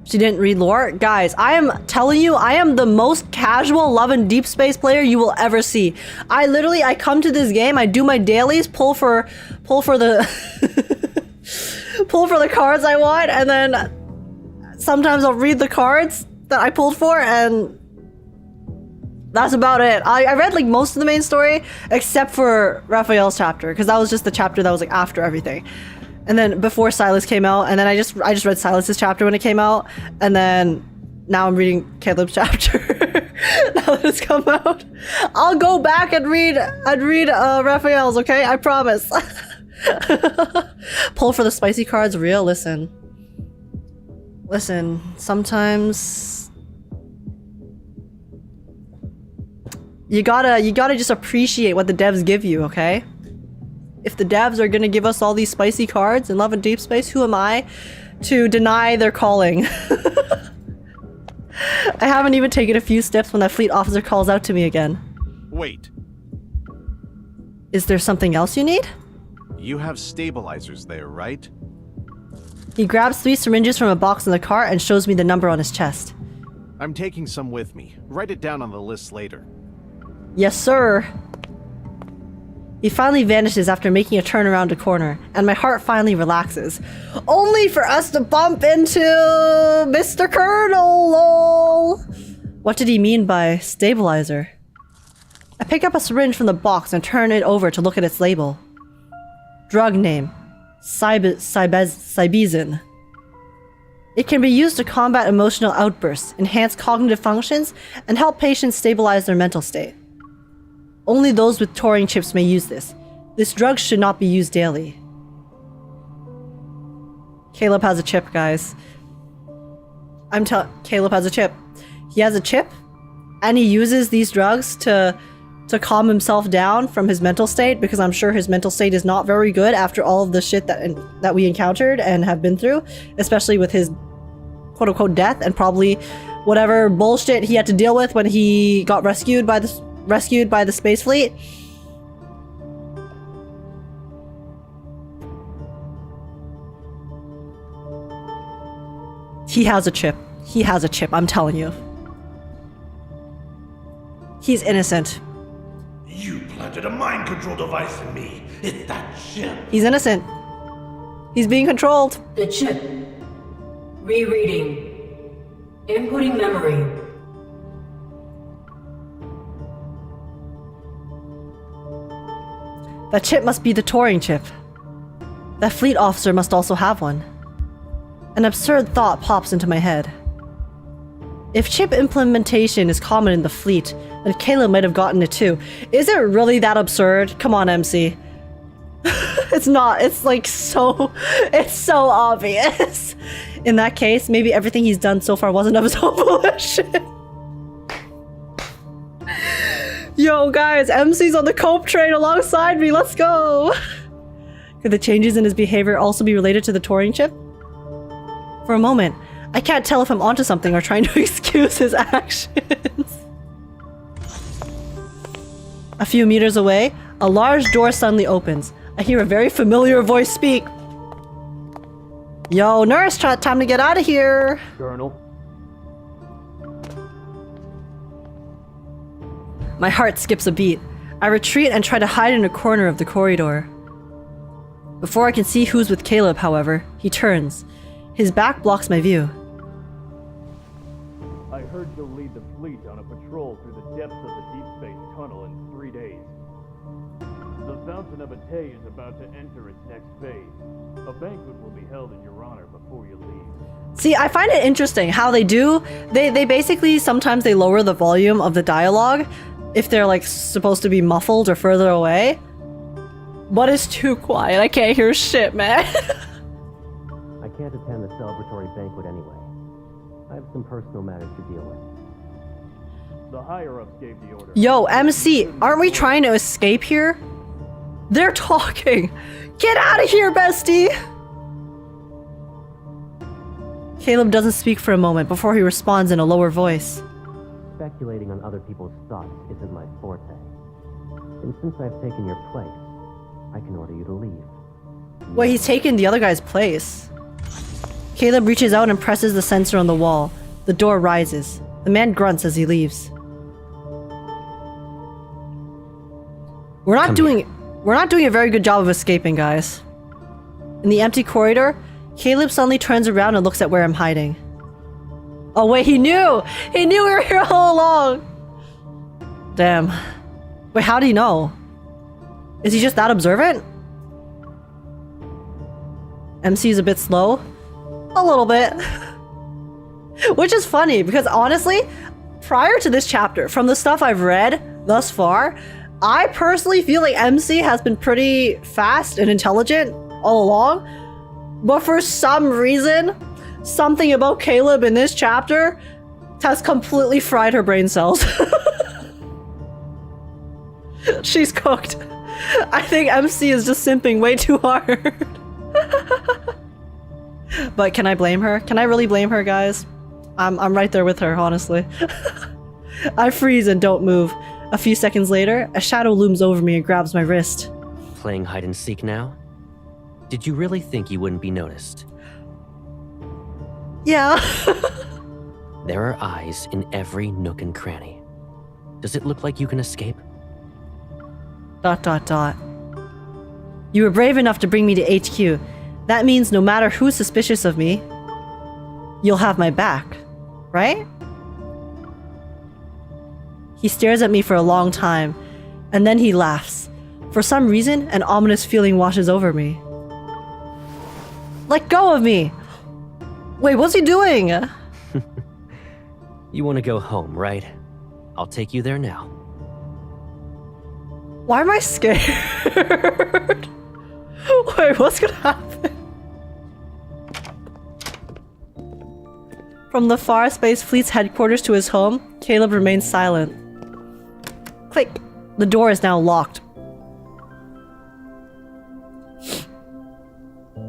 She didn't read lore. Guys, I am telling you, I am the most casual Love and Deepspace player you will ever see. I come to this game, I do my dailies, pull for the pull for the cards I want, and then sometimes I'll read the cards that I pulled for, and that's about it. I read like most of the main story except for Raphael's chapter, because that was just the chapter that was like after everything. And then before Silas came out, and then I just read Silas's chapter when it came out, and then now I'm reading Caleb's chapter now that it's come out. I'll go back and read Raphael's, okay? I promise. Pull for the spicy cards, real. Listen, sometimes you gotta just appreciate what the devs give you, okay? If the devs are gonna give us all these spicy cards in Love and Deepspace, who am I to deny their calling? I haven't even taken a few steps when that fleet officer calls out to me again. Wait. Is there something else you need? You have stabilizers there, right? He grabs 3 syringes from a box in the car and shows me the number on his chest. I'm taking some with me. Write it down on the list later. Yes, sir. He finally vanishes after making a turn around a corner, and my heart finally relaxes. Only for us to bump into Mr. Colonel, lol. What did he mean by stabilizer? I pick up a syringe from the box and turn it over to look at its label. Drug name: Cybezin. It can be used to combat emotional outbursts, enhance cognitive functions, and help patients stabilize their mental state. Only those with Turing chips may use this. This drug should not be used daily. Caleb has a chip, guys. Caleb has a chip. He has a chip, and he uses these drugs to calm himself down from his mental state, because I'm sure his mental state is not very good after all of the shit that we encountered and have been through, especially with his quote-unquote death and probably whatever bullshit he had to deal with when he got rescued by the space fleet. He has a chip. He has a chip, I'm telling you. He's innocent. You planted a mind control device in me. It's that chip. He's innocent. He's being controlled. The chip. Rereading. Inputting memory. That chip must be the Turing chip. That fleet officer must also have one. An absurd thought pops into my head. If chip implementation is common in the fleet, then Caleb might have gotten it too. Is it really that absurd? Come on, MC. It's not. It's like it's so obvious. In that case, maybe everything he's done so far wasn't of his own volition. Yo, guys, MC's on the cope train alongside me. Let's go. Could the changes in his behavior also be related to the Turing chip? For a moment, I can't tell if I'm onto something or trying to excuse his actions. A few meters away, a large door suddenly opens. I hear a very familiar voice speak. Yo, nurse, time to get out of here. Colonel. My heart skips a beat. I retreat and try to hide in a corner of the corridor. Before I can see who's with Caleb, however, he turns. His back blocks my view. I heard you'll lead the fleet on a patrol through the depths of the Deepspace tunnel in 3 days. The of Atay is about to enter its next phase. A banquet will be held in your honor before you leave. See, I find it interesting how they do. They basically sometimes they lower the volume of the dialogue if they're like supposed to be muffled or further away. But it's too quiet. I can't hear shit, man. I can't attend the celebratory banquet anyway. I have some personal matters to deal with. The higher-ups gave the order. Yo, MC, aren't we trying to escape here? They're talking. Get out of here, bestie! Caleb doesn't speak for a moment before he responds in a lower voice. Speculating on other people's thoughts isn't my forte. And since I've taken your place, I can order you to leave. Wait, he's taken the other guy's place. Caleb reaches out and presses the sensor on the wall. The door rises. The man grunts as he leaves. We're not doing a very good job of escaping, guys. In the empty corridor, Caleb suddenly turns around and looks at where I'm hiding. Oh wait, he knew! He knew we were here all along! Damn. Wait, how do you know? Is he just that observant? MC is a bit slow. A little bit. Which is funny, because honestly, prior to this chapter, from the stuff I've read thus far, I personally feel like MC has been pretty fast and intelligent all along. But for some reason, something about Caleb in this chapter has completely fried her brain cells. She's cooked. I think MC is just simping way too hard. But can I blame her? Can I really blame her, guys? I'm right there with her, honestly. I freeze and don't move. A few seconds later, a shadow looms over me and grabs my wrist. Playing hide and seek now? Did you really think you wouldn't be noticed? Yeah. There are eyes in every nook and cranny. Does it look like you can escape? ... You were brave enough to bring me to HQ. That means no matter who's suspicious of me, you'll have my back, right? He stares at me for a long time, and then he laughs. For some reason, an ominous feeling washes over me. Let go of me! Wait, what's he doing? You want to go home, right? I'll take you there now. Why am I scared? Wait, what's gonna happen? From the Far Space Fleet's headquarters to his home, Caleb remains silent. Click. The door is now locked.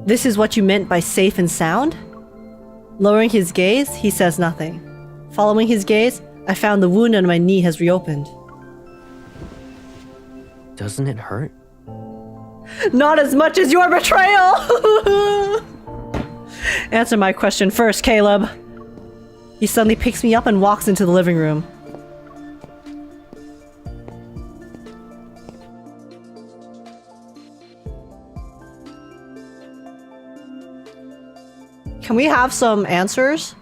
This is what you meant by safe and sound? Lowering his gaze, he says nothing. Following his gaze, I found the wound on my knee has reopened. Doesn't it hurt? Not as much as your betrayal! Answer my question first, Caleb. He suddenly picks me up and walks into the living room. Can we have some answers?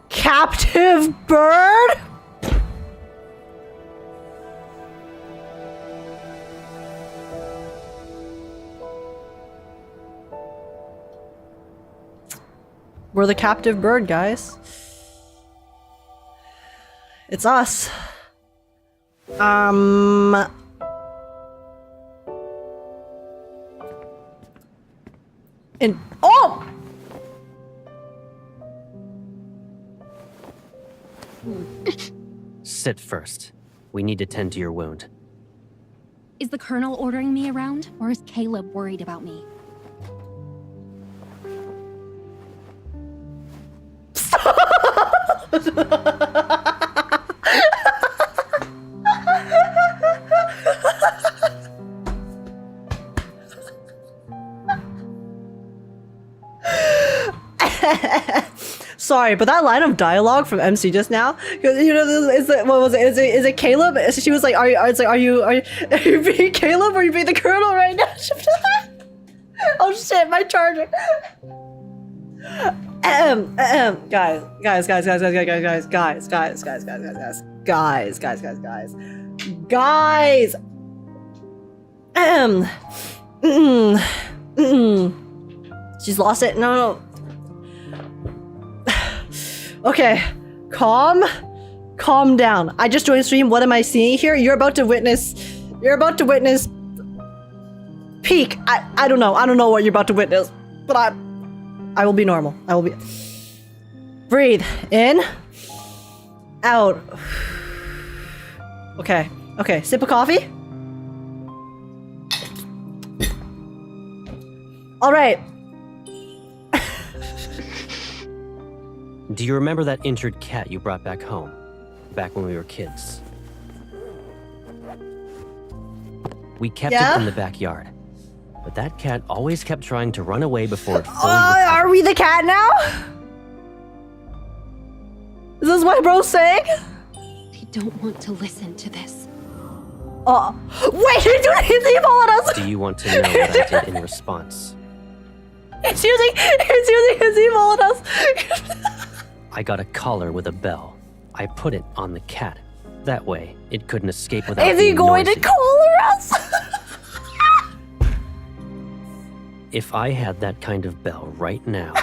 Captive bird? We're the captive bird, guys. It's us. Oh! Sit first. We need to tend to your wound. Is the Colonel ordering me around, or is Caleb worried about me? Sorry, but that line of dialogue from MC just now, you know, is it, what was it? Is it Caleb? She was like, "Are you being Caleb, or are you being the Colonel right now?" Oh shit, my charger. Guys. She's lost it. No. Okay. Calm down. I just joined stream. What am I seeing here? You're about to witness peak. I don't know. I don't know what you're about to witness, but I will be normal. I will be. Breathe in, out. Okay. Sip of coffee. All right. Do you remember that injured cat you brought back home? Back when we were kids? We kept it in the backyard. But that cat always kept trying to run away before it fully recovered. Are we the cat now? Is this what bro's saying? I don't want to listen to this. Wait, he's evolving us! Do you want to know what I did in response? He's using his evil on us. I got a collar with a bell. I put it on the cat. That way, it couldn't escape without being Is he going noisy. to collar us? If I had that kind of bell right now,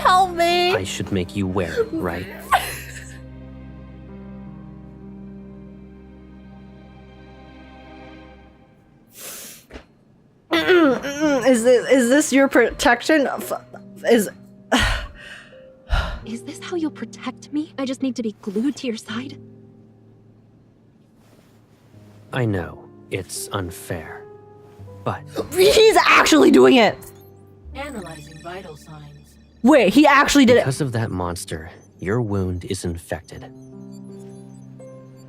Help me! I should make you wear it, right? Is this your protection? Is this how you'll protect me? I just need to be glued to your side? I know, it's unfair. But he's actually doing it! Analyzing vital signs. Wait, he actually did it. Because of that monster, your wound is infected.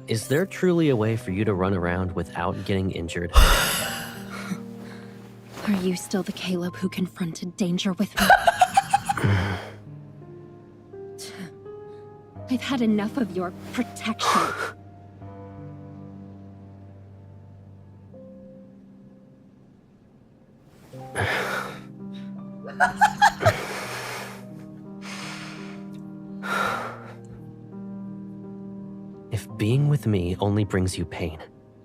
Is there truly a way for you to run around without getting injured? Are you still the Caleb who confronted danger with me? I've had enough of your protection. If being with me only brings you pain,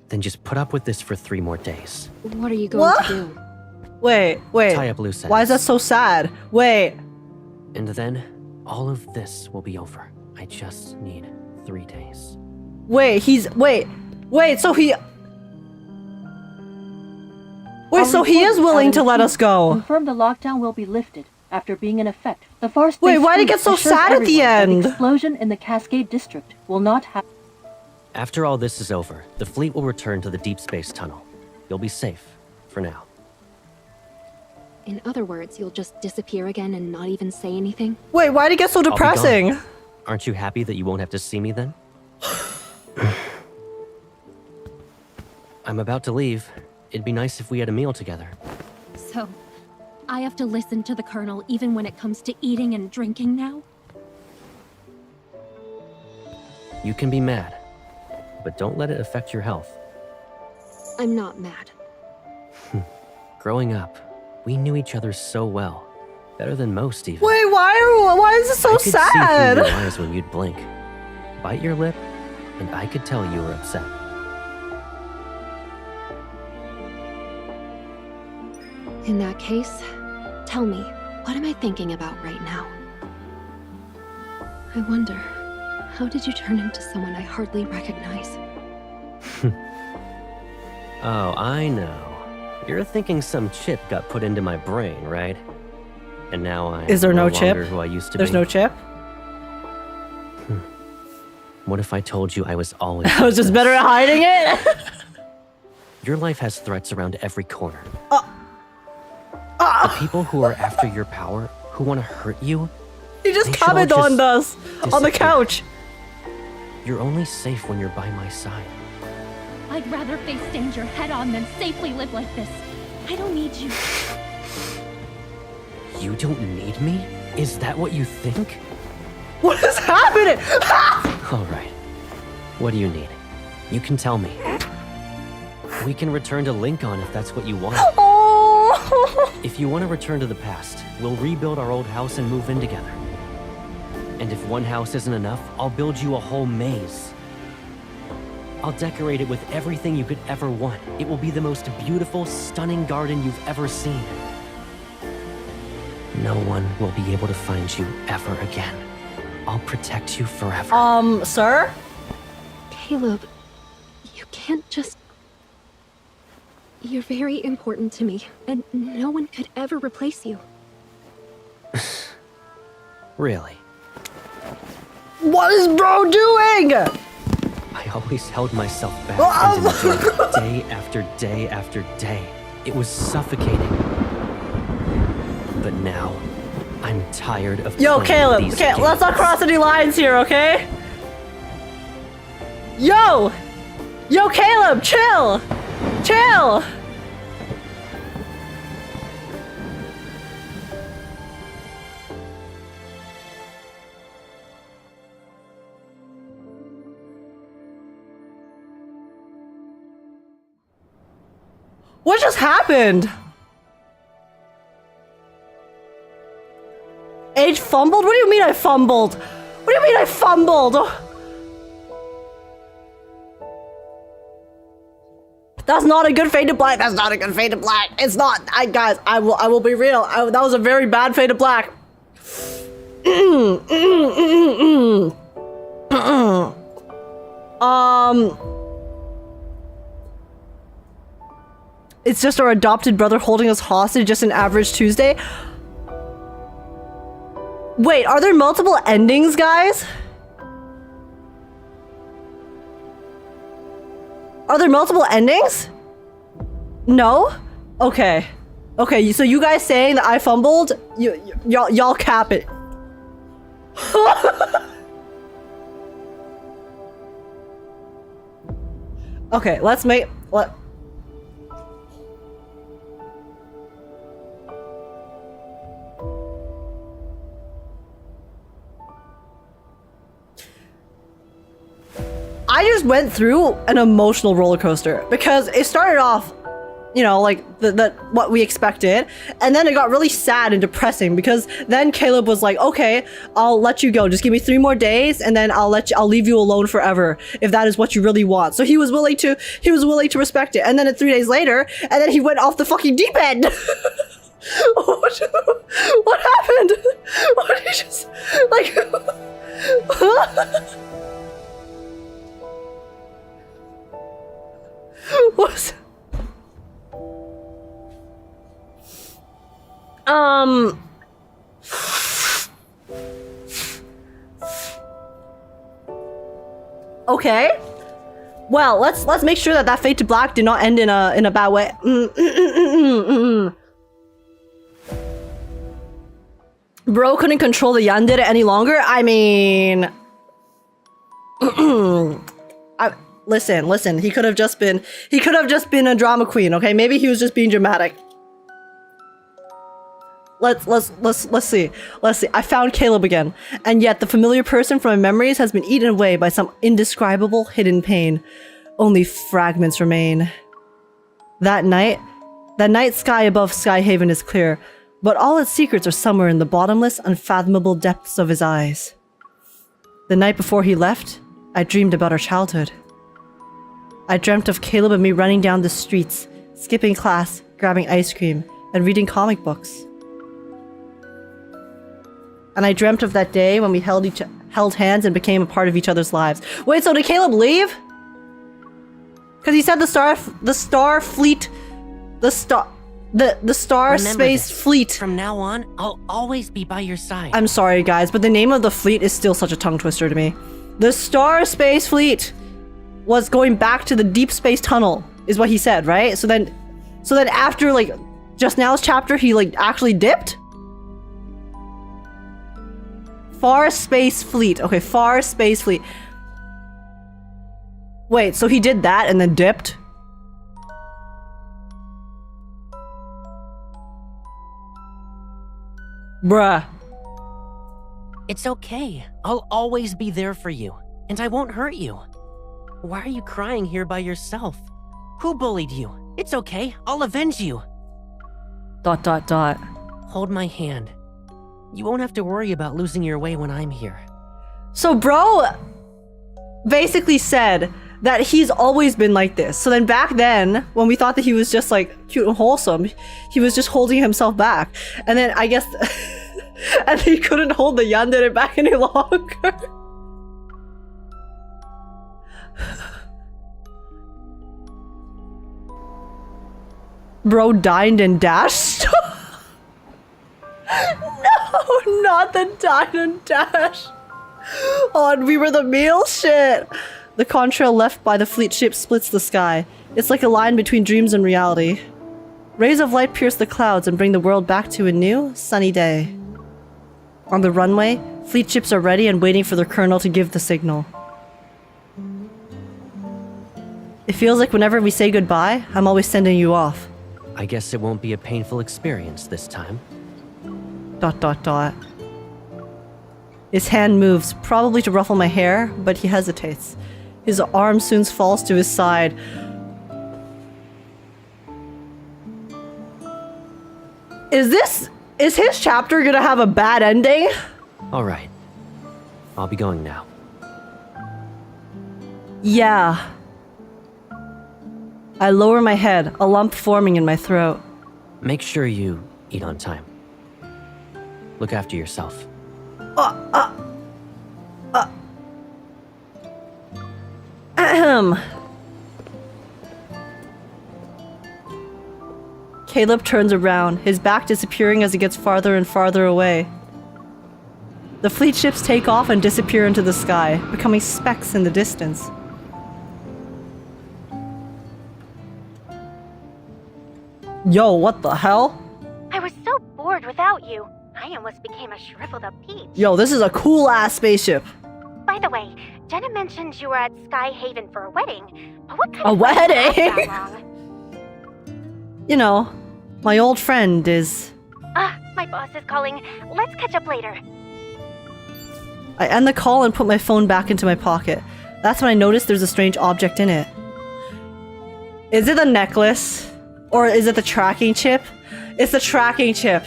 then just put up with this for 3 more days. What are you going to do? Wait. Tie up loose ends. Why is that so sad? Wait. And then, all of this will be over. I just need 3 days. Wait, so he is willing to let us go. Confirm the lockdown will be lifted after being in effect. The far space Wait, why did it fleet get so assures sad at the everyone that end? The explosion in the Cascade District will not happen. After all this is over, the fleet will return to the Deepspace tunnel. You'll be safe, for now. In other words, you'll just disappear again and not even say anything? Wait, why'd it get so I'll be depressing? gone. Aren't you happy that you won't have to see me then? I'm about to leave. It'd be nice if we had a meal together. So, I have to listen to the Colonel even when it comes to eating and drinking now? You can be mad, but don't let it affect your health. I'm not mad. Growing up, we knew each other so well. Better than most, even. Wait, why is it so I could sad? see through your eyes when you'd blink. Bite your lip, and I could tell you were upset. In that case, tell me, what am I thinking about right now? I wonder, how did you turn into someone I hardly recognize? Oh, I know. You're thinking some chip got put into my brain, right? And now I'm Is there no longer chip? who I used to There's be. no chip? What if I told you I was always I was just better at hiding it. Your life has threats around every corner. The people who are after your power, who want to hurt you, He just they should all commented on just us on the disappear. couch. You're only safe when you're by my side. I'd rather face danger head-on than safely live like this. I don't need you. You don't need me? Is that what you think? What is happening? All right. What do you need? You can tell me. We can return to Lincoln if that's what you want. Oh. If you want to return to the past, we'll rebuild our old house and move in together. And if one house isn't enough, I'll build you a whole maze. I'll decorate it with everything you could ever want. It will be the most beautiful, stunning garden you've ever seen. No one will be able to find you ever again. I'll protect you forever. Sir? Caleb, you can't just... You're very important to me, and no one could ever replace you. Really? What is bro doing? I always held myself back and endured it day after day after day. It was suffocating. But now, I'm tired of Yo, playing Caleb, these okay, games. let's not cross any lines here, okay? Yo! Yo, Caleb, chill! Chill! What just happened? Age fumbled? What do you mean I fumbled? What do you mean I fumbled? That's not a good fade to black. That's not a good fade to black. It's not. Guys, I will be real. That was a very bad fade to black. It's just our adopted brother holding us hostage, just an average Tuesday. Wait, are there multiple endings, guys? Are there multiple endings? No? Okay. Okay, so you guys saying that I fumbled, y'all cap it. Okay, let's make... I just went through an emotional roller coaster because it started off, you know, like the what we expected, and then it got really sad and depressing because then Caleb was like, "Okay, I'll let you go. Just give me 3 more days, and then I'll leave you alone forever if that is what you really want." So he was willing to respect it, and then 3 days later, and then he went off the fucking deep end. What happened? What did he just like? What? Okay. Well, let's make sure that fade to black did not end in a bad way. Bro couldn't control the yandere any longer. I mean, listen. He could have just been a drama queen. Okay, maybe he was just being dramatic. Let's see. I found Caleb again, and yet the familiar person from my memories has been eaten away by some indescribable hidden pain. Only fragments remain. That night sky above Skyhaven is clear, but all its secrets are somewhere in the bottomless, unfathomable depths of his eyes. The night before he left, I dreamed about our childhood. I dreamt of Caleb and me running down the streets, skipping class, grabbing ice cream, and reading comic books. And I dreamt of that day when we held hands and became a part of each other's lives. Wait, so did Caleb leave? Because he said the star space fleet. From now on, I'll always be by your side. I'm sorry, guys, but the name of the fleet is still such a tongue twister to me. The Star Space Fleet was going back to the Deepspace tunnel, is what he said, right? So then after like just now's chapter, he like actually dipped. Far Space Fleet. Okay, Far Space Fleet. Wait, so he did that and then dipped? Bruh. It's okay. I'll always be there for you, and I won't hurt you. Why are you crying here by yourself? Who bullied you? It's okay. I'll avenge you. ... Hold my hand. You won't have to worry about losing your way when I'm here. So bro basically said that he's always been like this. So then back then, when we thought that he was just like cute and wholesome, he was just holding himself back. And then I guess, and he couldn't hold the yandere back any longer. Bro dined and dashed? No, not the dine and dash. Oh, and we were the meal? Shit. The contrail left by the fleet ship splits the sky. It's like a line between dreams and reality. Rays of light pierce the clouds and bring the world back to a new, sunny day. On the runway, fleet ships are ready and waiting for their colonel to give the signal. It feels like whenever we say goodbye, I'm always sending you off. I guess it won't be a painful experience this time. ... His hand moves, probably to ruffle my hair, but he hesitates. His arm soon falls to his side. Is his chapter gonna have a bad ending? Alright. I'll be going now. Yeah. I lower my head, a lump forming in my throat. Make sure you eat on time. Look after yourself. Caleb turns around, his back disappearing as it gets farther and farther away. The fleet ships take off and disappear into the sky, becoming specks in the distance. Yo, what the hell? I was so bored without you. I almost became a shriveled up peach. Yo, this is a cool-ass spaceship. By the way, Jenna mentioned you were at Sky Haven for a wedding. But what kind A of wedding lasts wedding? that long? You know, my old friend is... My boss is calling. Let's catch up later. I end the call and put my phone back into my pocket. That's when I notice there's a strange object in it. Is it a necklace? Or is it the tracking chip? It's the tracking chip.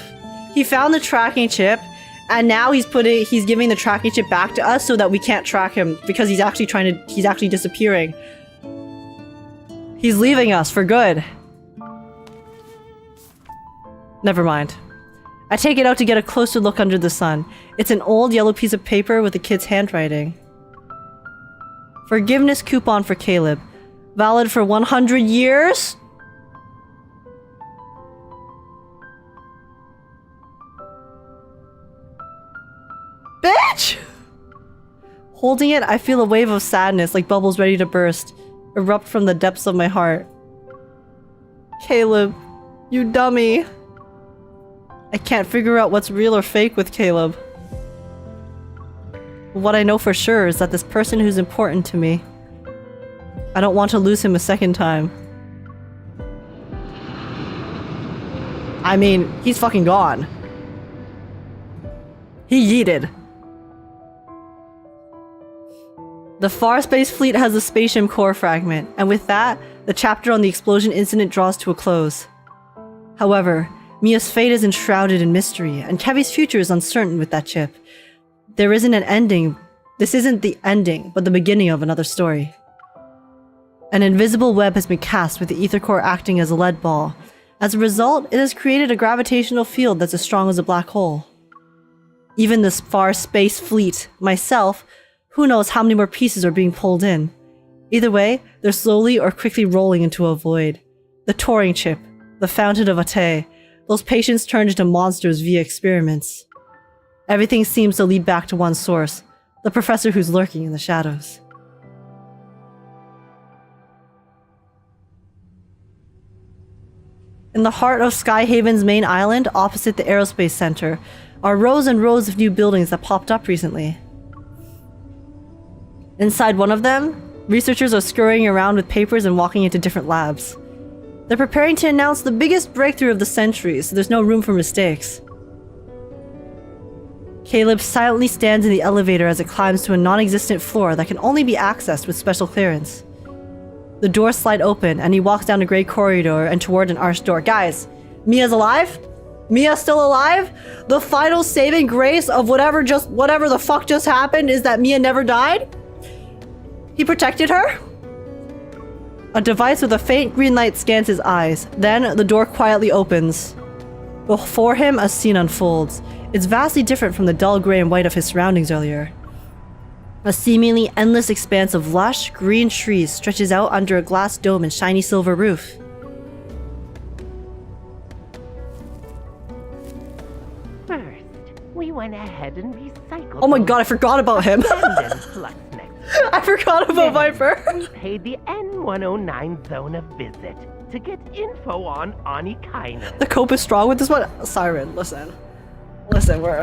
He found the tracking chip, and now he's giving the tracking chip back to us so that we can't track him because he's actually disappearing. He's leaving us for good. Never mind. I take it out to get a closer look under the sun. It's an old yellow piece of paper with a kid's handwriting. Forgiveness coupon for Caleb. Valid for 100 years? Bitch! Holding it, I feel a wave of sadness like bubbles ready to burst, erupt from the depths of my heart. Caleb, you dummy. I can't figure out what's real or fake with Caleb. What I know for sure is that this person who's important to me, I don't want to lose him a second time. I mean, he's fucking gone. He yeeted. The Far Space Fleet has a spatium core fragment, and with that, the chapter on the explosion incident draws to a close. However, Mia's fate is enshrouded in mystery, and Kevy's future is uncertain with that chip. There isn't an ending. This isn't the ending, but the beginning of another story. An invisible web has been cast with the ether core acting as a lead ball. As a result, it has created a gravitational field that's as strong as a black hole. Even this Far Space Fleet, myself, who knows how many more pieces are being pulled in. Either way, they're slowly or quickly rolling into a void. The Turing chip, the Fountain of Ate, those patients turned into monsters via experiments. Everything seems to lead back to one source, the professor who's lurking in the shadows. In the heart of Skyhaven's main island, opposite the Aerospace Center, are rows and rows of new buildings that popped up recently. Inside one of them, researchers are scurrying around with papers and walking into different labs. They're preparing to announce the biggest breakthrough of the century, so there's no room for mistakes. Caleb silently stands in the elevator as it climbs to a non-existent floor that can only be accessed with special clearance. The doors slide open, and he walks down a gray corridor and toward an arched door. Guys, Mia's alive? Mia's still alive? The final saving grace of whatever the fuck just happened is that Mia never died? He protected her? A device with a faint green light scans his eyes. Then, the door quietly opens. Before him, a scene unfolds. It's vastly different from the dull gray and white of his surroundings earlier. A seemingly endless expanse of lush, green trees stretches out under a glass dome and shiny silver roof. First, we went ahead and recycled. Oh my god, I forgot about him. Flux I forgot about Viper. We paid the N109 zone a visit to get info on Agekk. The cope is strong with this one. Siren, listen, we're.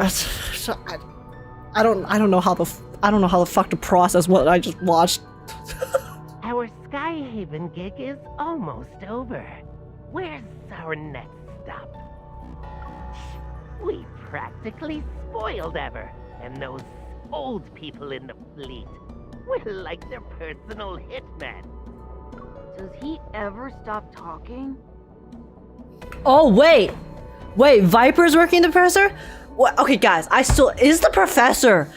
I don't know how the fuck to process what I just watched. Our Skyhaven gig is almost over. Where's our next stop? We practically spoiled Ever, and those old people in the fleet. We're like their personal hitmen. Does he ever stop talking? Oh wait, Viper's working the professor? What? Okay, guys, is the professor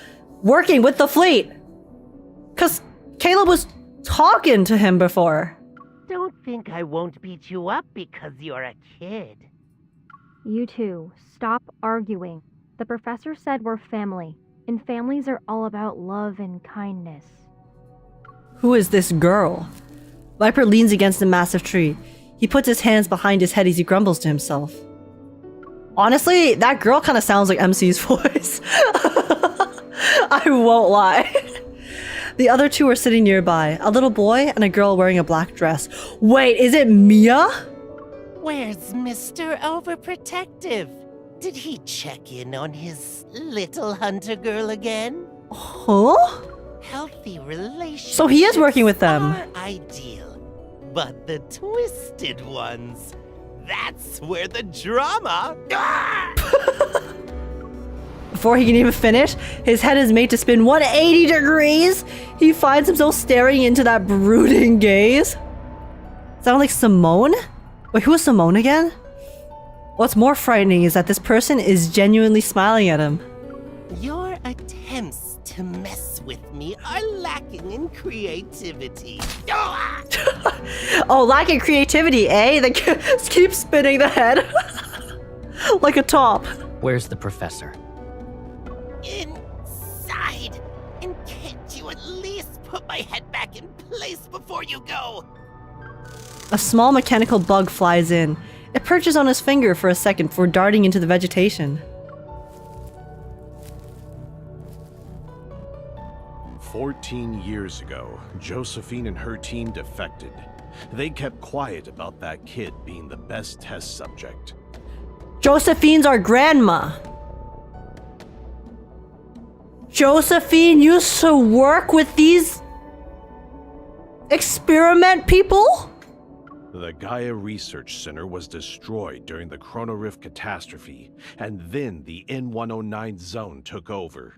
working with the fleet? Cause Caleb was talking to him before. Don't think I won't beat you up because you're a kid. You two, stop arguing. The professor said we're family, and families are all about love and kindness. Who is this girl? Viper leans against a massive tree. He puts his hands behind his head as he grumbles to himself. Honestly, that girl kind of sounds like MC's voice. I won't lie. The other two are sitting nearby, a little boy and a girl wearing a black dress. Wait, is it Mia? Where's Mr. Overprotective? Did he check in on his little hunter girl again? Huh? Healthy relationships So he is working with them. are ideal, but the twisted ones, that's where the drama... Before he can even finish, his head is made to spin 180 degrees. He finds himself staring into that brooding gaze. Sound like Simone? Wait, who is Simone again? What's more frightening is that this person is genuinely smiling at him. Your attempts to mess with me are lacking in creativity. Oh, lacking creativity, eh? They keep spinning the head. Like a top. Where's the professor? Inside. And can't you at least put my head back in place before you go? A small mechanical bug flies in. It perches on his finger for a second before darting into the vegetation. 14 years ago, Josephine and her team defected. They kept quiet about that kid being the best test subject. Josephine's our grandma. Josephine used to work with these experiment people? The Gaia Research Center was destroyed during the Chrono Rift catastrophe, and then the N109 zone took over.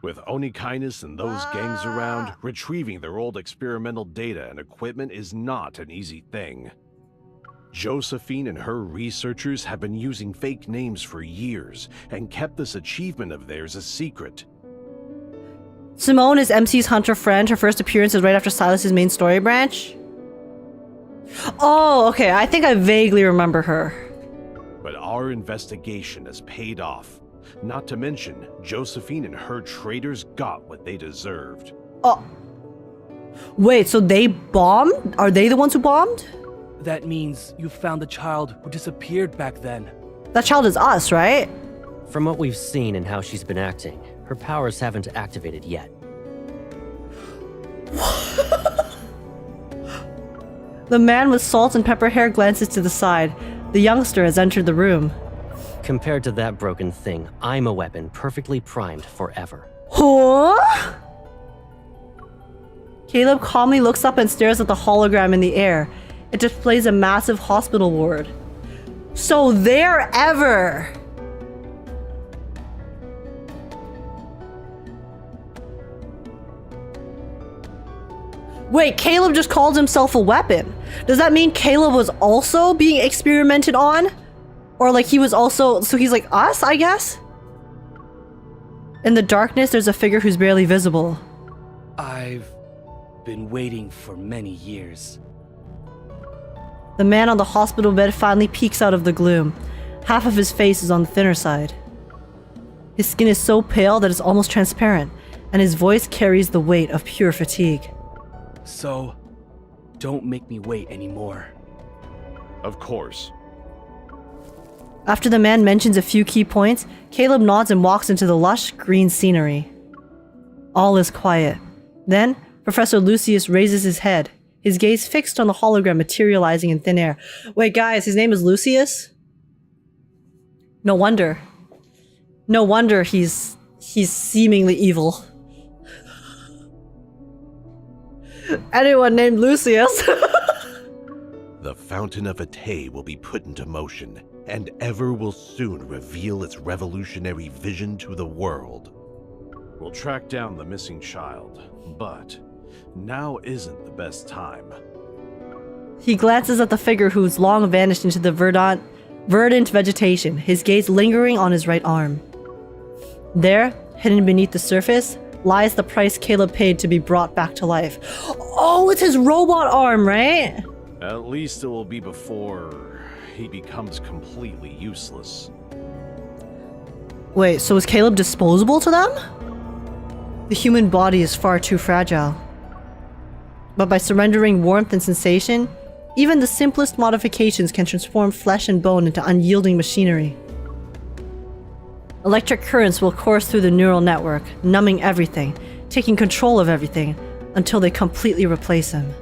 With Agekk and those gangs around, retrieving their old experimental data and equipment is not an easy thing. Josephine and her researchers have been using fake names for years and kept this achievement of theirs a secret. Simone is MC's hunter friend. Her first appearance is right after Silas's main story branch. Oh, okay. I think I vaguely remember her. But our investigation has paid off. Not to mention, Josephine and her traitors got what they deserved. Oh. Wait, so they bombed? Are they the ones who bombed? That means you found the child who disappeared back then. That child is us, right? From what we've seen and how she's been acting, her powers haven't activated yet. The man with salt and pepper hair glances to the side. The youngster has entered the room. Compared to that broken thing, I'm a weapon perfectly primed forever. Huh? Caleb calmly looks up and stares at the hologram in the air. It displays a massive hospital ward. So they're Ever. Wait, Caleb just called himself a weapon. Does that mean Caleb was also being experimented on? Or like he was also, so he's like us, I guess? In the darkness, there's a figure who's barely visible. I've been waiting for many years. The man on the hospital bed finally peeks out of the gloom. Half of his face is on the thinner side. His skin is so pale that it's almost transparent, and his voice carries the weight of pure fatigue. So, don't make me wait anymore. Of course. After the man mentions a few key points, Caleb nods and walks into the lush, green scenery. All is quiet. Then, Professor Lucius raises his head, his gaze fixed on the hologram materializing in thin air. Wait, guys, his name is Lucius? No wonder. No wonder he's seemingly evil. Anyone named Lucius? The Fountain of Atay will be put into motion, and Ever will soon reveal its revolutionary vision to the world. We'll track down the missing child, but now isn't the best time. He glances at the figure who's long vanished into the verdant vegetation, his gaze lingering on his right arm. There, hidden beneath the surface, lies the price Caleb paid to be brought back to life. Oh, it's his robot arm, right? At least it will be before he becomes completely useless. Wait, so is Caleb disposable to them? The human body is far too fragile. But by surrendering warmth and sensation, even the simplest modifications can transform flesh and bone into unyielding machinery. Electric currents will course through the neural network, numbing everything, taking control of everything, until they completely replace him.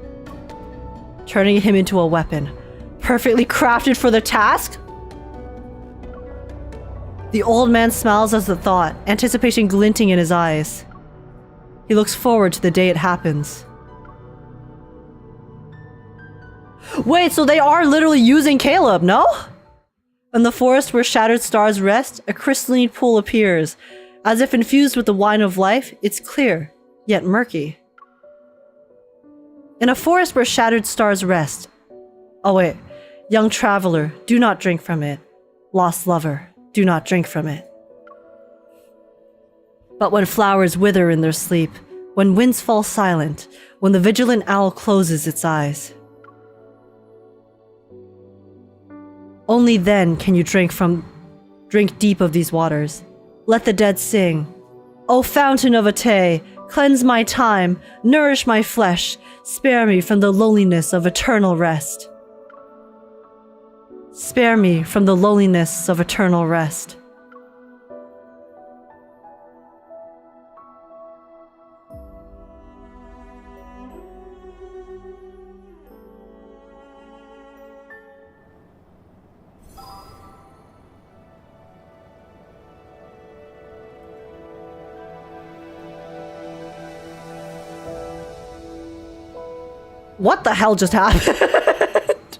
Turning him into a weapon, perfectly crafted for the task? The old man smiles as the thought, anticipation glinting in his eyes. He looks forward to the day it happens. Wait, so they are literally using Caleb, no? In the forest where shattered stars rest, a crystalline pool appears. As if infused with the wine of life, it's clear, yet murky. In a forest where shattered stars rest. Oh wait. Young traveler, do not drink from it. Lost lover, do not drink from it. But when flowers wither in their sleep, when winds fall silent, when the vigilant owl closes its eyes, only then can you drink deep of these waters. Let the dead sing. O fountain of Atay, cleanse my time, nourish my flesh, spare me from the loneliness of eternal rest. Spare me from the loneliness of eternal rest. What the hell just happened?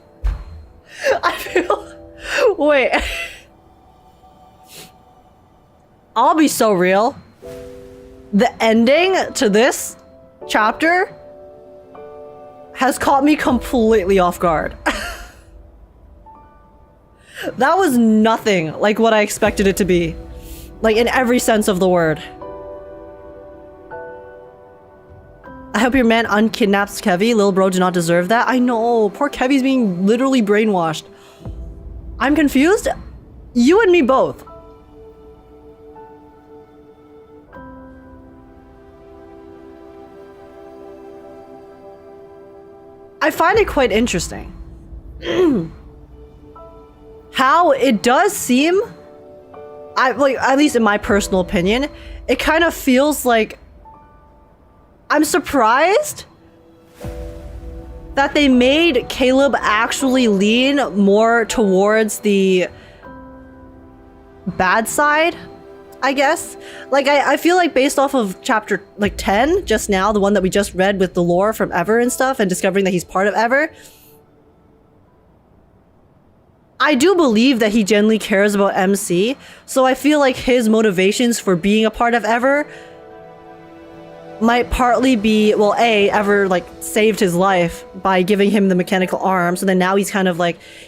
I feel... Wait. I'll be so real. The ending to this chapter has caught me completely off guard. That was nothing like what I expected it to be. Like, in every sense of the word. I hope your man unkidnaps Kevy. Lil bro do not deserve that. I know. Poor Kevy's being literally brainwashed. I'm confused. You and me both. I find it quite interesting. How it does seem, at least in my personal opinion, it kind of feels like I'm surprised that they made Caleb actually lean more towards the bad side, I guess. Like, I feel like based off of chapter, 10, just now, the one that we just read with the lore from Ever and stuff, and discovering that he's part of Ever, I do believe that he genuinely cares about MC, so I feel like his motivations for being a part of Ever might partly be, well, Ever, saved his life by giving him the mechanical arm, so then now he's kind of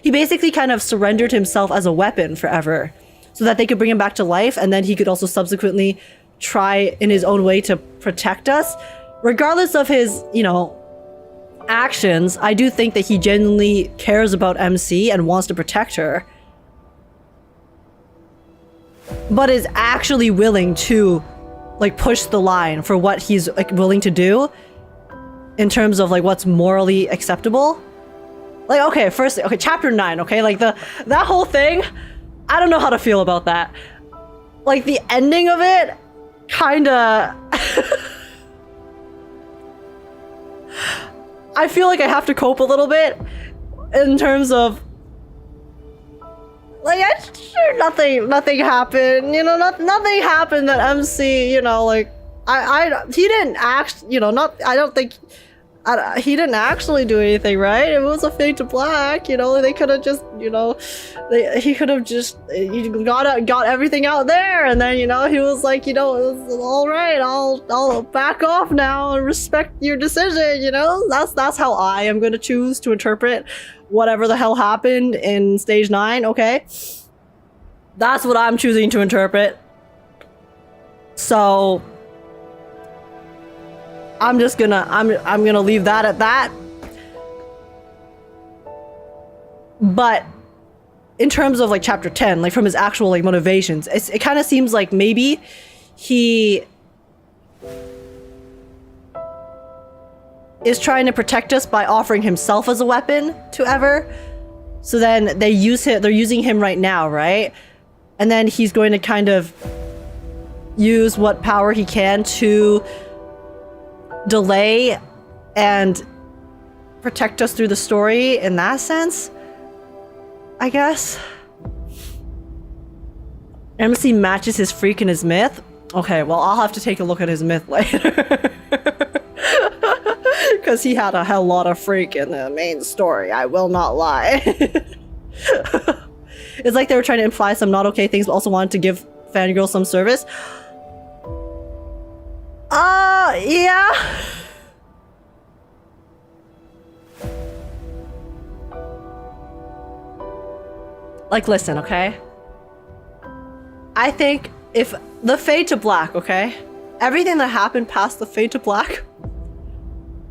he basically kind of surrendered himself as a weapon for Ever, so that they could bring him back to life, and then he could also subsequently try in his own way to protect us. regardless of his, you know, actions, I do think that he genuinely cares about MC and wants to protect her. But is actually willing to, like, push the line for what he's, like, willing to do in terms of, like, what's morally acceptable. Like, okay, first, okay, chapter 9, okay? Like, that whole thing, I don't know how to feel about that. Like, the ending of it, kinda... I feel like I have to cope a little bit in terms of... Like, sure, nothing happened, you know, nothing happened that MC, you know, like, he didn't act, you know, I don't think... he didn't actually do anything, right? It was a fade to black, you know, they could have just, you know, he could have just got everything out there, and then, you know, he was like, you know, all right, I'll back off now and respect your decision, you know? That's how I am going to choose to interpret whatever the hell happened in stage 9, okay? That's what I'm choosing to interpret. So I'm just gonna I'm gonna leave that at that. But in terms of like chapter 10, like from his actual like motivations, it kind of seems like maybe he is trying to protect us by offering himself as a weapon to Ever. So then they're using him right now, right? And then he's going to kind of use what power he can to delay and protect us through the story in that sense, I guess. MC matches his freak and his myth. Okay, well, I'll have to take a look at his myth later. Because he had a hell lot of freak in the main story, I will not lie. It's like they were trying to imply some not okay things, but also wanted to give fangirls some service. Yeah. Like, listen, okay? I think if the fade to black, okay? Everything that happened past the fade to black,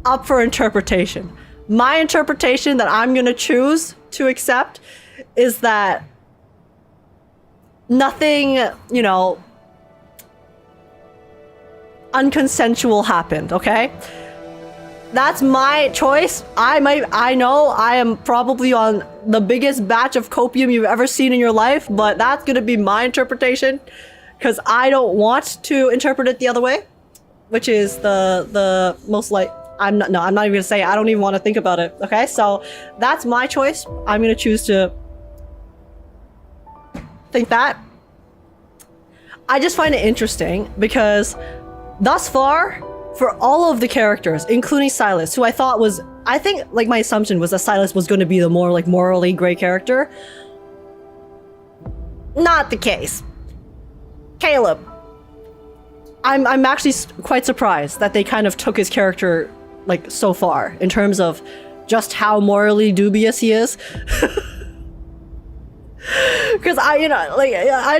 up for interpretation. My interpretation that I'm gonna choose to accept is that nothing, you know, unconsensual happened, okay? That's my choice. I know I am probably on the biggest batch of copium you've ever seen in your life, but that's gonna be my interpretation because I don't want to interpret it the other way, which is the most like I'm not even gonna say it. I don't even want to think about it. Okay, so that's my choice. I'm gonna choose to think that. I just find it interesting because thus far, for all of the characters, including Silas, who I think like my assumption was that Silas was going to be the more like morally gray character. Not the case. Caleb. I'm actually quite surprised that they kind of took his character like so far in terms of just how morally dubious he is. Because I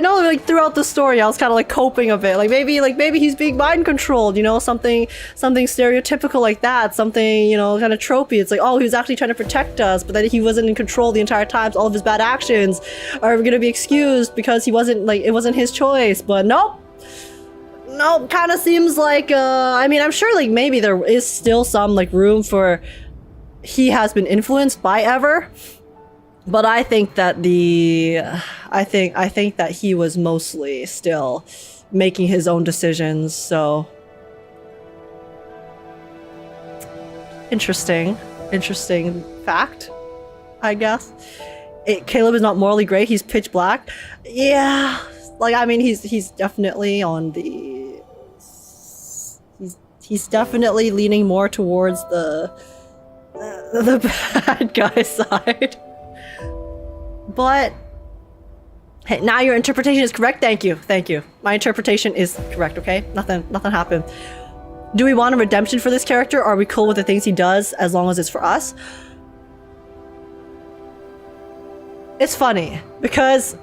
know like throughout the story I was kind of like coping a bit, like maybe he's being mind controlled, you know, something stereotypical like that, something, you know, kind of tropey. It's like, oh, he was actually trying to protect us, but then he wasn't in control the entire time, so all of his bad actions are gonna be excused because it wasn't his choice. But nope, kind of seems like I mean, I'm sure like maybe there is still some like room for he has been influenced by Ever. But I think that I think that he was mostly still making his own decisions, so interesting fact, I guess. Caleb is not morally gray, he's pitch black. Yeah, like I mean he's definitely on the he's definitely leaning more towards the bad guy side. But hey, now your interpretation is correct. Thank you. My interpretation is correct, okay? Nothing happened. Do we want a redemption for this character? Or are we cool with the things he does as long as it's for us? It's funny because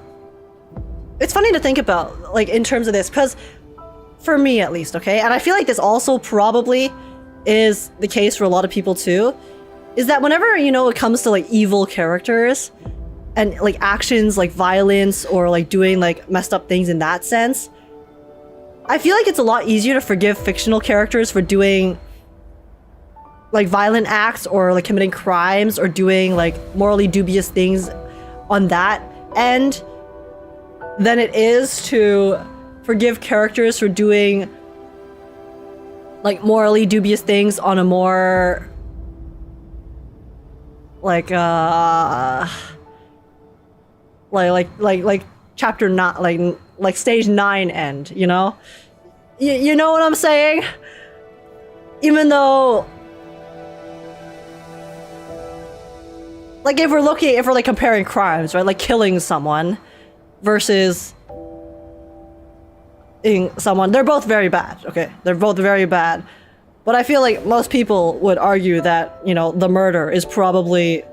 it's funny to think about like in terms of this, because for me at least, okay? And I feel like this also probably is the case for a lot of people too, is that whenever, you know, it comes to like evil characters and like actions like violence or like doing like messed up things in that sense, I feel like it's a lot easier to forgive fictional characters for doing like violent acts or like committing crimes or doing like morally dubious things on that end than it is to forgive characters for doing like morally dubious things on a more like chapter 9, like stage 9 end, you know? You know what I'm saying? Even though like if we're like comparing crimes, right? Like killing someone versus someone, they're both very bad, okay? They're both very bad. But I feel like most people would argue that, you know, the murder is probably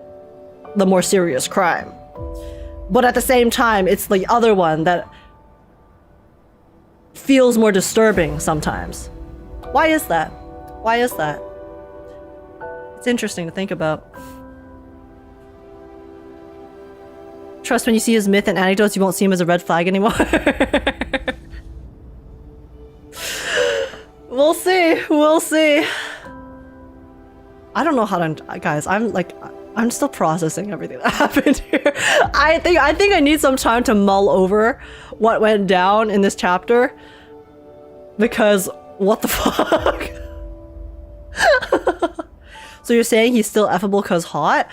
the more serious crime. But at the same time, it's the other one that feels more disturbing sometimes. Why is that? Why is that? It's interesting to think about. Trust when you see his myth and anecdotes, you won't see him as a red flag anymore. We'll see. We'll see. I don't know how to... Guys, I'm still processing everything that happened here. I think I need some time to mull over what went down in this chapter. Because, what the fuck? So you're saying he's still effable because hot?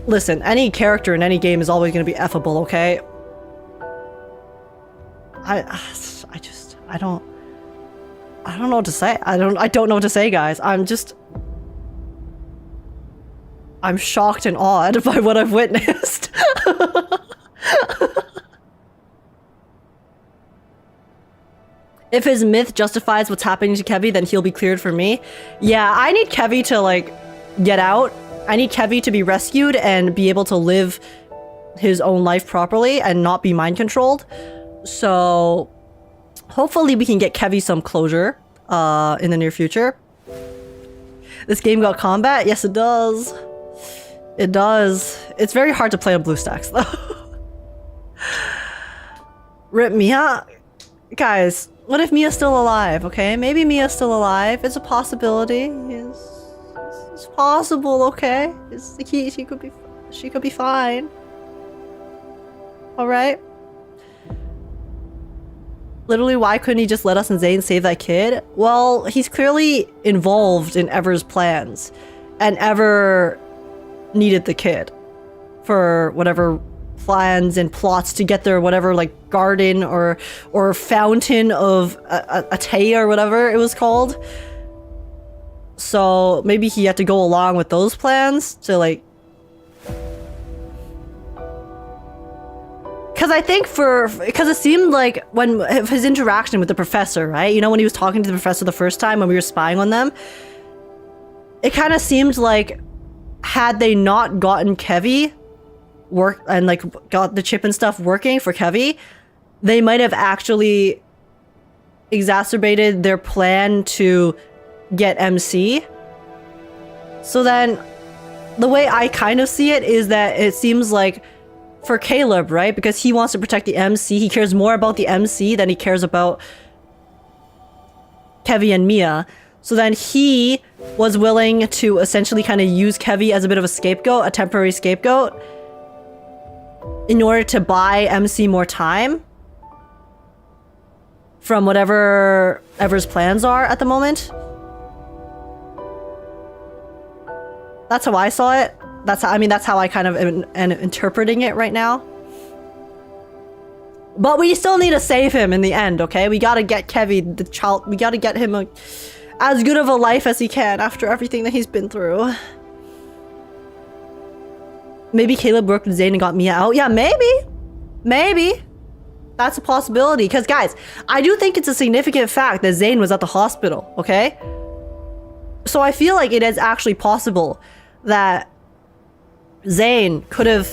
Listen, any character in any game is always going to be effable, okay? I don't know what to say. I don't know what to say, guys. I'm shocked and awed by what I've witnessed. If his myth justifies what's happening to Kevy, then he'll be cleared for me. Yeah, I need Kevy to, like, get out. I need Kevy to be rescued and be able to live his own life properly and not be mind controlled. So hopefully we can get Kevy some closure in the near future. This game got combat? Yes, it does. It does. It's very hard to play on BlueStacks though. Rip Mia? Guys, what if Mia's still alive, okay? Maybe Mia's still alive. It's a possibility. It's possible, okay? She could be fine. Alright? Literally, why couldn't he just let us and Zane save that kid? Well, he's clearly involved in Ever's plans. And Ever needed the kid. For whatever plans and plots to get their whatever, like, garden or fountain of a Tay or whatever it was called. So maybe he had to go along with those plans to, like... Because I think because it seemed like when his interaction with the professor, right? You know, when he was talking to the professor the first time when we were spying on them, it kind of seemed like had they not gotten Kevy work and like got the chip and stuff working for Kevy, they might have actually exacerbated their plan to get MC. So then the way I kind of see it is that it seems like for Caleb, right? Because he wants to protect the MC, he cares more about the MC than he cares about Kevy and Mia. So then he was willing to essentially kind of use Kevy as a bit of a scapegoat, a temporary scapegoat, in order to buy MC more time from whatever Ever's plans are at the moment. That's how I saw it. That's how I kind of am interpreting it right now. But we still need to save him in the end, okay? We gotta get Kevy, the child, we gotta get him as good of a life as he can after everything that he's been through. Maybe Caleb worked with Zane and got Mia out. Yeah, maybe. Maybe. That's a possibility. Because, guys, I do think it's a significant fact that Zane was at the hospital, okay? So I feel like it is actually possible that Zane could have...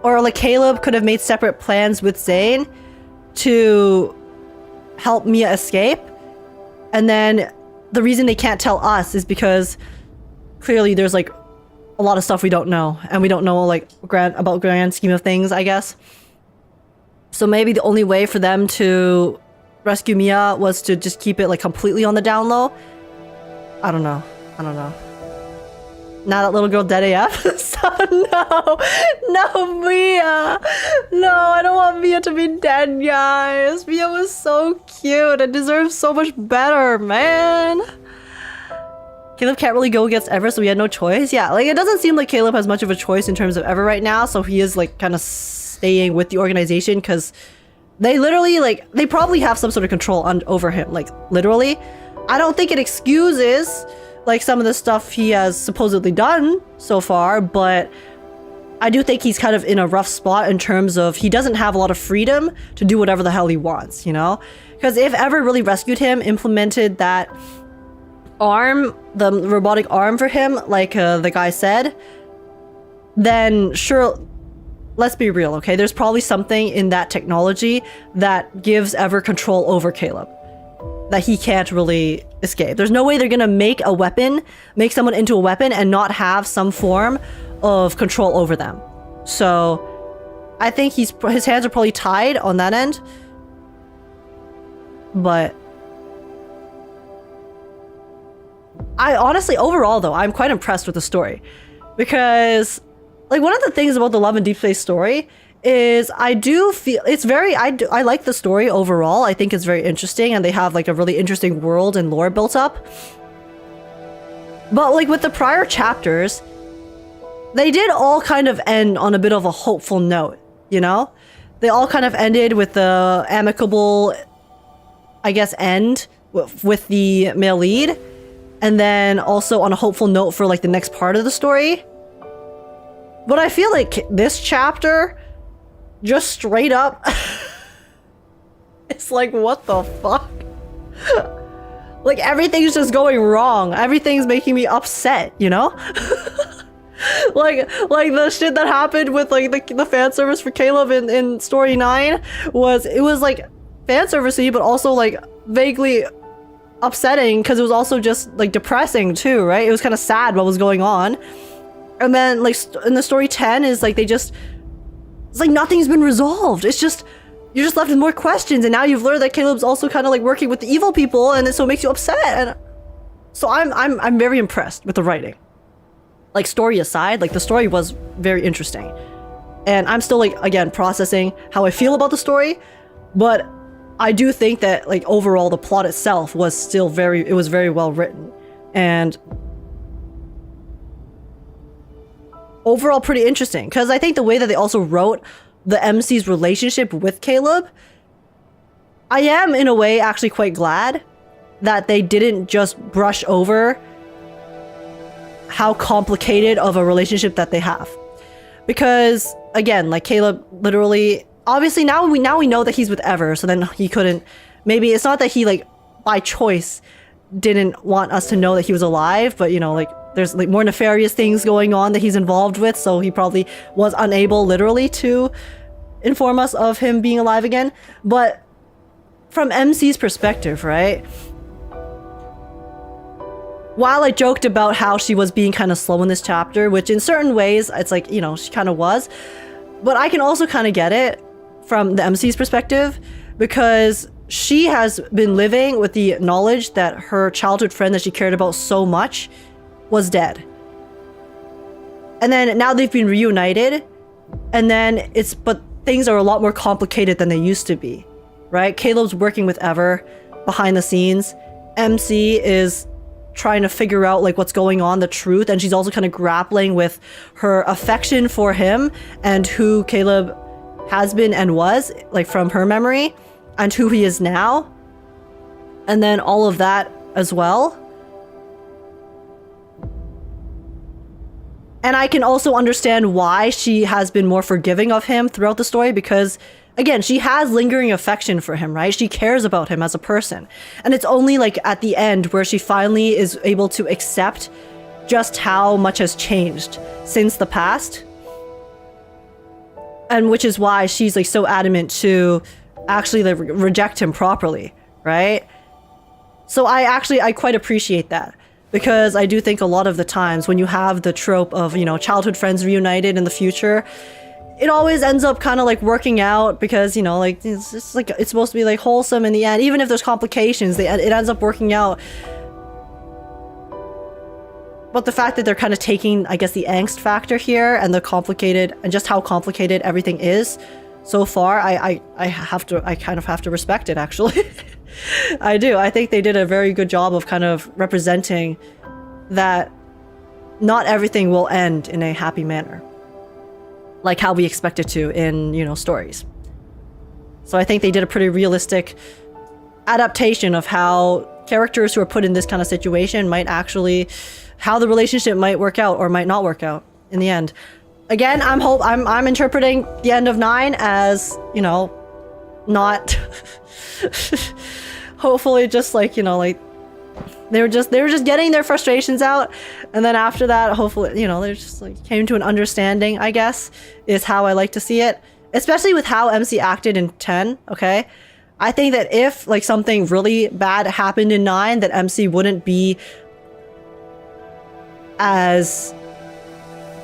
Or, like, Caleb could have made separate plans with Zane to help Mia escape. And then the reason they can't tell us is because clearly there's like a lot of stuff we don't know, and we don't know like grand scheme of things, I guess. So maybe the only way for them to rescue Mia was to just keep it like completely on the down low. I don't know. Now that little girl dead AF? So no, Mia. No, I don't want Mia to be dead, guys. Mia was so cute and deserves so much better, man. Caleb can't really go against Ever, so we had no choice. Yeah, like it doesn't seem like Caleb has much of a choice in terms of Ever right now, so he is like kind of staying with the organization because they literally like they probably have some sort of control over him, like literally. I don't think it excuses like some of the stuff he has supposedly done so far, but I do think he's kind of in a rough spot in terms of he doesn't have a lot of freedom to do whatever the hell he wants, you know? Because if Ever really rescued him, implemented that arm, the robotic arm for him, like the guy said, then sure, let's be real, okay? There's probably something in that technology that gives Ever control over Caleb that he can't really escape. There's no way they're gonna make a weapon, make someone into a weapon and not have some form of control over them. So I think his hands are probably tied on that end. But I honestly, overall though, I'm quite impressed with the story. Because like one of the things about the Love and Deepspace story is I do feel it's very I like the story overall. I think it's very interesting and they have like a really interesting world and lore built up. But like with the prior chapters, they did all kind of end on a bit of a hopeful note, you know? They all kind of ended with the amicable, I guess, end with the male lead. And then also on a hopeful note for like the next part of the story. But I feel like this chapter just straight up it's like, what the fuck? Like everything's just going wrong. Everything's making me upset, you know? like the shit that happened with like the fan service for Caleb in story 9 was like fan servicey, but also like vaguely upsetting because it was also just like depressing too, right? It was kind of sad what was going on. And then like in the story 10 is like it's like nothing's been resolved. It's just you're just left with more questions, and now you've learned that Caleb's also kind of like working with the evil people, and so it makes you upset. And so I'm very impressed with the writing. Like story aside, like the story was very interesting, and I'm still like again processing how I feel about the story, but I do think that like overall the plot itself was still very well written, and overall pretty interesting, because I think the way that they also wrote the MC's relationship with Caleb, I am in a way actually quite glad that they didn't just brush over how complicated of a relationship that they have. Because again, like Caleb literally, obviously now we know that he's with Ever, so then he couldn't, maybe it's not that he like by choice didn't want us to know that he was alive, but you know, like there's like more nefarious things going on that he's involved with, so he probably was unable literally to inform us of him being alive again. But from MC's perspective, right? While I joked about how she was being kind of slow in this chapter, which in certain ways, it's like, you know, she kind of was, but I can also kind of get it from the MC's perspective, because she has been living with the knowledge that her childhood friend that she cared about so much was dead. And then now they've been reunited, and then but things are a lot more complicated than they used to be, right? Caleb's working with Ever behind the scenes. MC is trying to figure out like what's going on, the truth, and she's also kind of grappling with her affection for him and who Caleb has been and was, like from her memory, and who he is now. And then all of that as well. And I can also understand why she has been more forgiving of him throughout the story, because again, she has lingering affection for him, right? She cares about him as a person. And it's only like at the end where she finally is able to accept just how much has changed since the past. And which is why she's like so adamant to actually like reject him properly, right? So I quite appreciate that, because I do think a lot of the times when you have the trope of, you know, childhood friends reunited in the future, it always ends up kind of like working out because, you know, like it's just like it's supposed to be like wholesome in the end. Even if there's complications, it ends up working out. But the fact that they're kind of taking, I guess, the angst factor here and the complicated and just how complicated everything is so far, I kind of have to respect it, actually. I do. I think they did a very good job of kind of representing that not everything will end in a happy manner, like how we expect it to in, you know, stories. So I think they did a pretty realistic adaptation of how characters who are put in this kind of situation might actually, how the relationship might work out or might not work out in the end. Again, I'm interpreting the end of 9 as, you know, not hopefully just like, you know, like they were just getting their frustrations out, and then after that, hopefully, you know, they just like came to an understanding, I guess, is how I like to see it. Especially with how MC acted in 10, okay? I think that if like something really bad happened in 9, that MC wouldn't be as,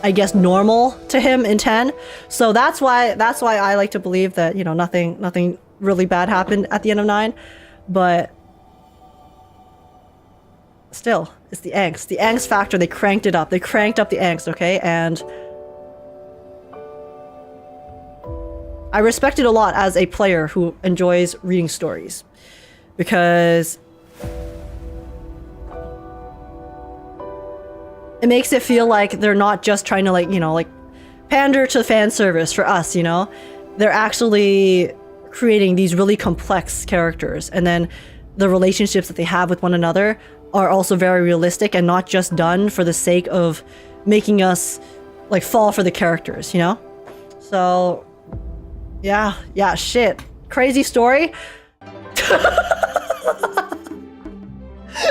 I guess, normal to him in 10. So that's why I like to believe that, you know, nothing really bad happened at the end of 9. But still, it's the angst factor. They cranked it up. They cranked up the angst, okay? And I respect it a lot as a player who enjoys reading stories, because it makes it feel like they're not just trying to, like, you know, like pander to fan service for us, you know? They're actually creating these really complex characters, and then the relationships that they have with one another are also very realistic and not just done for the sake of making us like fall for the characters, you know? So yeah, shit. Crazy story.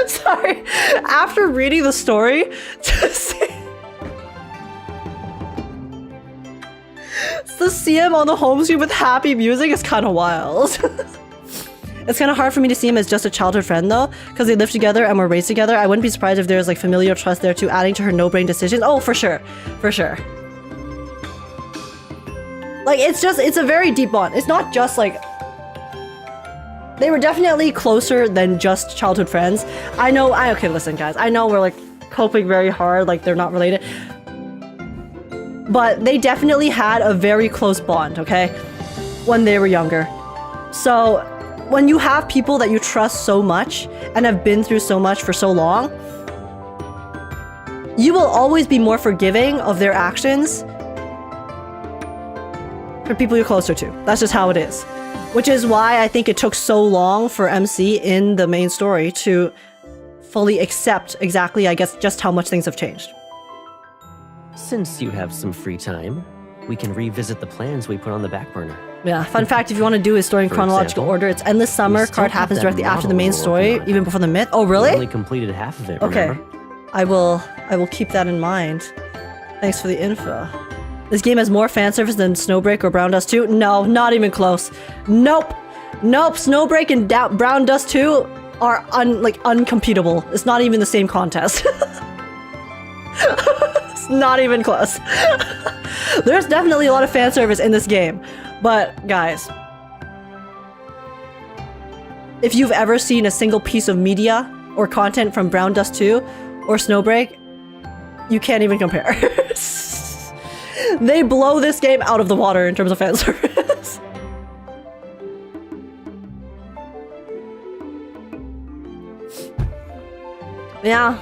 Sorry. After reading the story, to see him on the home screen with happy music is kind of wild. It's kind of hard for me to see him as just a childhood friend though, because they live together and were raised together. I wouldn't be surprised if there's like familial trust there too, adding to her no-brain decisions. Oh, for sure. For sure. Like, it's a very deep bond. It's not just like... They were definitely closer than just childhood friends. Okay, listen guys. I know we're like coping very hard, like they're not related. But they definitely had a very close bond, okay? When they were younger. So, when you have people that you trust so much and have been through so much for so long, you will always be more forgiving of their actions for people you're closer to. That's just how it is. Which is why I think it took so long for MC in the main story to fully accept exactly, I guess, just how much things have changed. Since you have some free time, we can revisit the plans we put on the back burner. Yeah, fun fact, if you want to do his story in chronological order, it's Endless Summer. Card happens directly after the main story, even before the myth. Oh, really? We only completed half of it, okay. Remember? I will keep that in mind. Thanks for the info. This game has more fan service than Snowbreak or Brown Dust 2? No, not even close. Nope. Snowbreak and Brown Dust 2 are uncompetable. It's not even the same contest. It's not even close. There's definitely a lot of fan service in this game. But guys, if you've ever seen a single piece of media or content from Brown Dust 2 or Snowbreak, you can't even compare. They blow this game out of the water in terms of fan service. Yeah,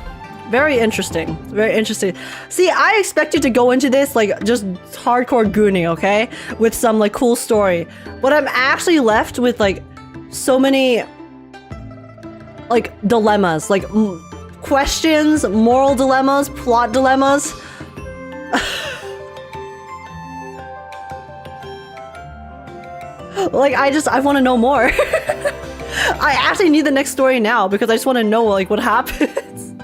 very interesting. Very interesting. See, I expected to go into this like just hardcore gooning, okay? With some like cool story. But I'm actually left with like so many like dilemmas, like questions, moral dilemmas, plot dilemmas. Like, I want to know more. I actually need the next story now because I just want to know like what happens.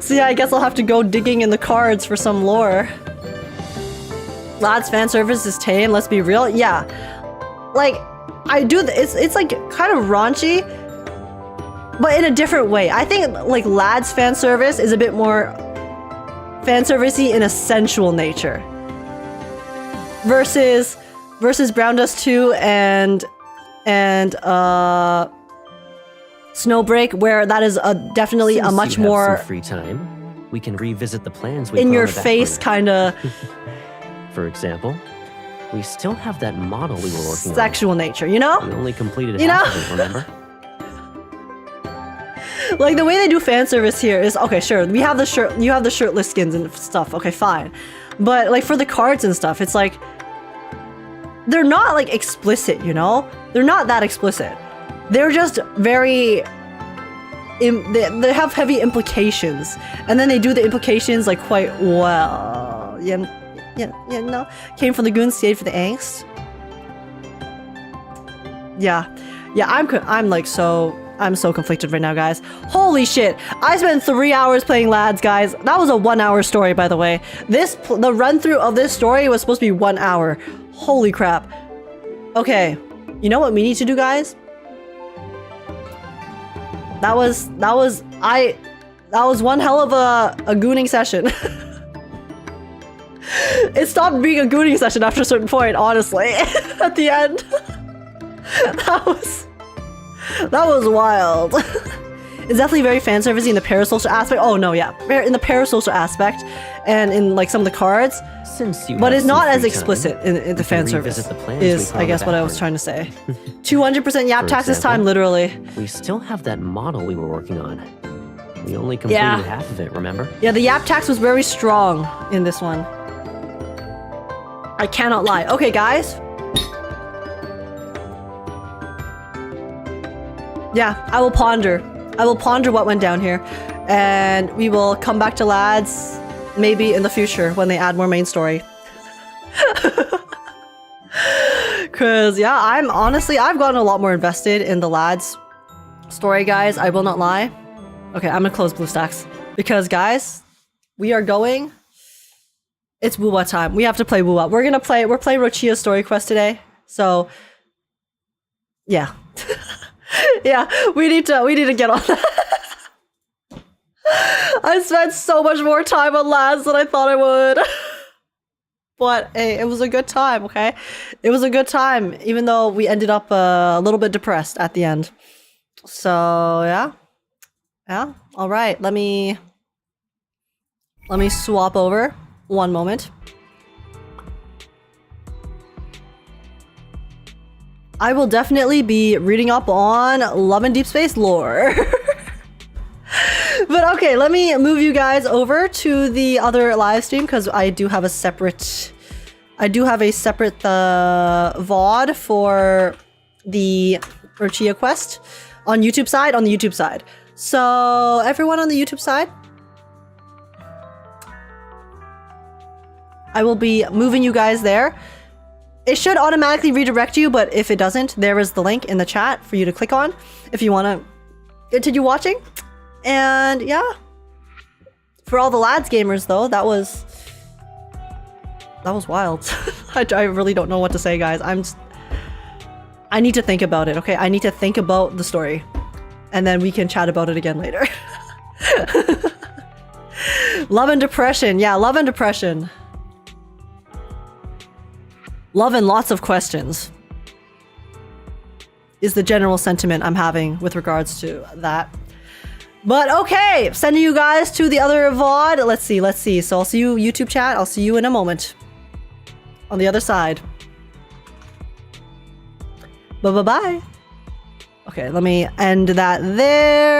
So yeah, I guess I'll have to go digging in the cards for some lore. Lads, fan service is tame, let's be real. Yeah. Like, it's like kind of raunchy, but in a different way. I think like Lads fan service is a bit more fan servicey in a sensual nature. Versus Brown Dust 2 and Snowbreak, where that is definitely Since a much you have more some free time, we can revisit the plans we in put your on the back face burner. kind of For example, we still have that model we were working on. sexual nature, you know? We only completed You half know? of it, remember? Like the way they do fan service here is okay, sure. We have the shirt, you have the shirtless skins and stuff. Okay, fine. But like for the cards and stuff, it's like they're not like explicit, you know? They're not that explicit. They're just very they have heavy implications, and then they do the implications like quite well. Yeah, no. Came from the goons, stayed for the angst. Yeah, I'm so conflicted right now, guys. Holy shit! I spent 3 hours playing Lads, guys. That was a 1 hour story, by the way. The run through of this story was supposed to be 1 hour. Holy crap. Okay, you know what we need to do, guys? That was one hell of a gooning session. It stopped being a gooning session after a certain point, honestly. At the end. That was wild. It's definitely very fan servicey in the parasocial aspect. Oh no, yeah. In the parasocial aspect and in like some of the cards. But it's not as explicit in the fan service. Is I guess what I was trying to say. 200% yap tax this time, literally. We still have that model we were working on. We only completed half of it, remember? Yeah, the yap tax was very strong in this one. I cannot lie. Okay, guys. Yeah, I will ponder. I will ponder what went down here. And we will come back to Lads maybe in the future when they add more main story. Cause yeah, I've gotten a lot more invested in the Lads story, guys. I will not lie. Okay, I'm gonna close BlueStacks. Because guys, we are going. It's Wuwa time. We have to play Wuwa. We're playing Rochia's story quest today. So yeah. Yeah, we need to get on that. I spent so much more time on Lads than I thought I would. But hey, it was a good time, okay? It was a good time, even though we ended up a little bit depressed at the end. So yeah. Yeah. All right. Let me swap over. One moment. I will definitely be reading up on Love and Deepspace lore. But okay, let me move you guys over to the other live stream because I do have a separate VOD for the Rochia quest on the YouTube side. So everyone on the YouTube side, I will be moving you guys there. It should automatically redirect you, but if it doesn't, there is the link in the chat for you to click on if you want to continue watching. And yeah, for all the Lads gamers though, that was wild. I really don't know what to say, guys. I need to think about it, okay? I need to think about the story, and then we can chat about it again later. Love and depression. Yeah, love and depression. Love and lots of questions is the general sentiment I'm having with regards to that. But okay, sending you guys to the other VOD. Let's see. So I'll see you, YouTube chat. I'll see you in a moment on the other side. Bye-bye. Okay, let me end that there.